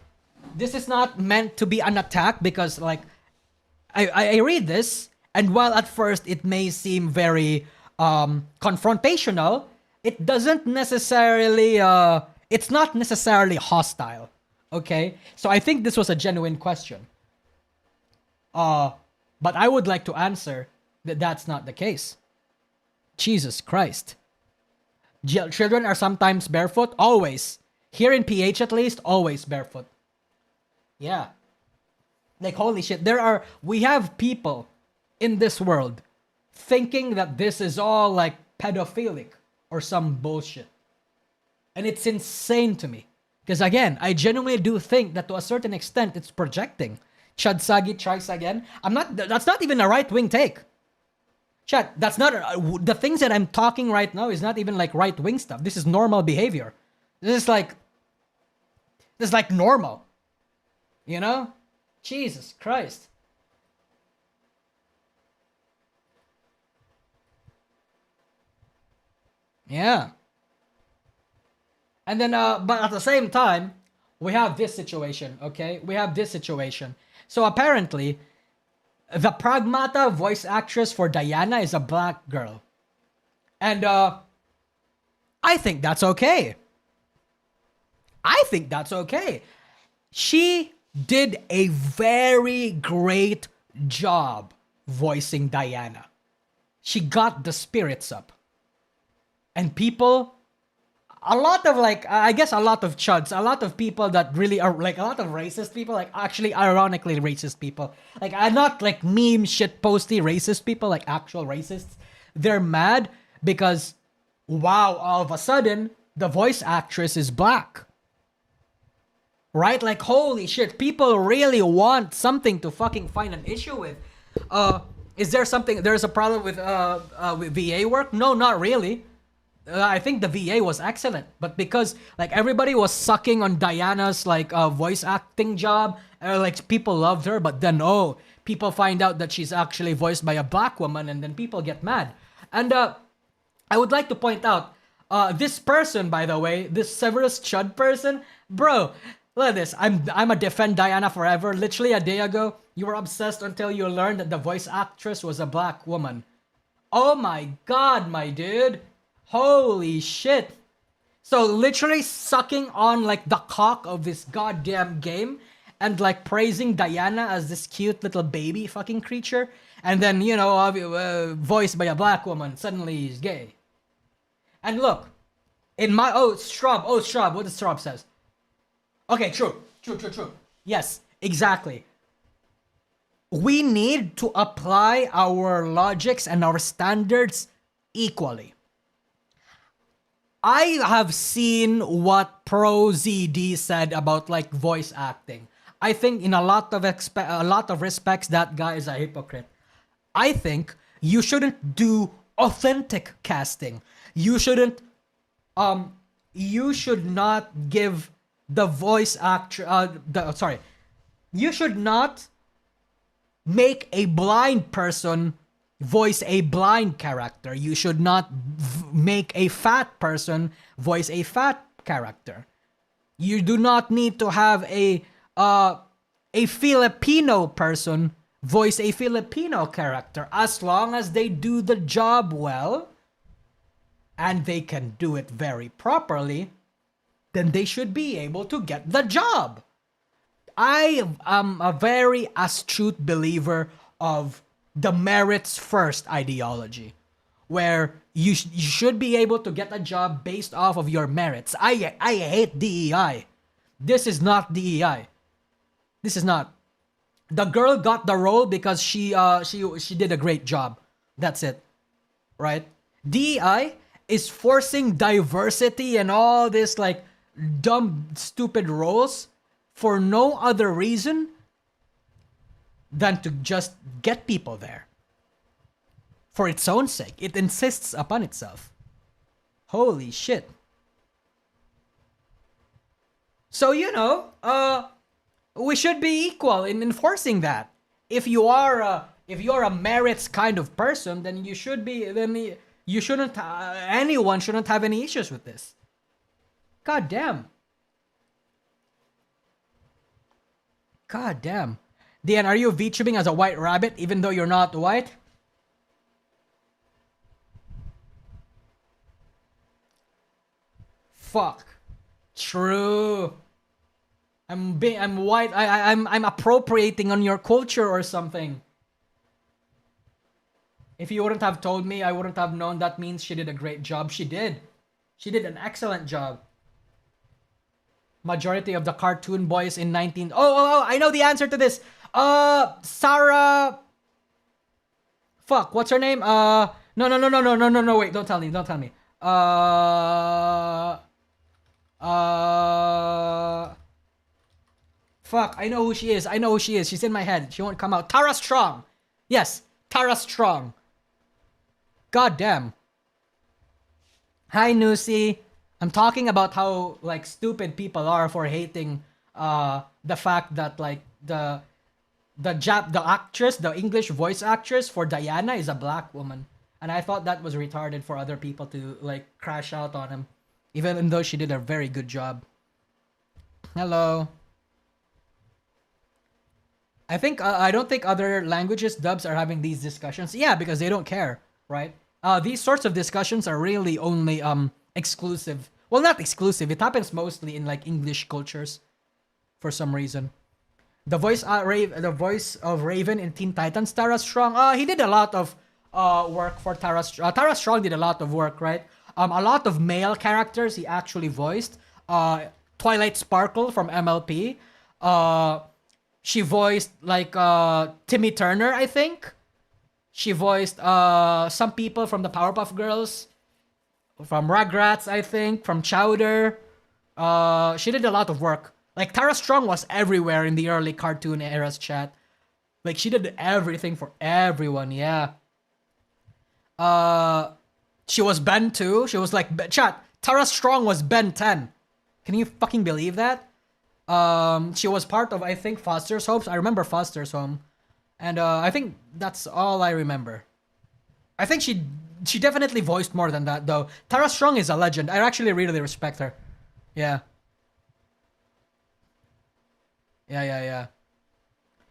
This is not meant to be an attack because, like, I read this, and while at first it may seem very confrontational, it doesn't necessarily, it's not necessarily hostile. Okay? So I think this was a genuine question. But I would like to answer that that's not the case. Jesus Christ. Children are sometimes barefoot, always. Here in PH at least, always barefoot. Yeah. Like, holy shit, we have people in this world thinking that this is all like pedophilic or some bullshit. And it's insane to me. Because again, I genuinely do think that to a certain extent it's projecting. Chadsagi tries again. That's not even a right-wing take. Chat, that's not the things that I'm talking right now is not even like right-wing stuff. This is normal behavior. This is like normal. You know? Jesus Christ. Yeah. And then but at the same time, we have this situation, okay? We have this situation. So apparently, the Pragmata voice actress for Diana is a black girl. And I think that's okay. I think that's okay. She did a very great job voicing Diana. She got the spirits up. And people, a lot of chuds, a lot of people that really are like a lot of racist people, like actually ironically racist people, like not like meme shit posty racist people, like actual racists. They're mad because, wow, all of a sudden the voice actress is black. Right? Like, holy shit, people really want something to fucking find an issue with. There's a problem with VA work? No, not really. I think the VA was excellent, but because like everybody was sucking on Diana's like voice acting job, like people loved her, but then people find out that she's actually voiced by a black woman, and then people get mad. And I would like to point out this person, by the way, this Severus Chud person, bro. Look at this. I'm a defend Diana forever. Literally a day ago, You were obsessed until you learned that the voice actress was a black woman. Oh my god, my dude. Holy shit. So literally sucking on like the cock of this goddamn game and like praising Diana as this cute little baby fucking creature. And then, you know, voiced by a black woman. Suddenly he's gay. And look, in my, Strub, what does Strub says? Okay, true. Yes, exactly. We need to apply our logics and our standards equally. I have seen what Pro ZD said about like voice acting. I think in a lot of respects that guy is a hypocrite. I think you shouldn't do authentic casting. You should not give the voice actor you should not make a blind person voice a blind character. You should not make a fat person voice a fat character. You do not need to have a Filipino person voice a Filipino character as long as they do the job well and they can do it very properly, then they should be able to get the job. I am a very astute believer of the merits first ideology, where you should be able to get a job based off of your merits. I hate DEI. This is not DEI. This is not. The girl got the role because she did a great job. That's it. Right? DEI is forcing diversity and all this like dumb stupid roles for no other reason than to just get people there. For its own sake. It insists upon itself. Holy shit. So, you know, we should be equal in enforcing that. If you're a merits kind of person, then you should be, anyone shouldn't have any issues with this. God damn. God damn. Dian, are you VTubing as a white rabbit even though you're not white? Fuck. True. I'm white. I'm appropriating on your culture or something. If you wouldn't have told me, I wouldn't have known that means she did a great job. She did. She did an excellent job. Majority of the cartoon boys in 19... Oh, I know the answer to this. Sarah... Fuck, what's her name? No, wait, don't tell me. Fuck, I know who she is. She's in my head. She won't come out. Tara Strong. Yes, Tara Strong. God damn. Hi, Nusi. I'm talking about how like stupid people are for hating the fact that like the actress, the English voice actress for Diana is a black woman. And I thought that was retarded for other people to like crash out on him, even though she did a very good job. Hello. I don't think other languages dubs are having these discussions. Yeah, because they don't care, right? These sorts of discussions are really only exclusive. Well, not exclusive. It happens mostly in like English cultures, for some reason. The voice of Raven in Teen Titans, Tara Strong. He did a lot of work for Tara. Tara Strong did a lot of work, right? A lot of male characters he actually voiced. Twilight Sparkle from MLP. She voiced like Timmy Turner, I think. She voiced some people from the Powerpuff Girls. From Rugrats, I think. From Chowder. She did a lot of work. Like, Tara Strong was everywhere in the early cartoon eras, chat. Like, she did everything for everyone, yeah. She was Ben too. She was like, chat, Tara Strong was Ben 10. Can you fucking believe that? She was part of, I think, Foster's Home. I remember Foster's Home. And I think that's all I remember. I think she definitely voiced more than that, though. Tara Strong is a legend. I actually really respect her. Yeah. Yeah.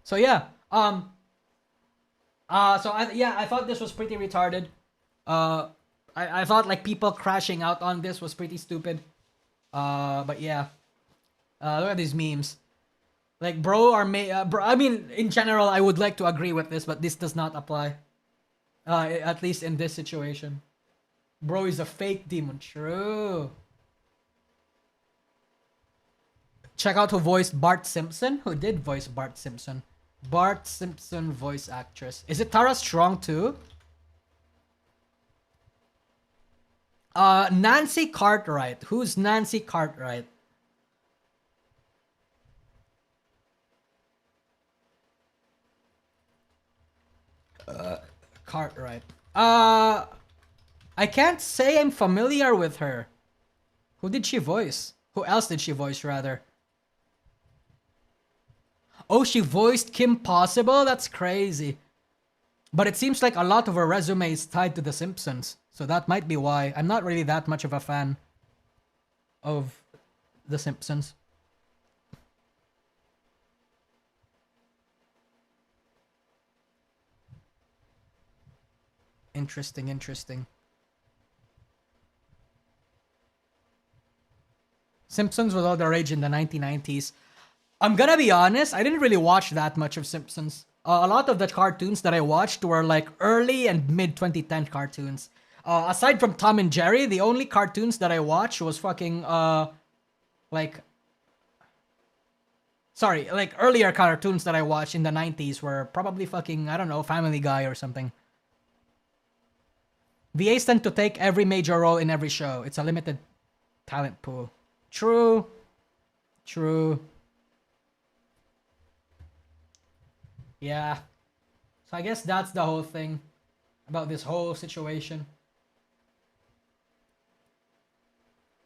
So yeah, So I thought this was pretty retarded. I thought like people crashing out on this was pretty stupid. But yeah. Look at these memes. Like, bro, I mean, in general, I would like to agree with this, but this does not apply. At least in this situation. Bro is a fake demon. True. Check out who voiced Bart Simpson. Who did voice Bart Simpson? Bart Simpson voice actress. Is it Tara Strong too? Nancy Cartwright. Who's Nancy Cartwright? Cartwright. I can't say I'm familiar with her. Who did she voice? Who else did she voice, rather? Oh, she voiced Kim Possible? That's crazy. But it seems like a lot of her resume is tied to The Simpsons. So that might be why. I'm not really that much of a fan of The Simpsons. Interesting, interesting. Simpsons was all the rage in the 1990s. I'm gonna be honest, I didn't really watch that much of Simpsons. A lot of the cartoons that I watched were like early and mid 2010 cartoons. Aside from Tom and Jerry, the only cartoons that I watched was fucking like earlier cartoons that I watched in the 90s were probably fucking, I don't know, Family Guy or something. VAs tend to take every major role in every show. It's a limited talent pool. True. True. Yeah. So I guess that's the whole thing about this whole situation.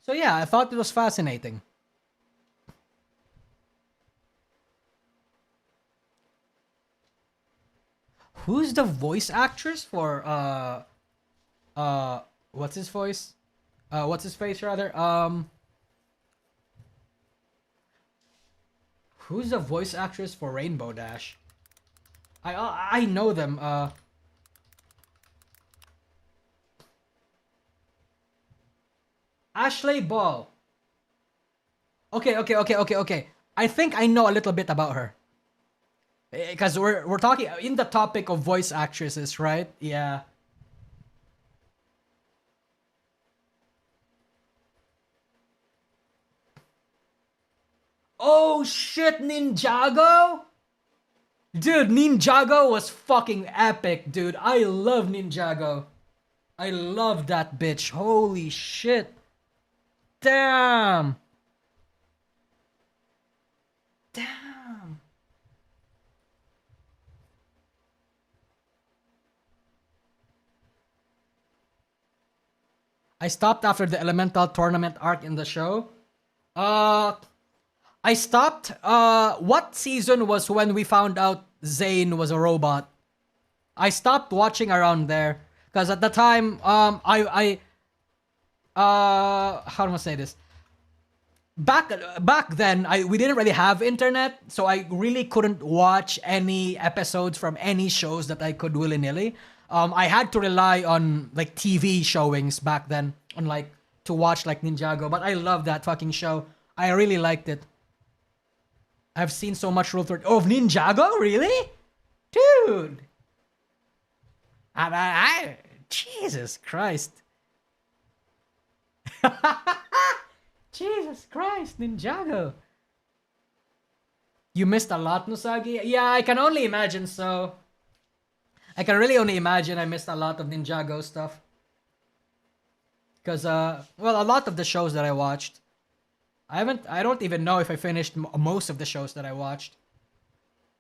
So yeah, I thought it was fascinating. Who's the voice actress for what's his voice? What's his face rather? Who's the voice actress for Rainbow Dash? I know them. Ashley Ball. Okay. I think I know a little bit about her. Because we're talking in the topic of voice actresses, right? Yeah. Oh shit, Ninjago? Dude, Ninjago was fucking epic, dude. I love Ninjago. I love that bitch. Holy shit. Damn. Damn. I stopped after the Elemental Tournament arc in the show. I stopped. What season was when we found out Zane was a robot? I stopped watching around there because at the time, how do I say this? Back then, we didn't really have internet, so I really couldn't watch any episodes from any shows that I could willy nilly. I had to rely on like TV showings back then, on like to watch like Ninjago. But I love that fucking show. I really liked it. I've seen so much Rule 30. Oh, Ninjago? Really? Dude. Jesus Christ. Jesus Christ, Ninjago. You missed a lot, Nusagi? Yeah, I can only imagine so. I can really only imagine I missed a lot of Ninjago stuff. Because, well, a lot of the shows that I watched. I don't even know if I finished most of the shows that I watched.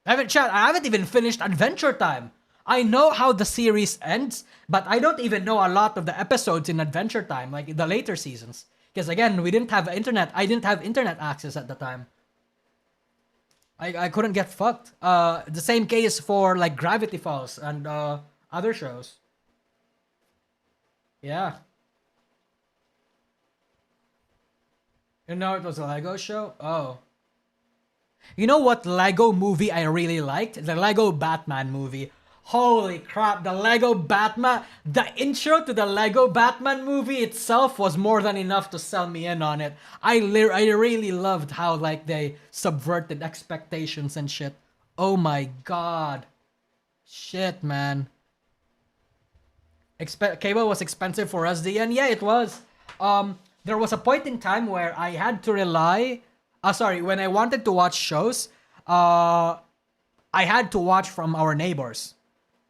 I haven't even finished Adventure Time. I know how the series ends, but I don't even know a lot of the episodes in Adventure Time, like the later seasons. Because again, we didn't have internet. I didn't have internet access at the time. I couldn't get fucked. The same case for like Gravity Falls and other shows. Yeah. You know it was a Lego show? Oh. You know what Lego movie I really liked? The Lego Batman movie. Holy crap, the Lego Batman, the intro to the Lego Batman movie itself was more than enough to sell me in on it. I really loved how like they subverted expectations and shit. Oh my god. Shit, man. Cable was expensive for SDN? Yeah, it was. There was a point in time where I had to rely... when I wanted to watch shows, I had to watch from our neighbors.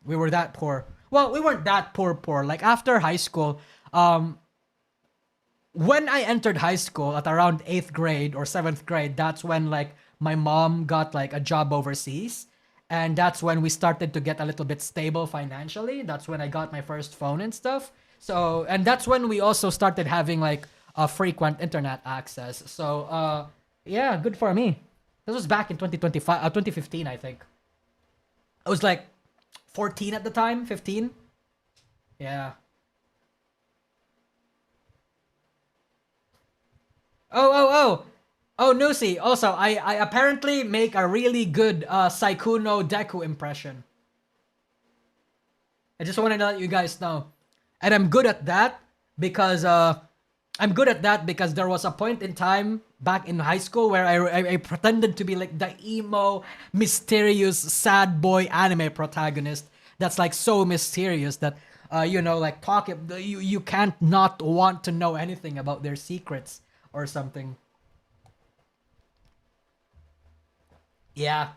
We were that poor. Well, we weren't that poor. Like, after high school, when I entered high school at around 8th grade or 7th grade, that's when, like, my mom got, like, a job overseas. And that's when we started to get a little bit stable financially. That's when I got my first phone and stuff. So, and that's when we also started having, like, a frequent internet access. So, yeah, good for me. This was back in 2015, I think. I was, like, 14 at the time, 15. Yeah. Oh, Nusi. Also, I apparently make a really good Sykkuno Deku impression. I just wanted to let you guys know. And I'm good at that because there was a point in time back in high school where I pretended to be like the emo, mysterious, sad boy anime protagonist that's like so mysterious that like you can't not want to know anything about their secrets or something. Yeah,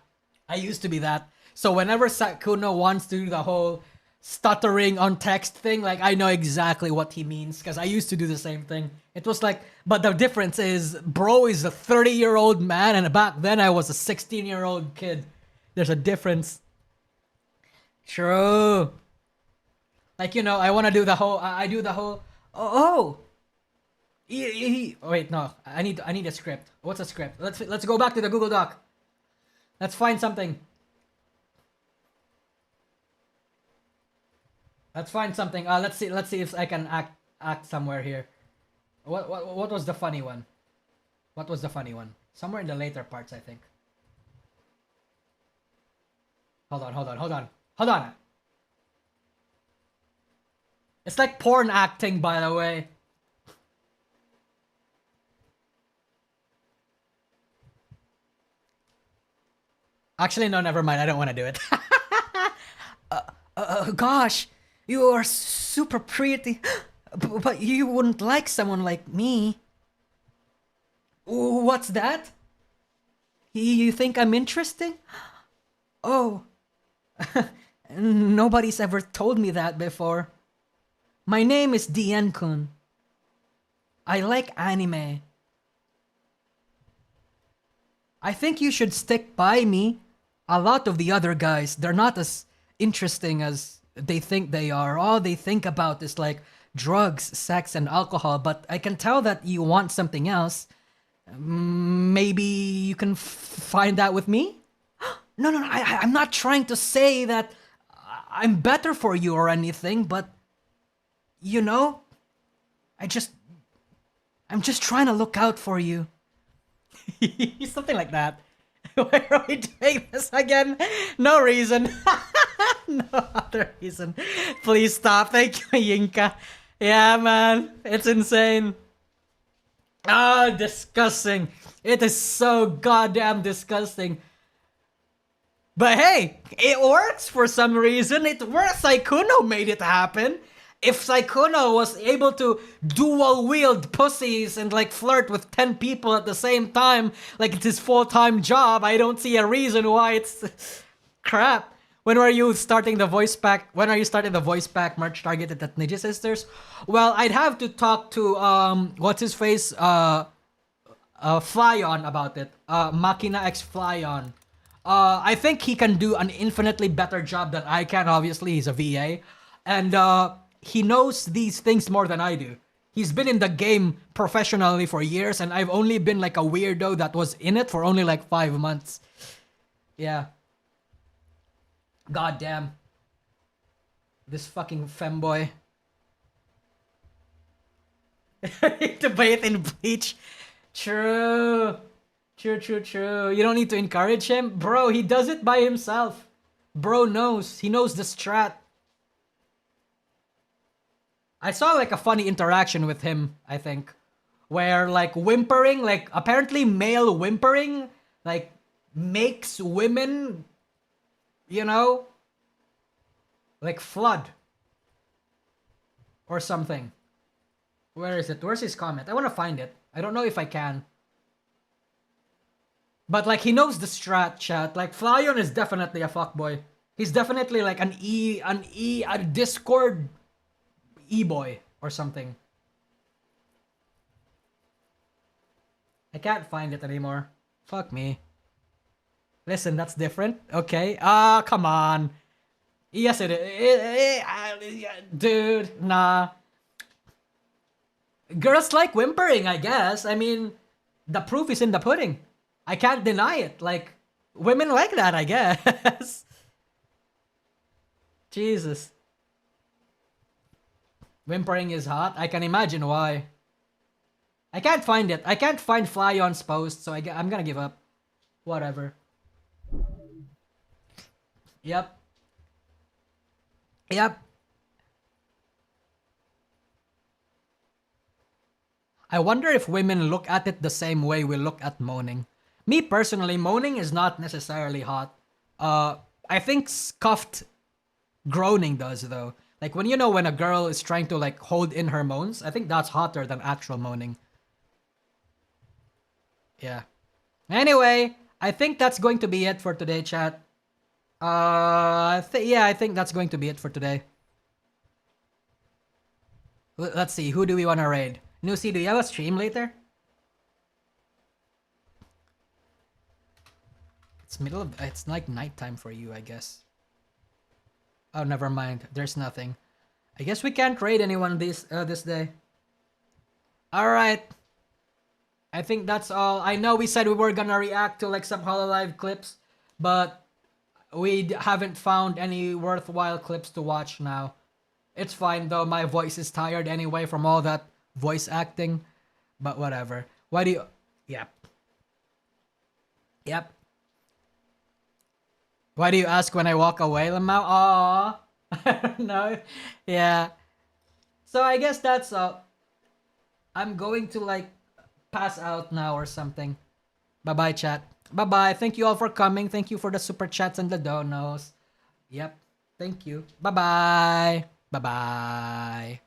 I used to be that. So whenever Sykkuno wants to do the whole stuttering on text thing, like, I know exactly what he means because I used to do the same thing. It was like, but the difference is bro is a 30-year-old man and back then I was a 16-year-old kid. There's a difference. True. Like, I want to do the whole, wait, no, I need a script. What's a script? Let's go back to the Google Doc. Let's find something. Let's find something. Let's see if I can act somewhere here. What was the funny one? What was the funny one? Somewhere in the later parts, I think. Hold on. It's like porn acting, by the way. Actually, no, never mind. I don't want to do it. Gosh, you are super pretty, but you wouldn't like someone like me. What's that? You think I'm interesting? Oh, nobody's ever told me that before. My name is Dien-kun. I like anime. I think you should stick by me. A lot of the other guys, they're not as interesting as they think they are. All they think about is like drugs, sex, and alcohol, but I can tell that you want something else. Maybe you can find that with me? No, I'm not trying to say that I'm better for you or anything, but I'm just trying to look out for you. Something like that. Why are we doing this again? No reason. No other reason. Please stop. Thank you, Yinka. Yeah, man. It's insane. Ah, disgusting. It is so goddamn disgusting. But hey, it works for some reason. It works. Sykkuno made it happen. If Sykkuno was able to dual wield pussies and like flirt with 10 people at the same time, like it's his full-time job, I don't see a reason why it's crap. When are you starting the voice pack? When are you starting the voice pack merch targeted at Ninja Sisters? Well, I'd have to talk to what's his face, Flyon about it. Machina X Flyon. I think he can do an infinitely better job than I can. Obviously, he's a VA, and he knows these things more than I do. He's been in the game professionally for years, and I've only been like a weirdo that was in it for only like 5 months. Yeah. God damn. This fucking femboy. To bathe in bleach. True. True, true, true. You don't need to encourage him. Bro, he does it by himself. Bro knows. He knows the strat. I saw like a funny interaction with him, I think. Where like whimpering, like apparently male whimpering, like makes women, you know, like flood. Or something. Where is it? Where's his comment? I want to find it. I don't know if I can. But like he knows the strat, chat. Like Flyon is definitely a fuckboy. He's definitely like a Discord e-boy or something. I can't find it anymore. Fuck me. Listen, that's different. Okay. Come on. Yes, it is. Dude, nah. Girls like whimpering, I guess. I mean, the proof is in the pudding. I can't deny it. Like, women like that, I guess. Jesus. Whimpering is hot. I can imagine why. I can't find it. I can't find Flyon's post, so I'm gonna give up. Whatever. Yep. Yep. I wonder if women look at it the same way we look at moaning. Me personally, moaning is not necessarily hot. I think scuffed groaning does though. Like when when a girl is trying to like hold in her moans, I think that's hotter than actual moaning. Yeah. Anyway, I think that's going to be it for today, chat. I think that's going to be it for today. Let's see, who do we want to raid? Nusi, do you have a stream later? It's like nighttime for you, I guess. Oh, never mind. There's nothing. I guess we can't raid anyone this day. All right. I think that's all. I know we said we were gonna react to like some Hololive clips, but we haven't found any worthwhile clips to watch now. It's fine though. My voice is tired anyway from all that voice acting, but whatever. Why do you? Yep. Yep. Why do you ask when I walk away, Lamau? Aww. I don't know. Yeah. So I guess that's all. I'm going to like pass out now or something. Bye-bye, chat. Bye-bye. Thank you all for coming. Thank you for the super chats and the donos. Yep. Thank you. Bye-bye. Bye-bye.